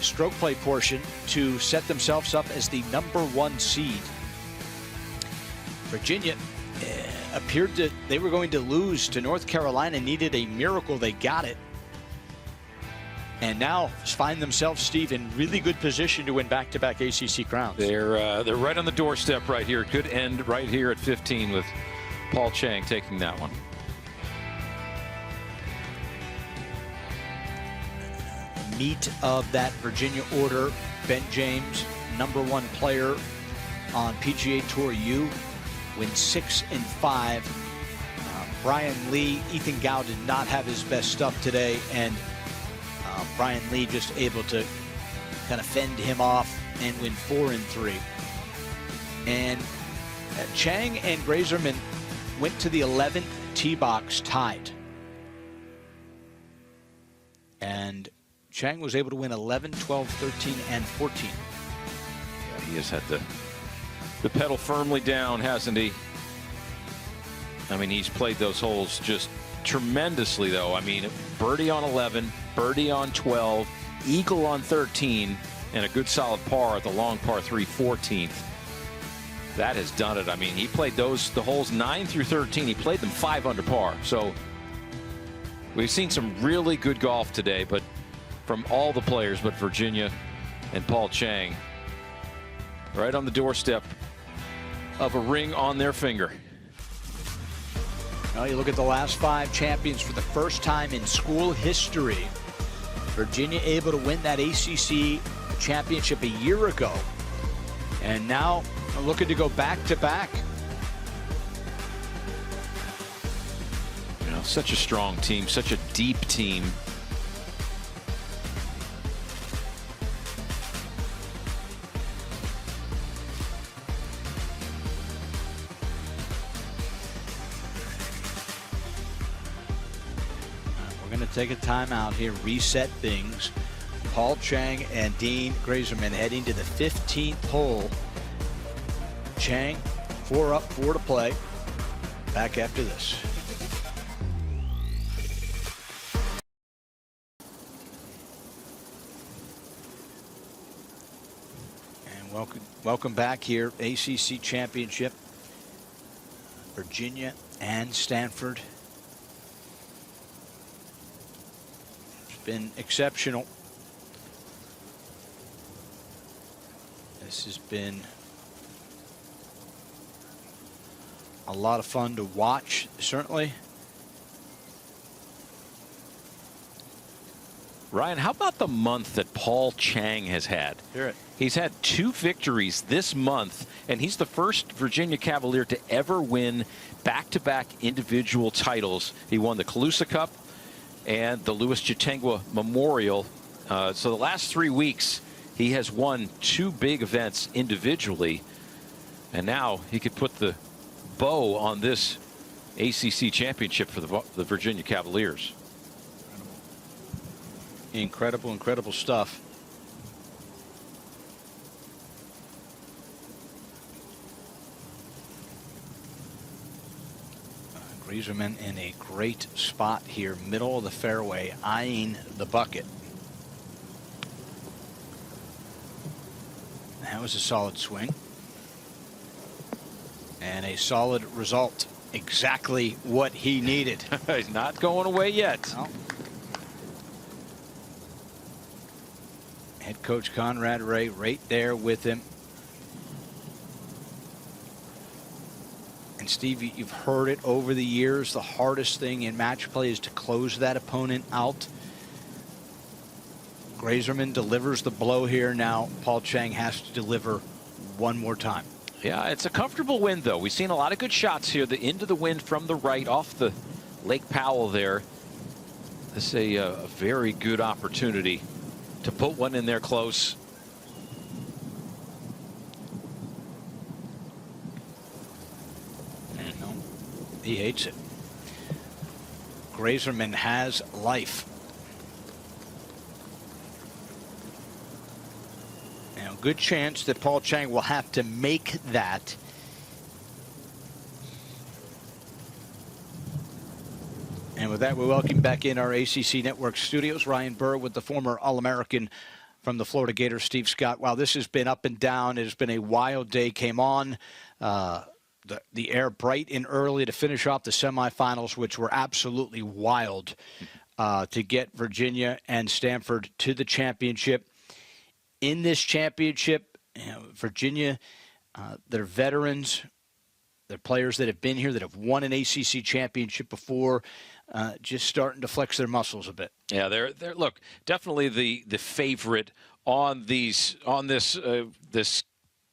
stroke play portion to set themselves up as the #1 seed. Virginia appeared that they were going to lose to North Carolina, needed a miracle. They got it. And now find themselves, Steve, in really good position to win back-to-back ACC crowns. They're right on the doorstep right here. Good end right here at 15 with Paul Chang taking that one. Meat of that Virginia order: Ben James, #1 player on PGA Tour U, wins 6 and 5. Bryan Lee, Ethan Gow did not have his best stuff today, and Bryan Lee just able to kind of fend him off and win 4 and 3. And Chang and Grazerman went to the 11th tee box tied. And Chang was able to win 11, 12, 13, and 14. Yeah, he has had the pedal firmly down, hasn't he? I mean, he's played those holes just tremendously, though. I mean, birdie on 11, birdie on 12, eagle on 13, and a good solid par at the long par 3, 14th. That has done it. I mean, he played the holes 9 through 13. He played them 5 under par. So we've seen some really good golf today, but from all the players but Virginia and Paul Chang, right on the doorstep of a ring on their finger. Now you look at the last 5 champions for the first time in school history. Virginia able to win that ACC championship a year ago, and now looking to go back-to-back. You know, such a strong team, such a deep team. Take a timeout here, reset things. Paul Chang and Dean Grazerman heading to the 15th hole. Chang 4 up, 4 to play. Back after this. And welcome back here, ACC championship. Virginia and Stanford. Been exceptional. This has been a lot of fun to watch, certainly. Ryan, how about the month that Paul Chang has had? Hear it. He's had 2 victories this month, and he's the first Virginia Cavalier to ever win back-to-back individual titles. He won the Calusa Cup and the Louis Chitengua Memorial. So the last 3 weeks, he has won 2 big events individually. And now he could put the bow on this ACC championship for the Virginia Cavaliers. Incredible, incredible stuff. Grazerman in a great spot here, middle of the fairway, eyeing the bucket. That was a solid swing. And a solid result. Exactly what he needed. He's not going away yet. No. Head with Coach Conrad Ray right there with him. And Steve, you've heard it over the years. The hardest thing in match play is to close that opponent out. Grazerman delivers the blow here. Now Paul Chang has to deliver one more time. Yeah, it's a comfortable wind, though. We've seen a lot of good shots here. The into the wind from the right off the Lake Powell there. This is a very good opportunity to put one in there close. No, he hates it. Grazerman has life. Now, good chance that Paul Chang will have to make that. And with that, we welcome back in our ACC Network studios, Ryan Burr with the former All-American from the Florida Gators, Steve Scott. Wow, this has been up and down. It has been a wild day. Came on the air bright and early to finish off the semifinals, which were absolutely wild to get Virginia and Stanford to the championship. In this championship, Virginia, they're veterans. They're players that have been here, that have won an ACC championship before, just starting to flex their muscles a bit. Yeah, they're look, definitely the favorite on this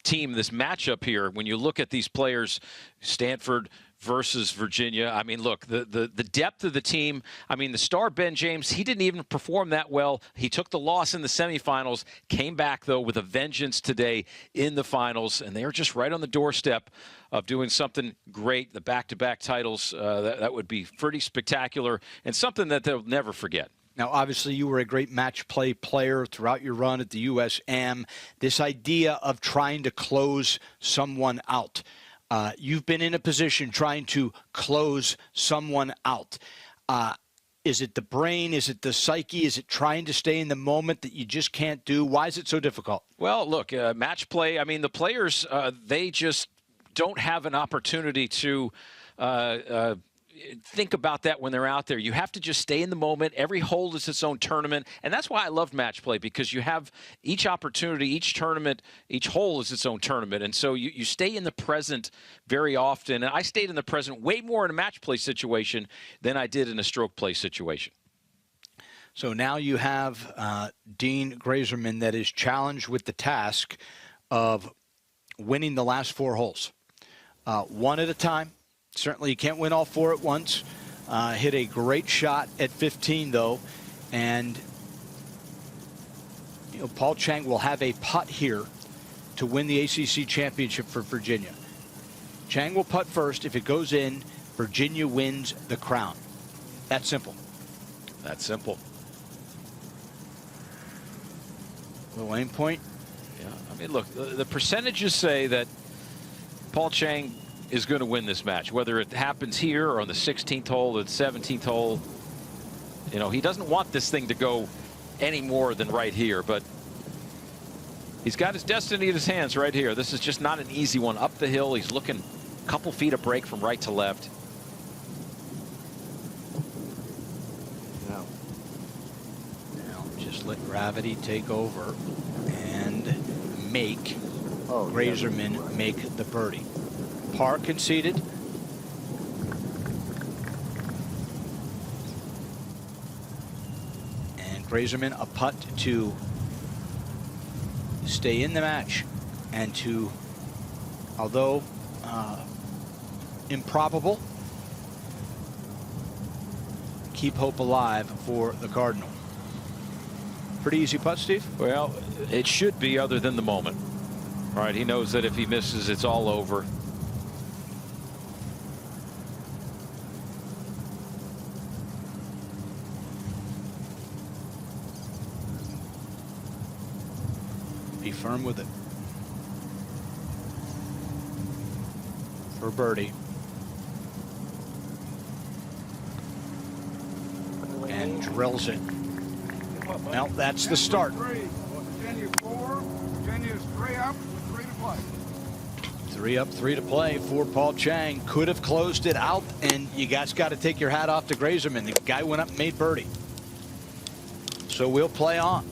team, this matchup here. When you look at these players, Stanford versus Virginia, I mean, look, the depth of the team. I mean, the star Ben James, he didn't even perform that well. He took the loss in the semifinals, came back, though, with a vengeance today in the finals, and they are just right on the doorstep of doing something great. The back-to-back titles, that would be pretty spectacular and something that they'll never forget. Now, obviously, you were a great match play player throughout your run at the USM. This idea of trying to close someone out. You've been in a position trying to close someone out. Is it the brain? Is it the psyche? Is it trying to stay in the moment that you just can't do? Why is it so difficult? Well, look, match play, I mean, the players, they just don't have an opportunity to think about that when they're out there. You have to just stay in the moment. Every hole is its own tournament, and that's why I love match play, because you have each opportunity, each tournament, each hole is its own tournament, and so you stay in the present very often. And I stayed in the present way more in a match play situation than I did in a stroke play situation. So now you have Dean Grazerman that is challenged with the task of winning the last 4 holes. One at a time. Certainly you can't win all 4 at once. Hit a great shot at 15, though. And, Paul Chang will have a putt here to win the ACC championship for Virginia. Chang will putt first. If it goes in, Virginia wins the crown. That's simple. That's simple. Little aim point. Yeah, I mean, look, the percentages say that Paul Chang is going to win this match, whether it happens here or on the 16th hole or the 17th hole. He doesn't want this thing to go any more than right here, but he's got his destiny in his hands right here. This is just not an easy one. Up the hill, he's looking a couple feet of break from right to left. Now just let gravity take over and make Grazerman make the birdie. Par conceded. And Grazerman a putt to stay in the match and to, although improbable, keep hope alive for the Cardinal. Pretty easy putt, Steve? Well, it should be, other than the moment. All right, he knows that if he misses, it's all over. Be firm with it. For birdie. And drills it. Well, that's the start. Virginia 4, Virginia's 3 up with 3 to play. 3 up, 3 to play for Paul Chang. Could have closed it out, and you guys got to take your hat off to Grazerman. The guy went up and made birdie. So we'll play on.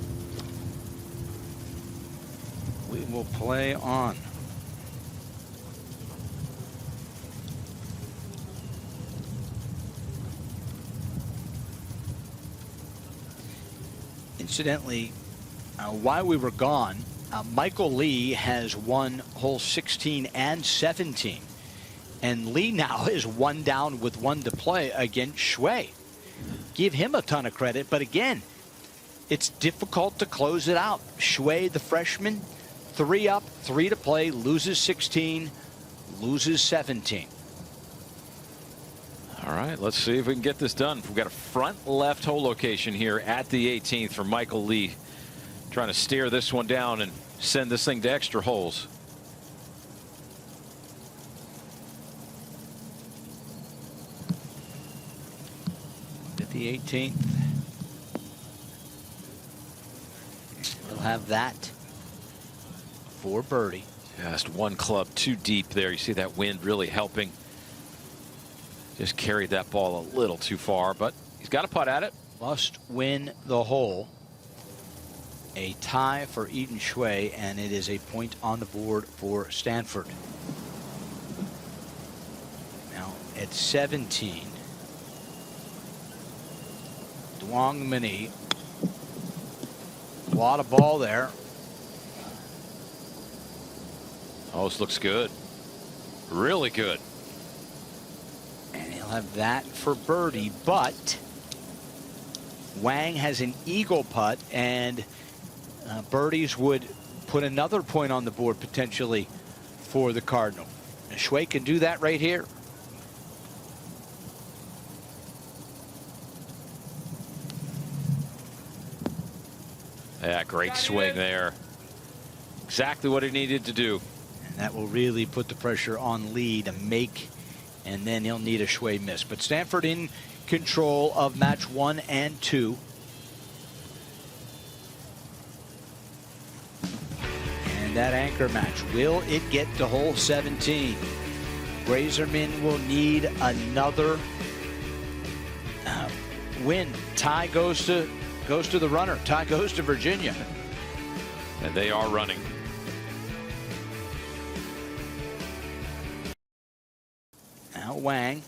We will play on. Incidentally, while we were gone, Michael Lee has won hole 16 and 17. And Lee now is one down with one to play against Shui. Give him a ton of credit, but again, it's difficult to close it out. Shui, the freshman, 3 up, 3 to play, loses 16, loses 17. All right, let's see if we can get this done. We've got a front left hole location here at the 18th for Michael Lee, trying to steer this one down and send this thing to extra holes. At the 18th. We'll have that for birdie. Just one club too deep there. You see that wind really helping. Just carried that ball a little too far, but he's got a putt at it. Must win the hole. A tie for Edan Cui, and it is a point on the board for Stanford. Now at 17, Duong Mini. A lot of ball there. Oh, this looks good. Really good. And he'll have that for birdie, but Wang has an eagle putt, and birdies would put another point on the board potentially for the Cardinal. And Shui can do that right here. Yeah, great swing there. Exactly what he needed to do. And that will really put the pressure on Lee to make, and then he'll need a Shui miss. But Stanford in control of match 1 and 2. And that anchor match, will it get to hole 17? Grazerman will need another win. Tie goes to the runner. Tie goes to Virginia. And they are running. Now Wang.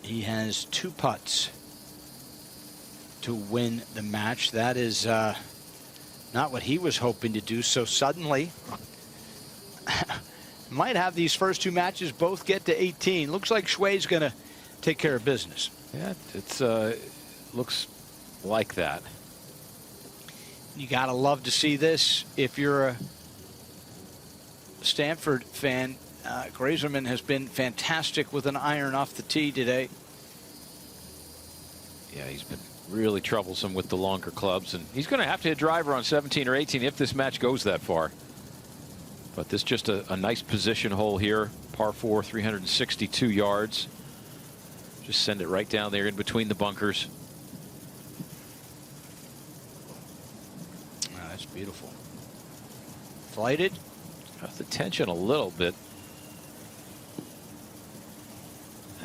He has 2 putts to win the match. That is not what he was hoping to do. So suddenly, might have these first 2 matches both get to 18. Looks like Shui's going to take care of business. Yeah, it's looks like that. You got to love to see this if you're a Stanford fan. Grazerman has been fantastic with an iron off the tee today. Yeah, he's been really troublesome with the longer clubs, and he's going to have to hit driver on 17 or 18 if this match goes that far. But this just a nice position hole here. Par 4, 362 yards. Just send it right down there in between the bunkers. Oh, that's beautiful. Flighted. Got the tension a little bit.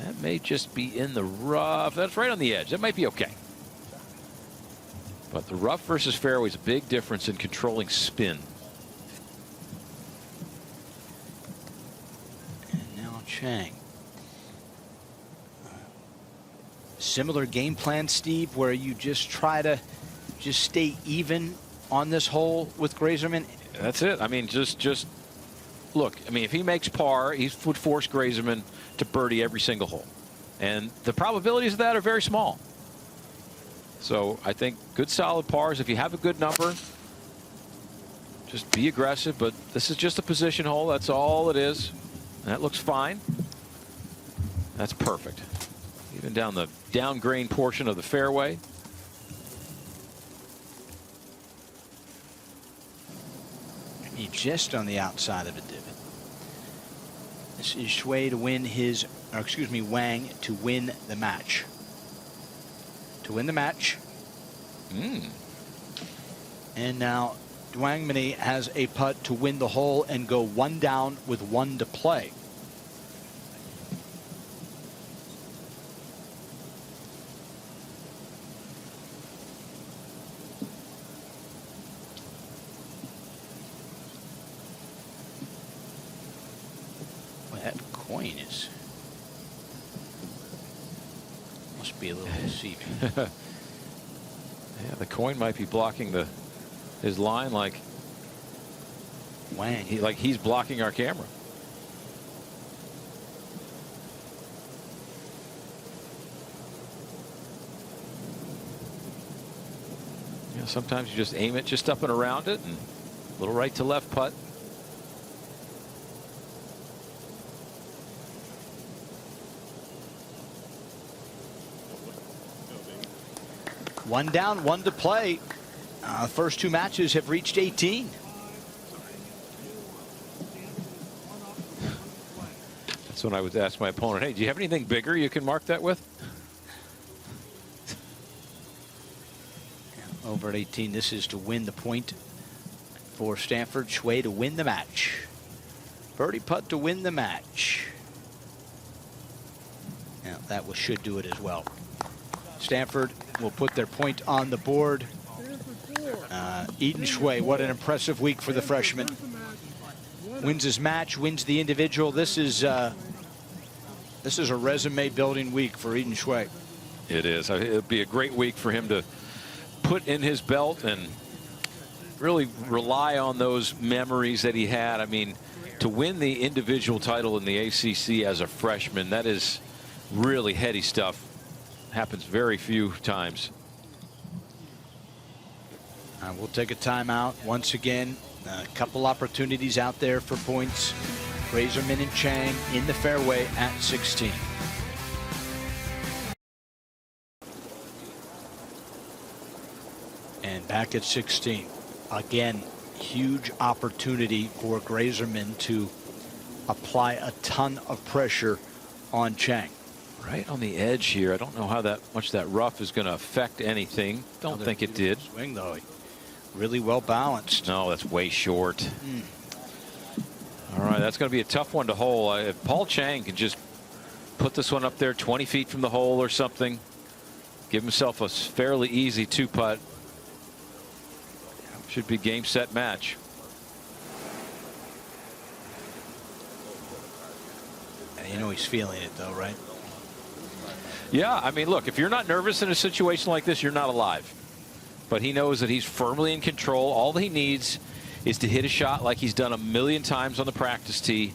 That may just be in the rough. That's right on the edge. That might be okay. But the rough versus fairway is a big difference in controlling spin. And now Chang. Similar game plan, Steve, where you just try to just stay even on this hole with Grazerman. That's it. I mean, just look. I mean, if he makes par, he would force Grazerman to birdie every single hole, and the probabilities of that are very small. So I think good solid pars. If you have a good number, just be aggressive. But this is just a position hole. That's all it is. And that looks fine. That's perfect. Even down the down grain portion of the fairway. He just on the outside of a divot. This is Shui to win his, or excuse me, Wang to win the match. To win the match. And now Duong Mini has a putt to win the hole and go 1 down with 1 to play. coin is. Must be a little deceiving. Yeah, the coin might be blocking his line like Wang. he's blocking our camera. Yeah, sometimes you just aim it just up and around it, and a little right to left putt. One down, one to play. The first two matches have reached 18. That's when I would ask my opponent, hey, do you have anything bigger you can mark that with? Over at 18, this is to win the point for Stanford. Cui to win the match. Birdie putt to win the match. Now that should do it as well. Stanford will put their point on the board. Edan Cui, what an impressive week for the freshman. Wins his match, wins the individual. This is a resume building week for Edan Cui. It is. It'll be a great week for him to put in his belt and really rely on those memories that he had. I mean, to win the individual title in the ACC as a freshman, that is really heady stuff. Happens very few times. We'll take a timeout once again. A couple opportunities out there for points. Grazerman and Chang in the fairway at 16. And back at 16. Again, huge opportunity for Grazerman to apply a ton of pressure on Chang. Right on the edge here. I don't know how much that rough is going to affect anything. Don't think it did. Swing though, really well balanced. No, that's way short. All right, that's going to be a tough one to hole. If Paul Chang can just put this one up there 20 feet from the hole or something, give himself a fairly easy two putt, should be game, set, match. And you know he's feeling it though, right? Yeah, I mean, look, if you're not nervous in a situation like this, you're not alive. But he knows that he's firmly in control. All he needs is to hit a shot like he's done a million times on the practice tee.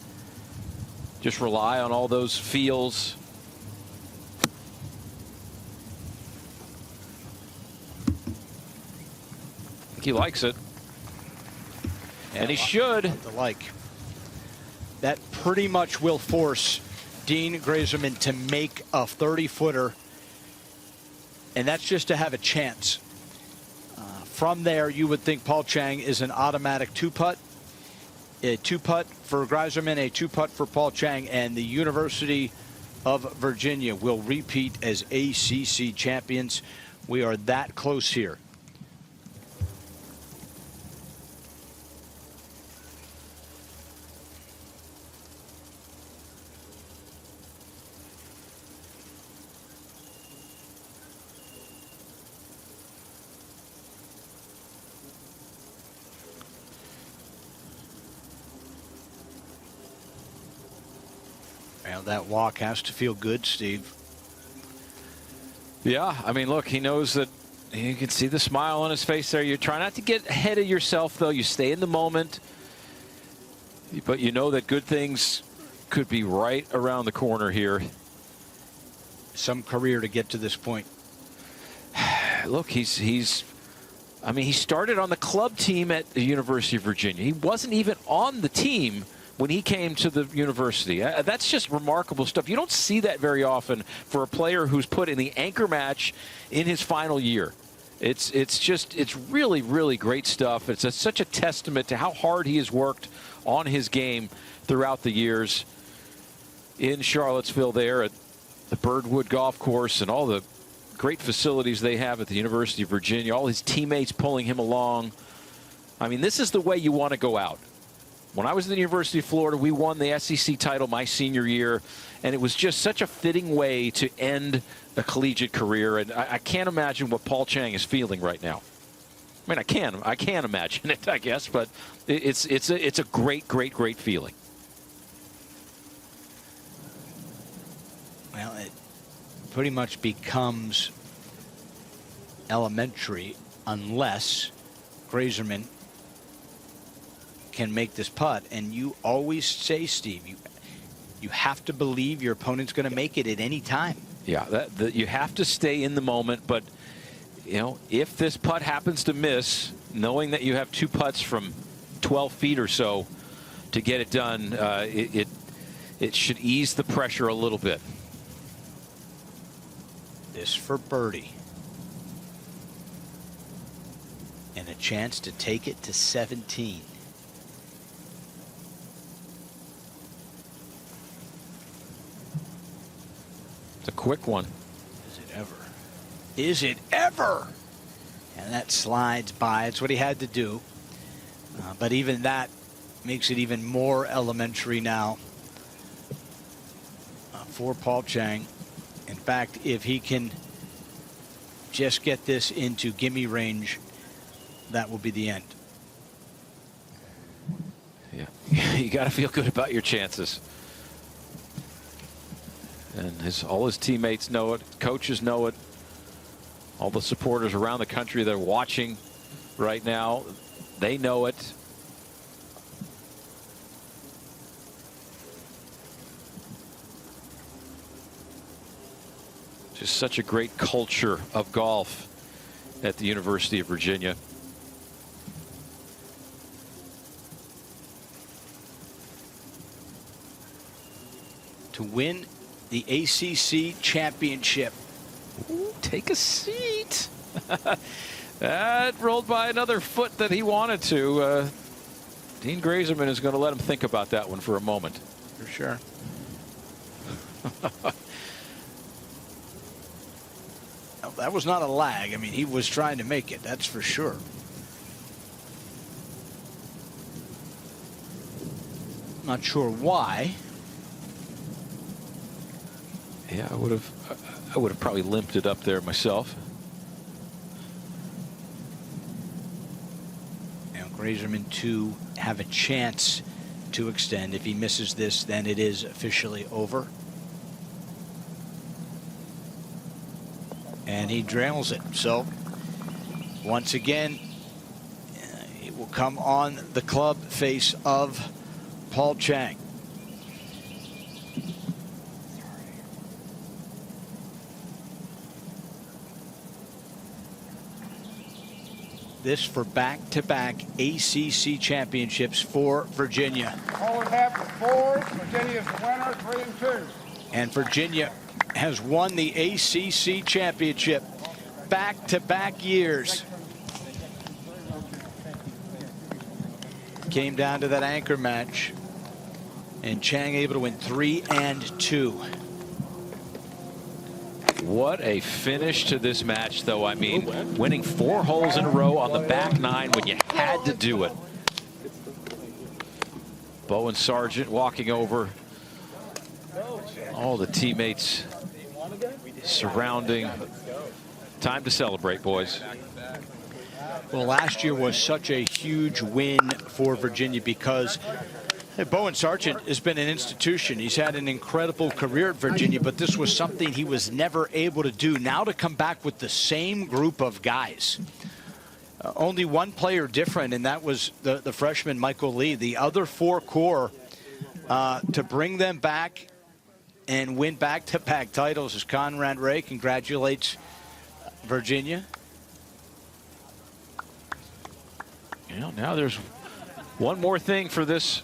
Just rely on all those feels. I think he likes it. Yeah, and he should. The like. That pretty much will force Dean Grazerman to make a 30-footer, and that's just to have a chance. From there, you would think Paul Chang is an automatic two-putt. A two-putt for Grazerman, a two-putt for Paul Chang, and the University of Virginia will repeat as ACC champions. We are that close here. Well, that walk has to feel good, Steve. Yeah, I mean, look, he knows that. You can see the smile on his face there. You try not to get ahead of yourself, though. You stay in the moment. But you know that good things could be right around the corner here. Some career to get to this point. Look, I mean, he started on the club team at the University of Virginia. He wasn't even on the team when he came to the university. That's just remarkable stuff. You don't see that very often for a player who's put in the anchor match in his final year. It's really, really great stuff. It's such a testament to how hard he has worked on his game throughout the years in Charlottesville there at the Birdwood Golf Course and all the great facilities they have at the University of Virginia, all his teammates pulling him along. I mean, this is the way you want to go out. When I was at the University of Florida, we won the SEC title my senior year, and it was just such a fitting way to end a collegiate career. And I can't imagine what Paul Chang is feeling right now. I mean, I can imagine it, I guess, but it's a great, great, great feeling. Well, it pretty much becomes elementary unless Grazerman can make this putt. And you always say, Steve, you have to believe your opponent's going to make it at any time. Yeah, you have to stay in the moment. But, you know, if this putt happens to miss, knowing that you have 2 putts from 12 feet or so to get it done, it should ease the pressure a little bit. This for birdie. And a chance to take it to 17. It's a quick one. Is it ever? Is it ever? And that slides by. It's what he had to do. But even that makes it even more elementary now for Paul Chang. In fact, if he can just get this into gimme range, that will be the end. Yeah, you got to feel good about your chances. And all his teammates know it, coaches know it, all the supporters around the country that are watching right now, they know it. Just such a great culture of golf at the University of Virginia. To win the ACC championship. Ooh, take a seat. That rolled by another foot that he wanted to. Dean Grazerman is going to let him think about that one for a moment. For sure. That was not a lag. I mean, he was trying to make it, that's for sure. Not sure why. Yeah, I would have probably limped it up there myself. Now Grazerman to have a chance to extend. If he misses this, then it is officially over. And he drills it. So once again, it will come on the club face of Paul Chang. This for back-to-back ACC championships for Virginia. All we have is 4. Virginia's the winner, 3-2. And Virginia has won the ACC championship back-to-back years. Came down to that anchor match, and Chang able to win 3 and 2. What a finish to this match, though. I mean, winning 4 holes in a row on the back 9 when you had to do it. Bowen Sargent walking over. All the teammates surrounding. Time to celebrate, boys. Well, last year was such a huge win for Virginia because Bowen Sargent has been an institution. He's had an incredible career at Virginia, but this was something he was never able to do. Now to come back with the same group of guys. Only one player different, and that was the freshman Michael Lee. The other 4 core, to bring them back and win back-to-back titles as Conrad Ray congratulates Virginia. You know, now there's one more thing for this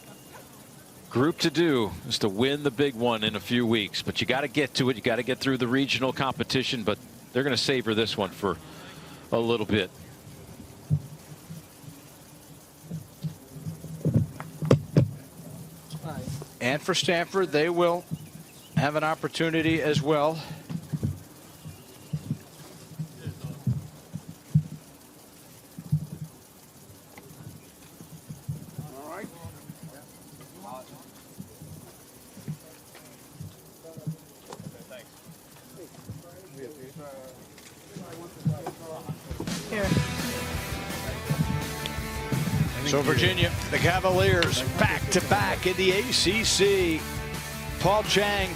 group to do, is to win the big one in a few weeks. But you got to get to it. You got to get through the regional competition. But they're going to savor this one for a little bit. And for Stanford, they will have an opportunity as well. So Virginia, the Cavaliers back-to-back in the ACC. Paul Chang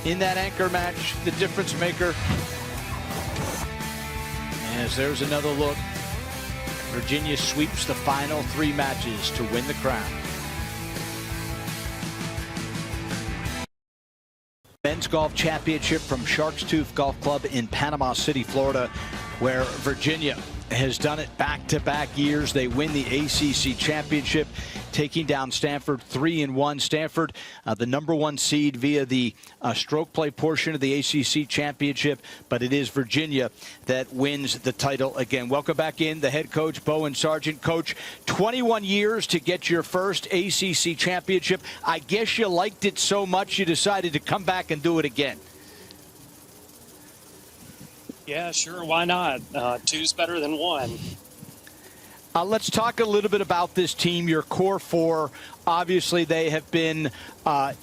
in that anchor match, the difference maker. As there's another look, Virginia sweeps the final 3 matches to win the crown. Men's Golf Championship from Shark's Tooth Golf Club in Panama City, Florida, where Virginia has done it back-to-back years. They win the ACC championship, taking down Stanford 3-1. Stanford, the #1 seed via the stroke play portion of the ACC championship, but it is Virginia that wins the title again. Welcome back in, the head coach, Bowen Sargent. Coach, 21 years to get your first ACC championship. I guess you liked it so much you decided to come back and do it again. Yeah, sure. Why not? Two's better than one. Let's talk a little bit about this team, your core 4. Obviously, they have been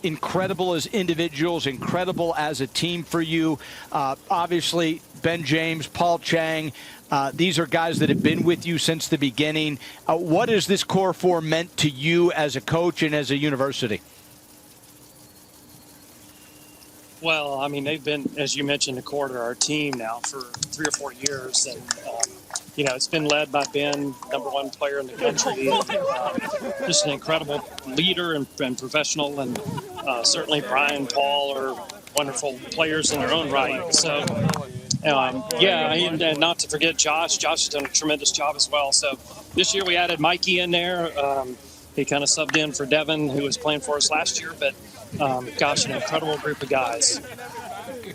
incredible as individuals, incredible as a team for you. Obviously, Ben James, Paul Chang, these are guys that have been with you since the beginning. What has this core 4 meant to you as a coach and as a university? Well, I mean, they've been, as you mentioned, a core to our team now for 3 or 4 years. And, you know, it's been led by Ben, #1 player in the country. Just an incredible leader and professional. And certainly Brian, Paul are wonderful players in their own right. So, yeah, and not to forget Josh. Josh has done a tremendous job as well. So this year we added Mikey in there. He kind of subbed in for Devin, who was playing for us last year. But gosh, an incredible group of guys.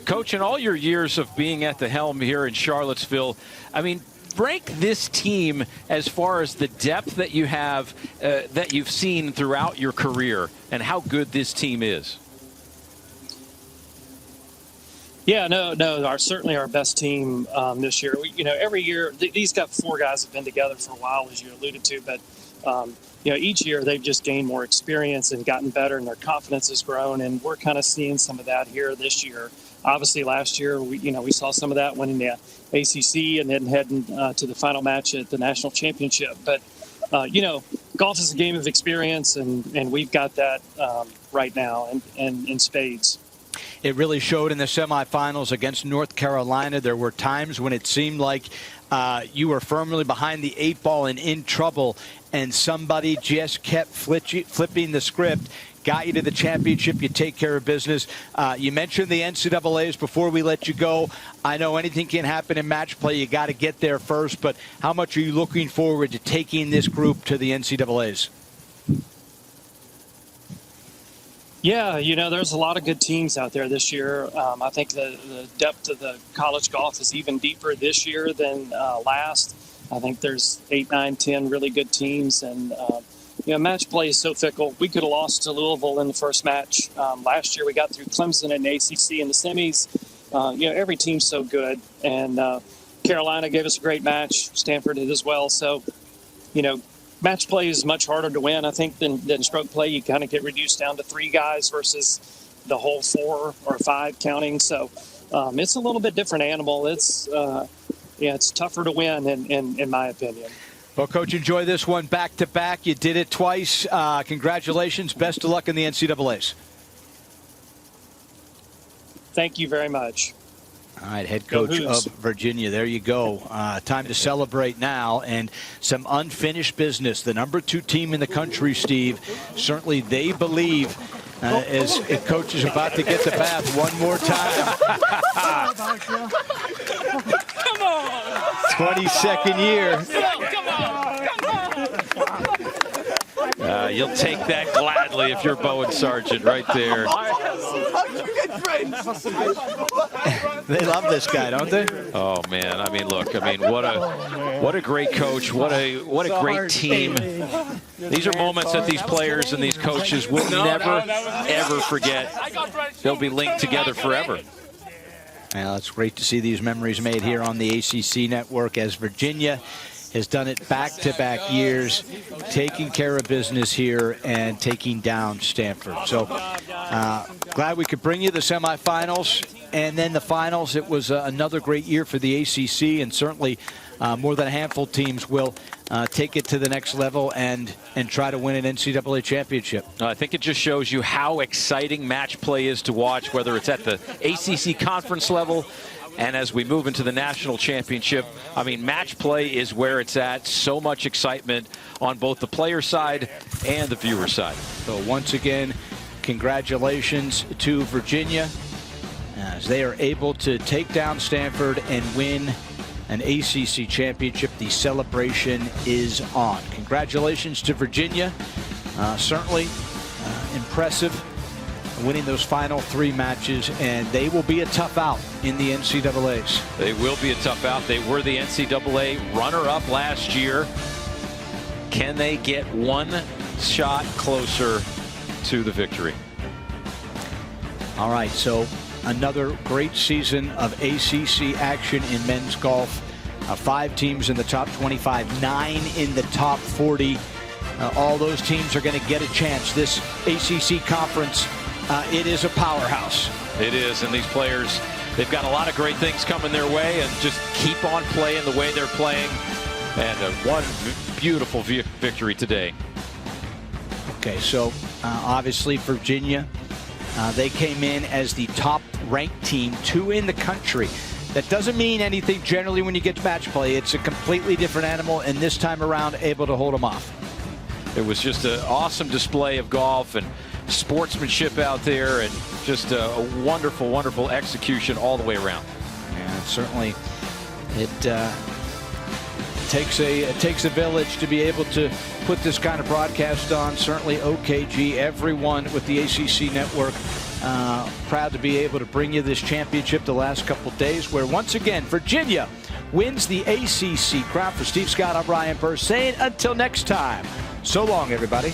Coach, in all your years of being at the helm here in Charlottesville, I mean, rank this team as far as the depth that you have, that you've seen throughout your career, and how good this team is. Yeah, no, certainly our best team this year. Every year, these got 4 guys have been together for a while, as you alluded to, but each year they've just gained more experience and gotten better, and their confidence has grown, and we're kind of seeing some of that here this year. Obviously, last year we saw some of that winning the ACC and then heading to the final match at the national championship. But golf is a game of experience, and we've got that right now and in spades. It really showed in the semifinals against North Carolina. There were times when it seemed like you were firmly behind the 8 ball and in trouble, and somebody just kept flipping the script, got you to the championship. You take care of business. You mentioned the NCAAs before we let you go. I know anything can happen in match play. You got to get there first, but how much are you looking forward to taking this group to the NCAAs? Yeah, there's a lot of good teams out there this year. I think the depth of the college golf is even deeper this year than last. I think there's 8, 9, 10 really good teams. And, match play is so fickle. We could have lost to Louisville in the first match. Last year we got through Clemson and ACC in the semis. Every team's so good. And Carolina gave us a great match. Stanford did as well. So, match play is much harder to win, I think, than stroke play. You kind of get reduced down to 3 guys versus the whole 4 or 5 counting. So it's a little bit different animal. It's tougher to win, in my opinion. Well, Coach, enjoy this one back-to-back. You did it twice. Congratulations. Best of luck in the NCAAs. Thank you very much. All right, head coach of Virginia. There you go. Time to celebrate now, and some unfinished business. The #2 team in the country, Steve. Certainly they believe, as coach is about to get the bath one more time. Come on. 22nd year. Come on. You'll take that gladly if you're Bowen Sargent right there. They love this guy, don't they? Oh man, what a great coach, what a great team. These are moments that these players and these coaches will never ever forget. They'll be linked together forever. Well, it's great to see these memories made here on the ACC network as Virginia has done it back-to-back years, taking care of business here and taking down Stanford. So glad we could bring you the semifinals and then the finals. It was another great year for the ACC, and certainly more than a handful of teams will take it to the next level and try to win an NCAA championship. I think it just shows you how exciting match play is to watch, whether it's at the ACC conference level and as we move into the national championship. I mean, match play is where it's at. So much excitement on both the player side and the viewer side. So once again, congratulations to Virginia as they are able to take down Stanford and win an ACC championship. The celebration is on. Congratulations to Virginia. Certainly impressive winning those final 3 matches, and they will be a tough out in the NCAAs. They will be a tough out. They were the NCAA runner-up last year. Can they get one shot closer to the victory? All right, so another great season of ACC action in men's golf. 5 teams in the top 25, 9 in the top 40. All those teams are going to get a chance. This ACC conference, it is a powerhouse. It is, and these players, they've got a lot of great things coming their way, and just keep on playing the way they're playing. And one beautiful victory today. Okay, so obviously Virginia, they came in as the top-ranked team, 2 in the country. That doesn't mean anything generally when you get to match play. It's a completely different animal, and this time around able to hold them off. It was just an awesome display of golf and sportsmanship out there, and just a wonderful, wonderful execution all the way around. Yeah, certainly it takes a village to be able to put this kind of broadcast on. Certainly OKG, everyone with the ACC network, proud to be able to bring you this championship the last couple days, where once again Virginia wins the ACC crown. For Steve Scott, I'm Ryan Burr saying until next time, so long everybody.